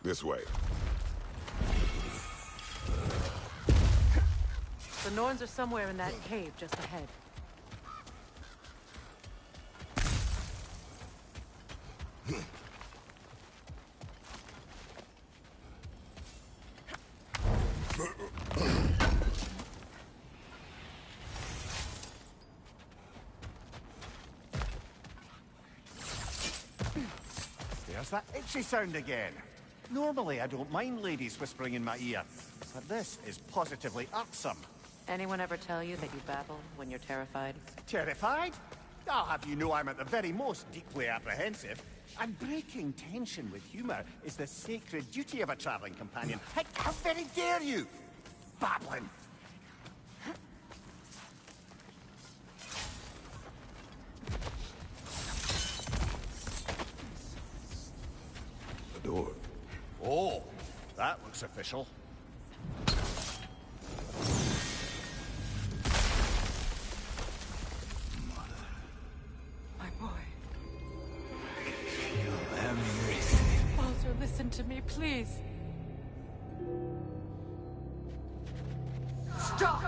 This way. The Norns are somewhere in that cave just ahead. There's that itchy sound again. Normally, I don't mind ladies whispering in my ear, but this is positively irksome. Anyone ever tell you that you babble when you're terrified? Terrified? I'll have you know I'm at the very most deeply apprehensive. And breaking tension with humor is the sacred duty of a traveling companion. How very dare you! Babbling! The door. Oh, that looks official. My boy. Feel everything. Baldur, listen to me, please. Stop!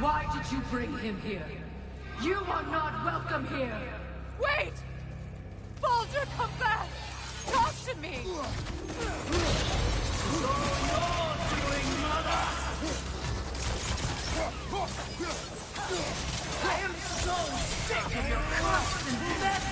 Why did you bring him here? You are not welcome here! Wait! Baldur, come back! Talk to me! I am so sick of your constant mess!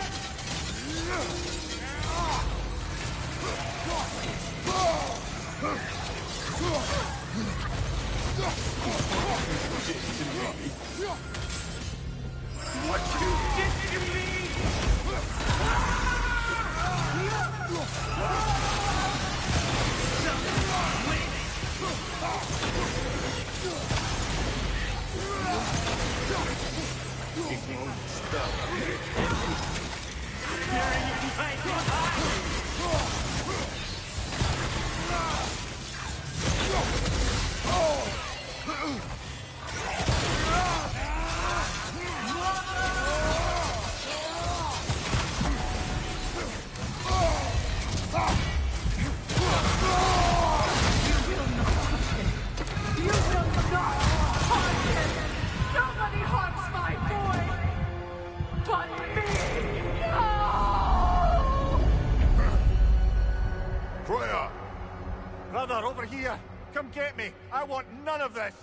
What you did to me! Brother, over here! Come get me! I want none of this!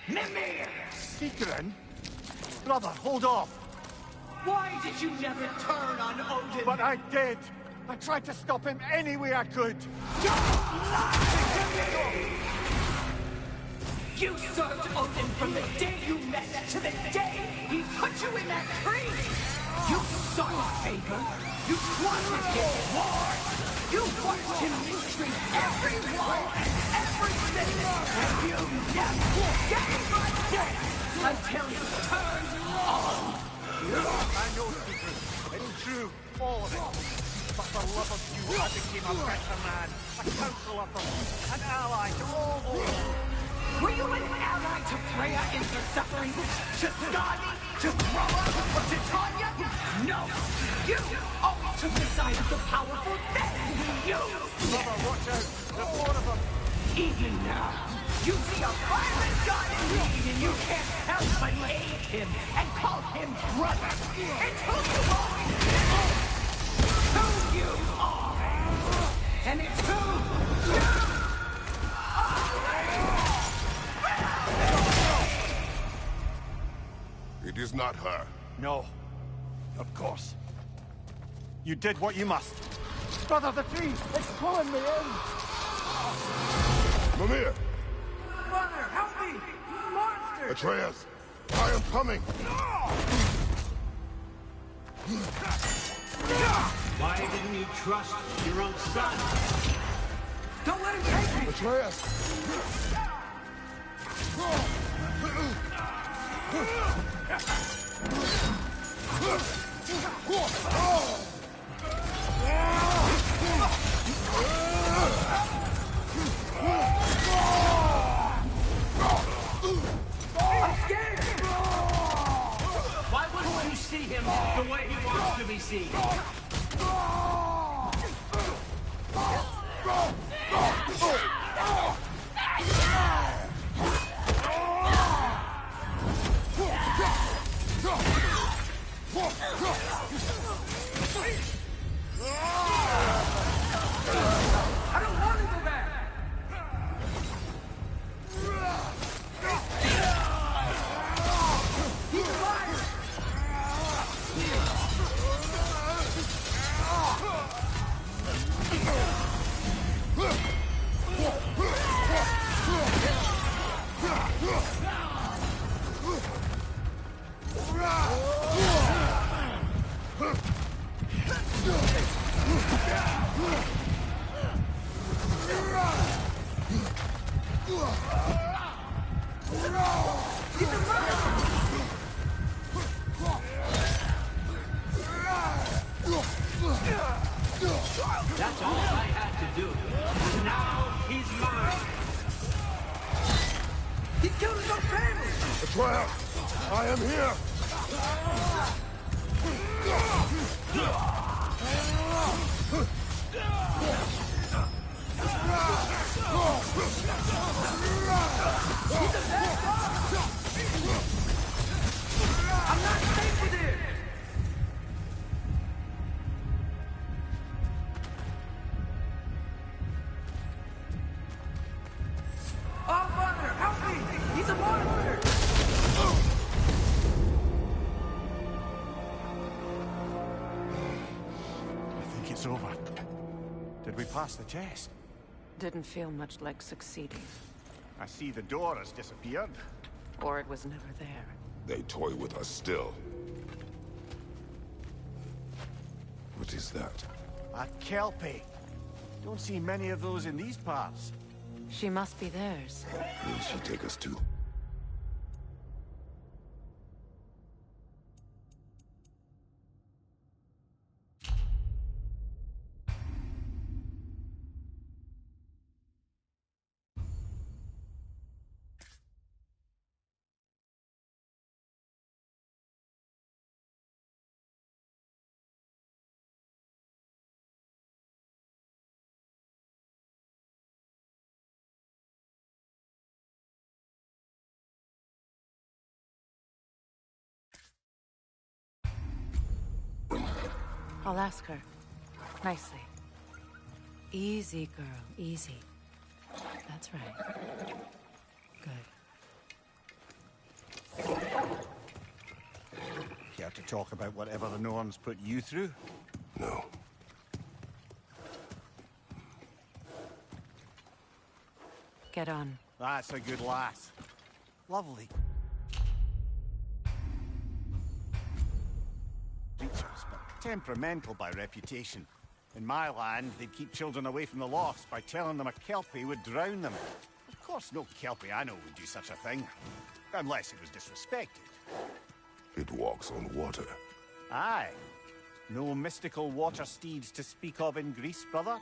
Mimir! Secret? Brother, hold off! Why did you never turn on Odin? But I did! I tried to stop him any way I could! Don't lie to me! You served Odin from the day you met to the day he put you in that tree! You sought favor, you wanted his war, you watched him mistreat everyone and everything, and you never gave a damn until he turned on you! I know secrets. It's true, all of it. But for love of you, I became a better man, a counselor for you, an ally to all those. Were you an ally to Freya in her suffering? To Skadi? To Groa? Or to Tanya? No! You always took the side of the powerful, then you! Brother, watch out! There's more of them! Even now, you see a violent god in need and you can't help but hate him and call him brother! It's who you always been! Who you are! And it's who you are! It is not her. No. Of course. You did what you must. Brother, the tree! It's pulling me in! Mimir! Mother, help me! Monster! Atreus! I am coming! Why didn't you trust your own son? Don't let him take me! Atreus! I'm scared! Why wouldn't you see him the way he wants to be seen? I don't want to go back! He's alive! That's all I had to do. Now he's mine. He killed his own family! Atreus! I am here! I'm not safe with it! Oh, Father, help me! He's a monster! I think it's over. Did we pass the test? Didn't feel much like succeeding. I see the door has disappeared. Or it was never there. They toy with us still. What is that? A kelpie. Don't see many of those in these parts. She must be theirs. Will she take us to? I'll ask her. Nicely. Easy, girl. Easy. That's right. Good. Care to talk about whatever the Norns put you through? No. Get on. That's a good lass. Lovely. Creatures, but temperamental by reputation. In my land, they'd keep children away from the lochs by telling them a kelpie would drown them. Of course, no kelpie I know would do such a thing. Unless it was disrespected. It walks on water. Aye. No mystical water steeds to speak of in Greece, brother?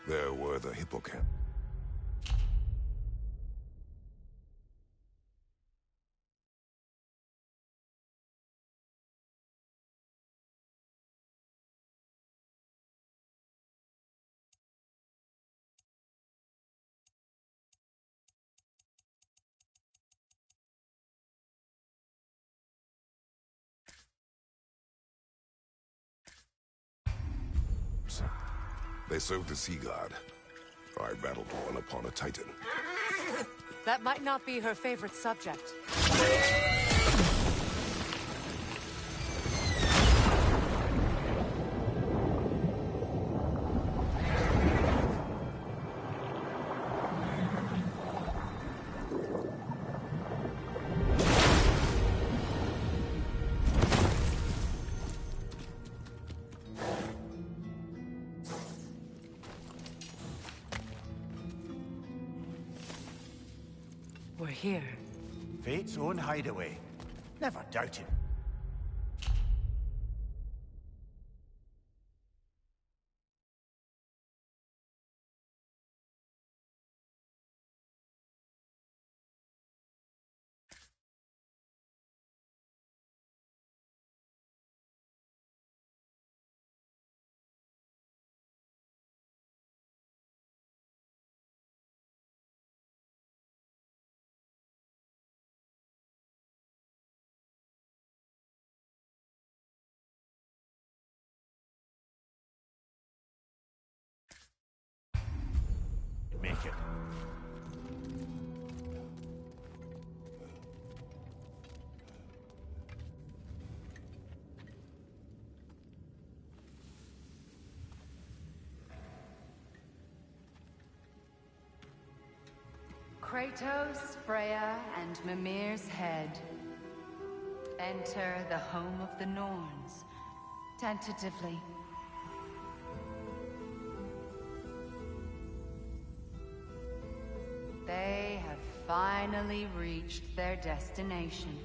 There were the hippocamp. They served the sea god. I battled one upon a titan. That might not be her favorite subject. We're here. Fate's own hideaway. Never doubted. Make it. Kratos, Freya, and Mimir's head. Enter the home of the Norns, tentatively. They have finally reached their destination.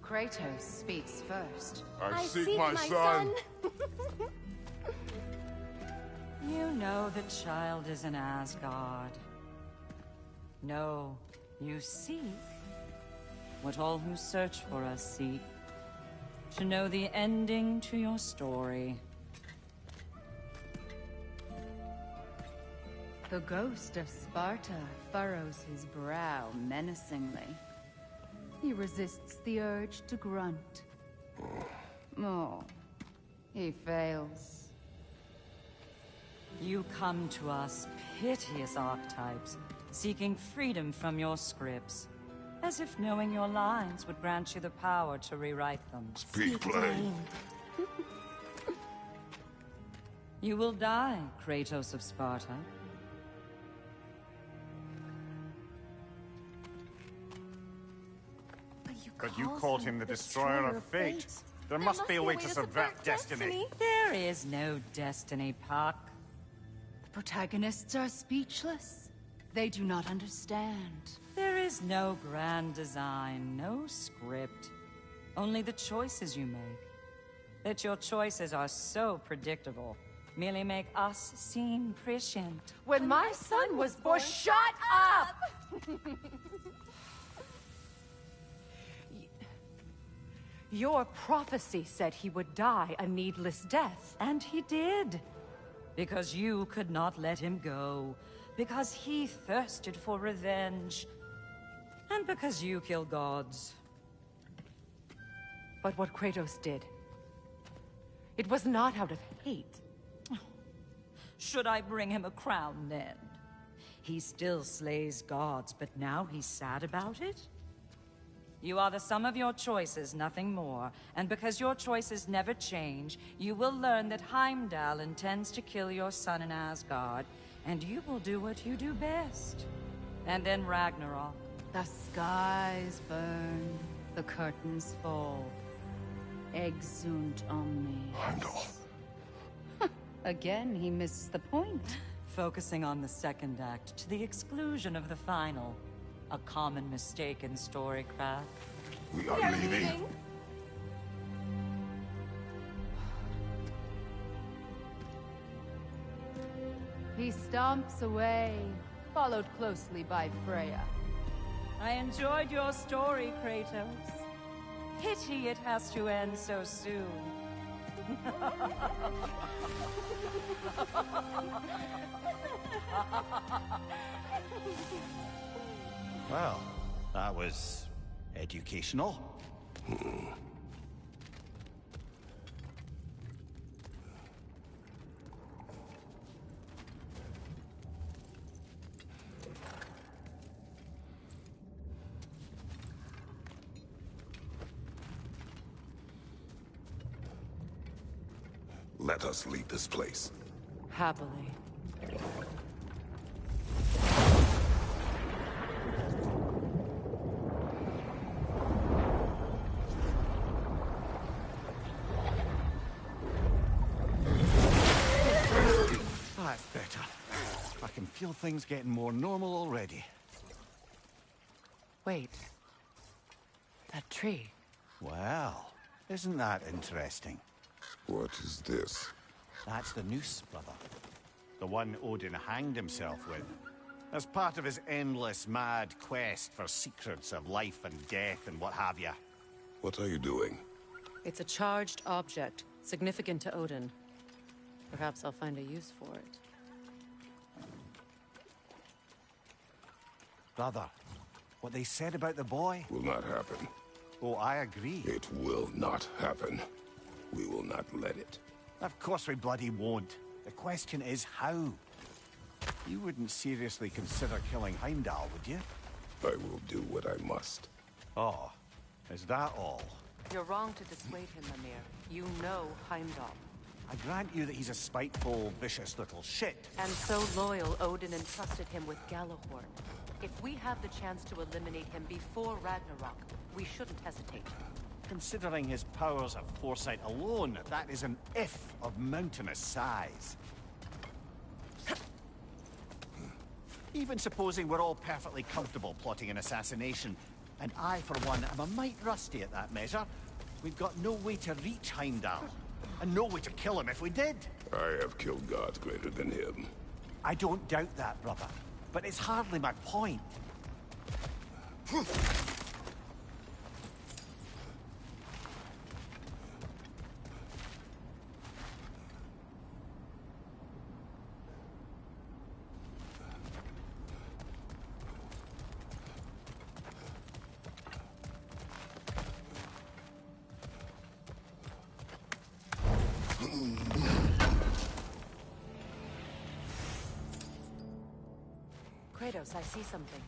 Kratos speaks first. I seek my son. You know the child is in Asgard. No, you seek what all who search for us seek. To know the ending to your story. The ghost of Sparta furrows his brow menacingly. He resists the urge to grunt. Oh, he fails. You come to us, piteous archetypes, seeking freedom from your scripts. As if knowing your lines would grant you the power to rewrite them. Speak plain. You will die, Kratos of Sparta. But you called him the destroyer of fate. There must be a way to subvert destiny. There is no destiny, Puck. The protagonists are speechless. They do not understand. There is no grand design, no script. Only the choices you make. That your choices are so predictable merely make us seem prescient. When my son was born, shut up! Your prophecy said he would die a needless death. And he did. Because you could not let him go. Because he thirsted for revenge. And because you kill gods. But what Kratos did, it was not out of hate. Should I bring him a crown then? He still slays gods, but now he's sad about it? You are the sum of your choices, nothing more. And because your choices never change, you will learn that Heimdall intends to kill your son in Asgard, And you will do what you do best. And then Ragnarok. The skies burn, the curtains fall. Exunt omni. Heimdall. Again, he misses the point. Focusing on the second act to the exclusion of the final. A common mistake in storycraft. We are leaving. He stomps away, followed closely by Freya. I enjoyed your story, Kratos. Pity it has to end so soon. Well, that was educational. Let us leave this place. Happily. That's better. I can feel things getting more normal already. Wait. That tree. Well, isn't that interesting? What is this? That's the noose, brother. The one Odin hanged himself with. As part of his endless, mad quest for secrets of life and death and what have you. What are you doing? It's a charged object, significant to Odin. Perhaps I'll find a use for it. Brother, what they said about the boy... Will not happen. Oh, I agree. It will not happen. We will not let it. Of course we bloody won't. The question is how. You wouldn't seriously consider killing Heimdall, would you? I will do what I must. Oh, is that all? You're wrong to dissuade him, Mimir. You know Heimdall. I grant you that he's a spiteful, vicious little shit. And so loyal, Odin entrusted him with Gjallarhorn. If we have the chance to eliminate him before Ragnarok, we shouldn't hesitate. Considering his powers of foresight alone, that is an if of mountainous size. Even supposing we're all perfectly comfortable plotting an assassination, and I, for one, am a mite rusty at that measure, we've got no way to reach Heimdall, and no way to kill him if we did. I have killed gods greater than him. I don't doubt that, brother, but it's hardly my point. Kratos, I see something.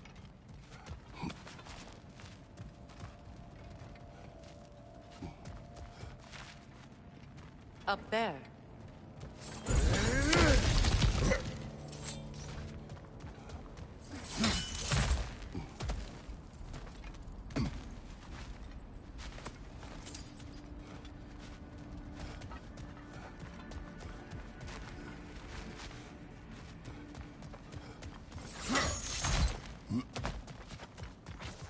Up there.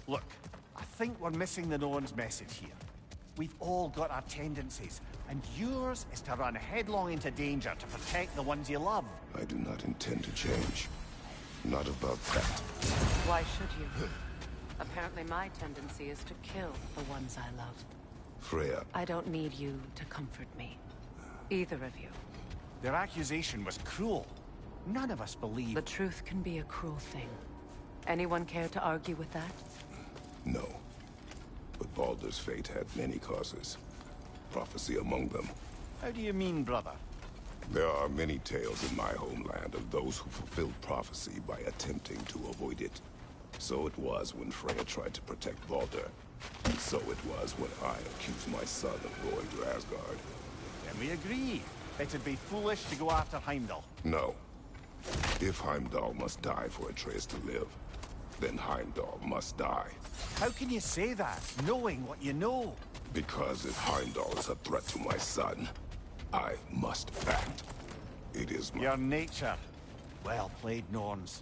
Look, I think we're missing the Norn's message here. We've all got our tendencies, and yours is to run headlong into danger to protect the ones you love. I do not intend to change. Not about that. Why should you? Apparently my tendency is to kill the ones I love. Freya. I don't need you to comfort me. Either of you. Their accusation was cruel. None of us believe... The truth can be a cruel thing. Anyone care to argue with that? No. But Baldur's fate had many causes. Prophecy among them. How do you mean, brother? There are many tales in my homeland of those who fulfilled prophecy by attempting to avoid it. So it was when Freya tried to protect Baldur. And so it was when I accused my son of going to Asgard. Then we agree. It'd be foolish to go after Heimdall. No. If Heimdall must die for Atreus to live, then Heimdall must die. How can you say that, knowing what you know? Because if Heimdall is a threat to my son, I must act. It is my... Your nature. Well played, Norns.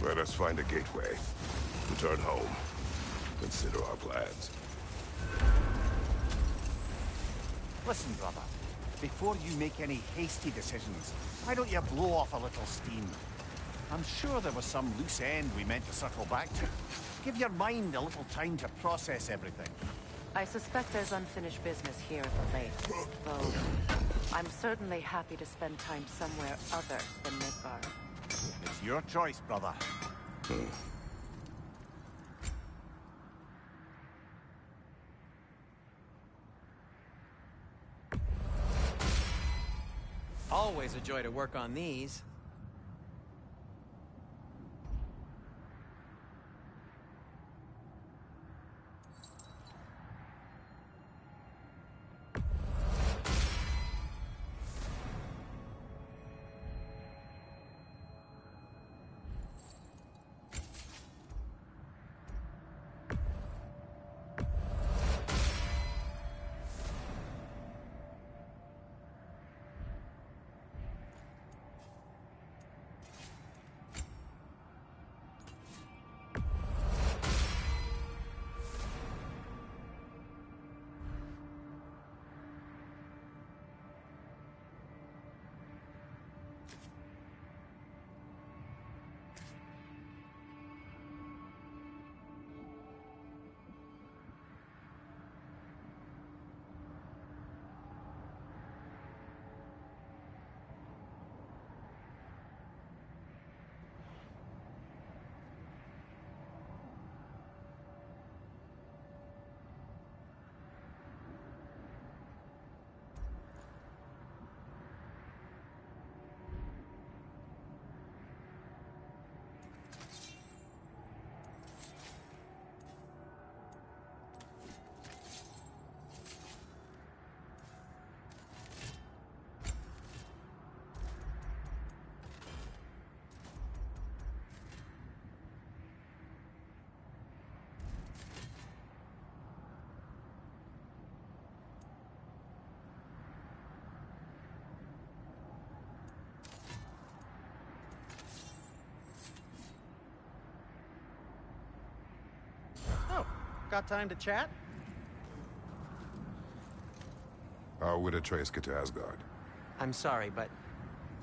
Let us find a gateway. Return home. Consider our plans. Listen, brother. Before you make any hasty decisions, why don't you blow off a little steam? I'm sure there was some loose end we meant to circle back to. Give your mind a little time to process everything. I suspect there's unfinished business here at the lake, though I'm certainly happy to spend time somewhere other than Midgard. It's your choice, brother. Always a joy to work on these. Got time to chat? How would Atreus get to Asgard? I'm sorry, but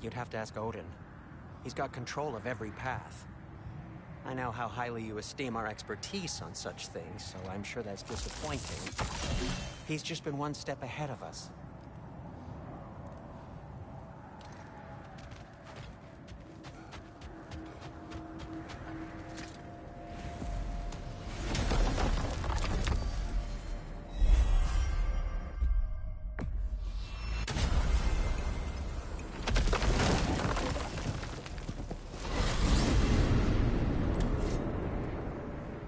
you'd have to ask Odin. He's got control of every path. I know how highly you esteem our expertise on such things, so I'm sure that's disappointing. He's just been one step ahead of us.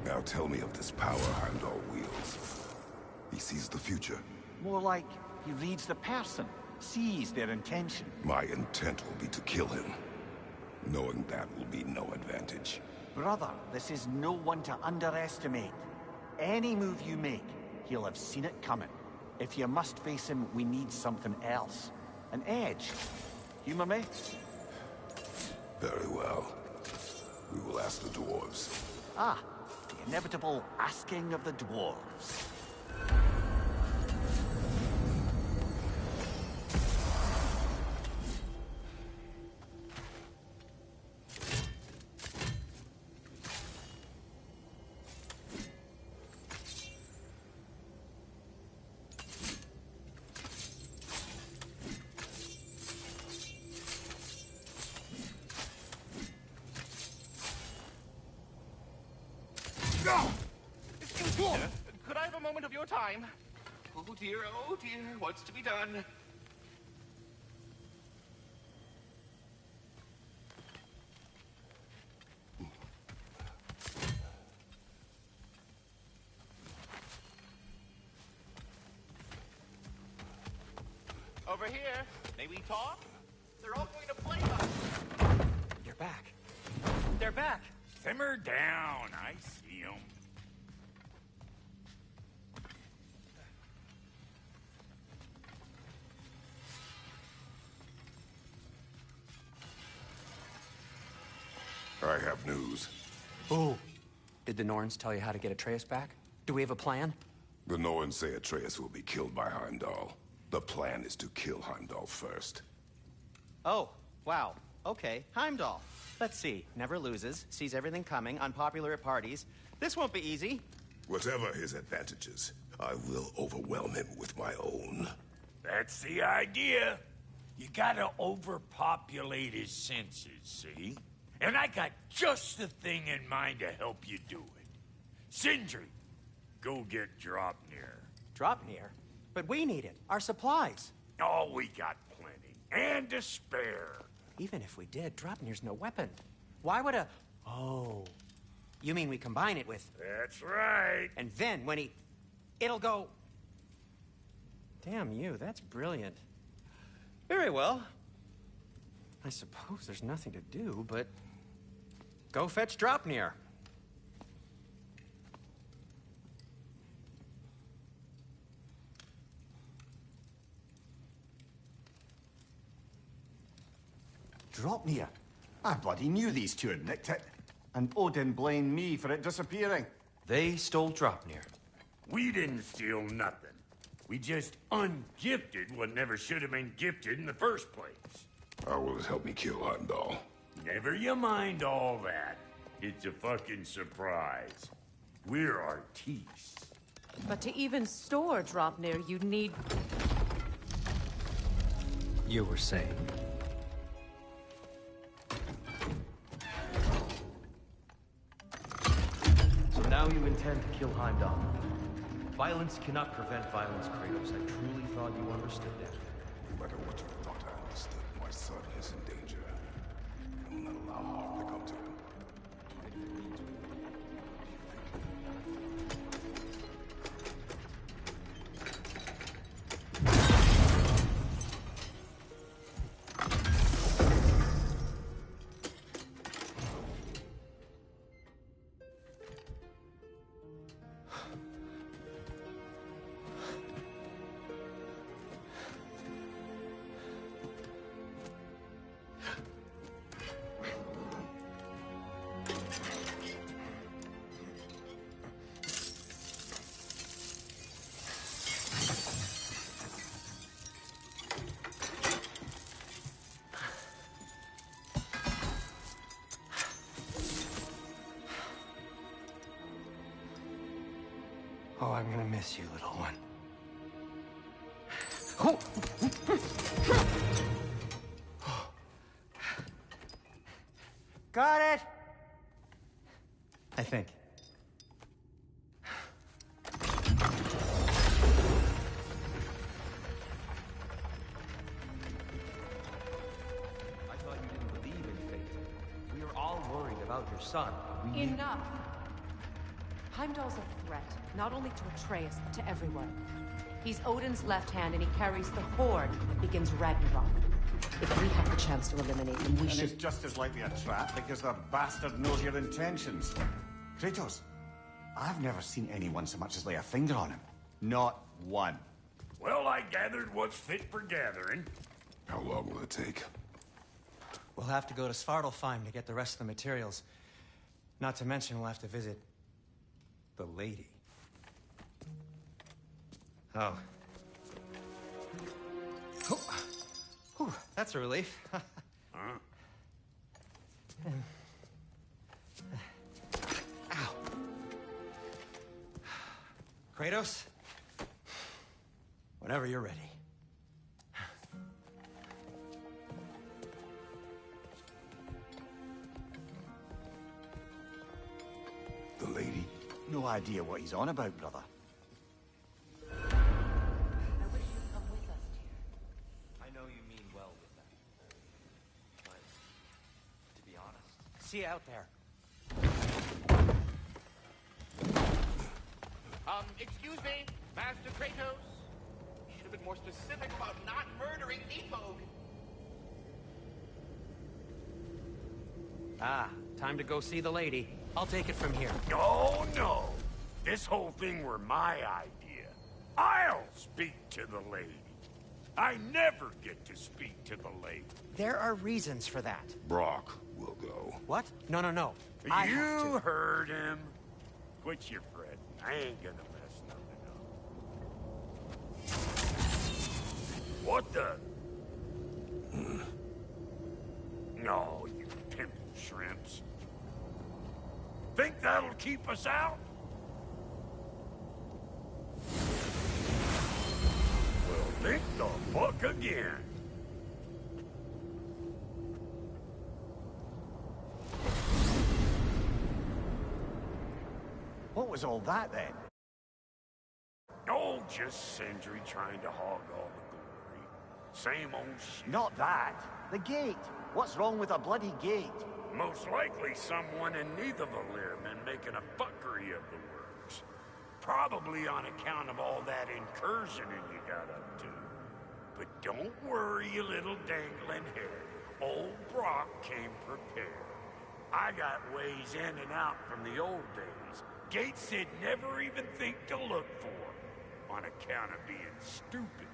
Now tell me of this power Heimdall wields. He sees the future. More like he reads the person, sees their intention. My intent will be to kill him. Knowing that will be no advantage. Brother, this is no one to underestimate. Any move you make, he'll have seen it coming. If you must face him, we need something else. An edge. Humor me? Very well. We will ask the dwarves. Ah, the inevitable asking of the dwarves. Could I have a moment of your time? Oh dear, what's to be done? Over here, may we talk? They're all going to play us. You're back. They're back. Simmer down. I see them. I have news. Oh. Did the Norns tell you how to get Atreus back? Do we have a plan? The Norns say Atreus will be killed by Heimdall. The plan is to kill Heimdall first. Oh, wow. Okay, Heimdall. Let's see. Never loses, sees everything coming, unpopular at parties. This won't be easy. Whatever his advantages, I will overwhelm him with my own. That's the idea. You gotta overpopulate his senses, see? And I got just the thing in mind to help you do it. Sindri, go get Draupnir. Draupnir? But we need it. Our supplies. Oh, we got plenty. And to spare. Even if we did, Draupnir's no weapon. Why would a... Oh. You mean we combine it with... That's right. And then when he... It'll go... Damn you, that's brilliant. Very well. I suppose there's nothing to do, but... Go fetch Draupnir. Draupnir? I bloody knew these two had nicked it. And Odin blamed me for it disappearing. They stole Draupnir. We didn't steal nothing. We just ungifted what never should have been gifted in the first place. How will it help me kill Heimdall? Never you mind all that. It's a fucking surprise. We're artistes. But to even store Draupnir, you'd need... You were saying? So now you intend to kill Heimdall. Violence cannot prevent violence, Kratos. I truly thought you understood that. No matter what you thought I understood, my son is in danger. I will not allow harm to come to him. Oh, I'm gonna miss you, little one. Got it! I think. I thought you didn't believe in fate. We are all worried about your son. We need... Enough! Heimdall's a threat, not only to Atreus, but to everyone. He's Odin's left hand, and he carries the Horde that begins Ragnarok. If we have the chance to eliminate him, we should... it's just as likely a trap because the bastard knows your intentions. Kratos, I've never seen anyone so much as lay a finger on him. Not one. Well, I gathered what's fit for gathering. How long will it take? We'll have to go to Svartalfheim to get the rest of the materials. Not to mention we'll have to visit the lady. Oh. Whew, that's a relief. Ow. Kratos? Whenever you're ready. The lady? No idea what he's on about, brother. I know you mean well with that. But, to be honest... See you out there. Excuse me, Master Kratos. You should have been more specific about not murdering Nipog. Ah, time to go see the lady. I'll take it from here. Oh, no. This whole thing were my idea. I'll speak to the lady. I never get to speak to the lady. There are reasons for that. Brock will go. What? No. You heard him. Quit your fretting. I ain't gonna mess nothing up. What the? No, you pimple shrimps. Think that'll keep us out? Well, think the fuck again. What was all that, then? Oh, just Sindri trying to hog all the glory. Same old shit. Not that. The gate. What's wrong with a bloody gate? Most likely someone in Nidavellir been making a fuckery of the works. Probably on account of all that incursioning you got up to. But don't worry, you little dangling head. Old Brock came prepared. I got ways in and out from the old days. Gates he'd never even think to look for, on account of being stupid.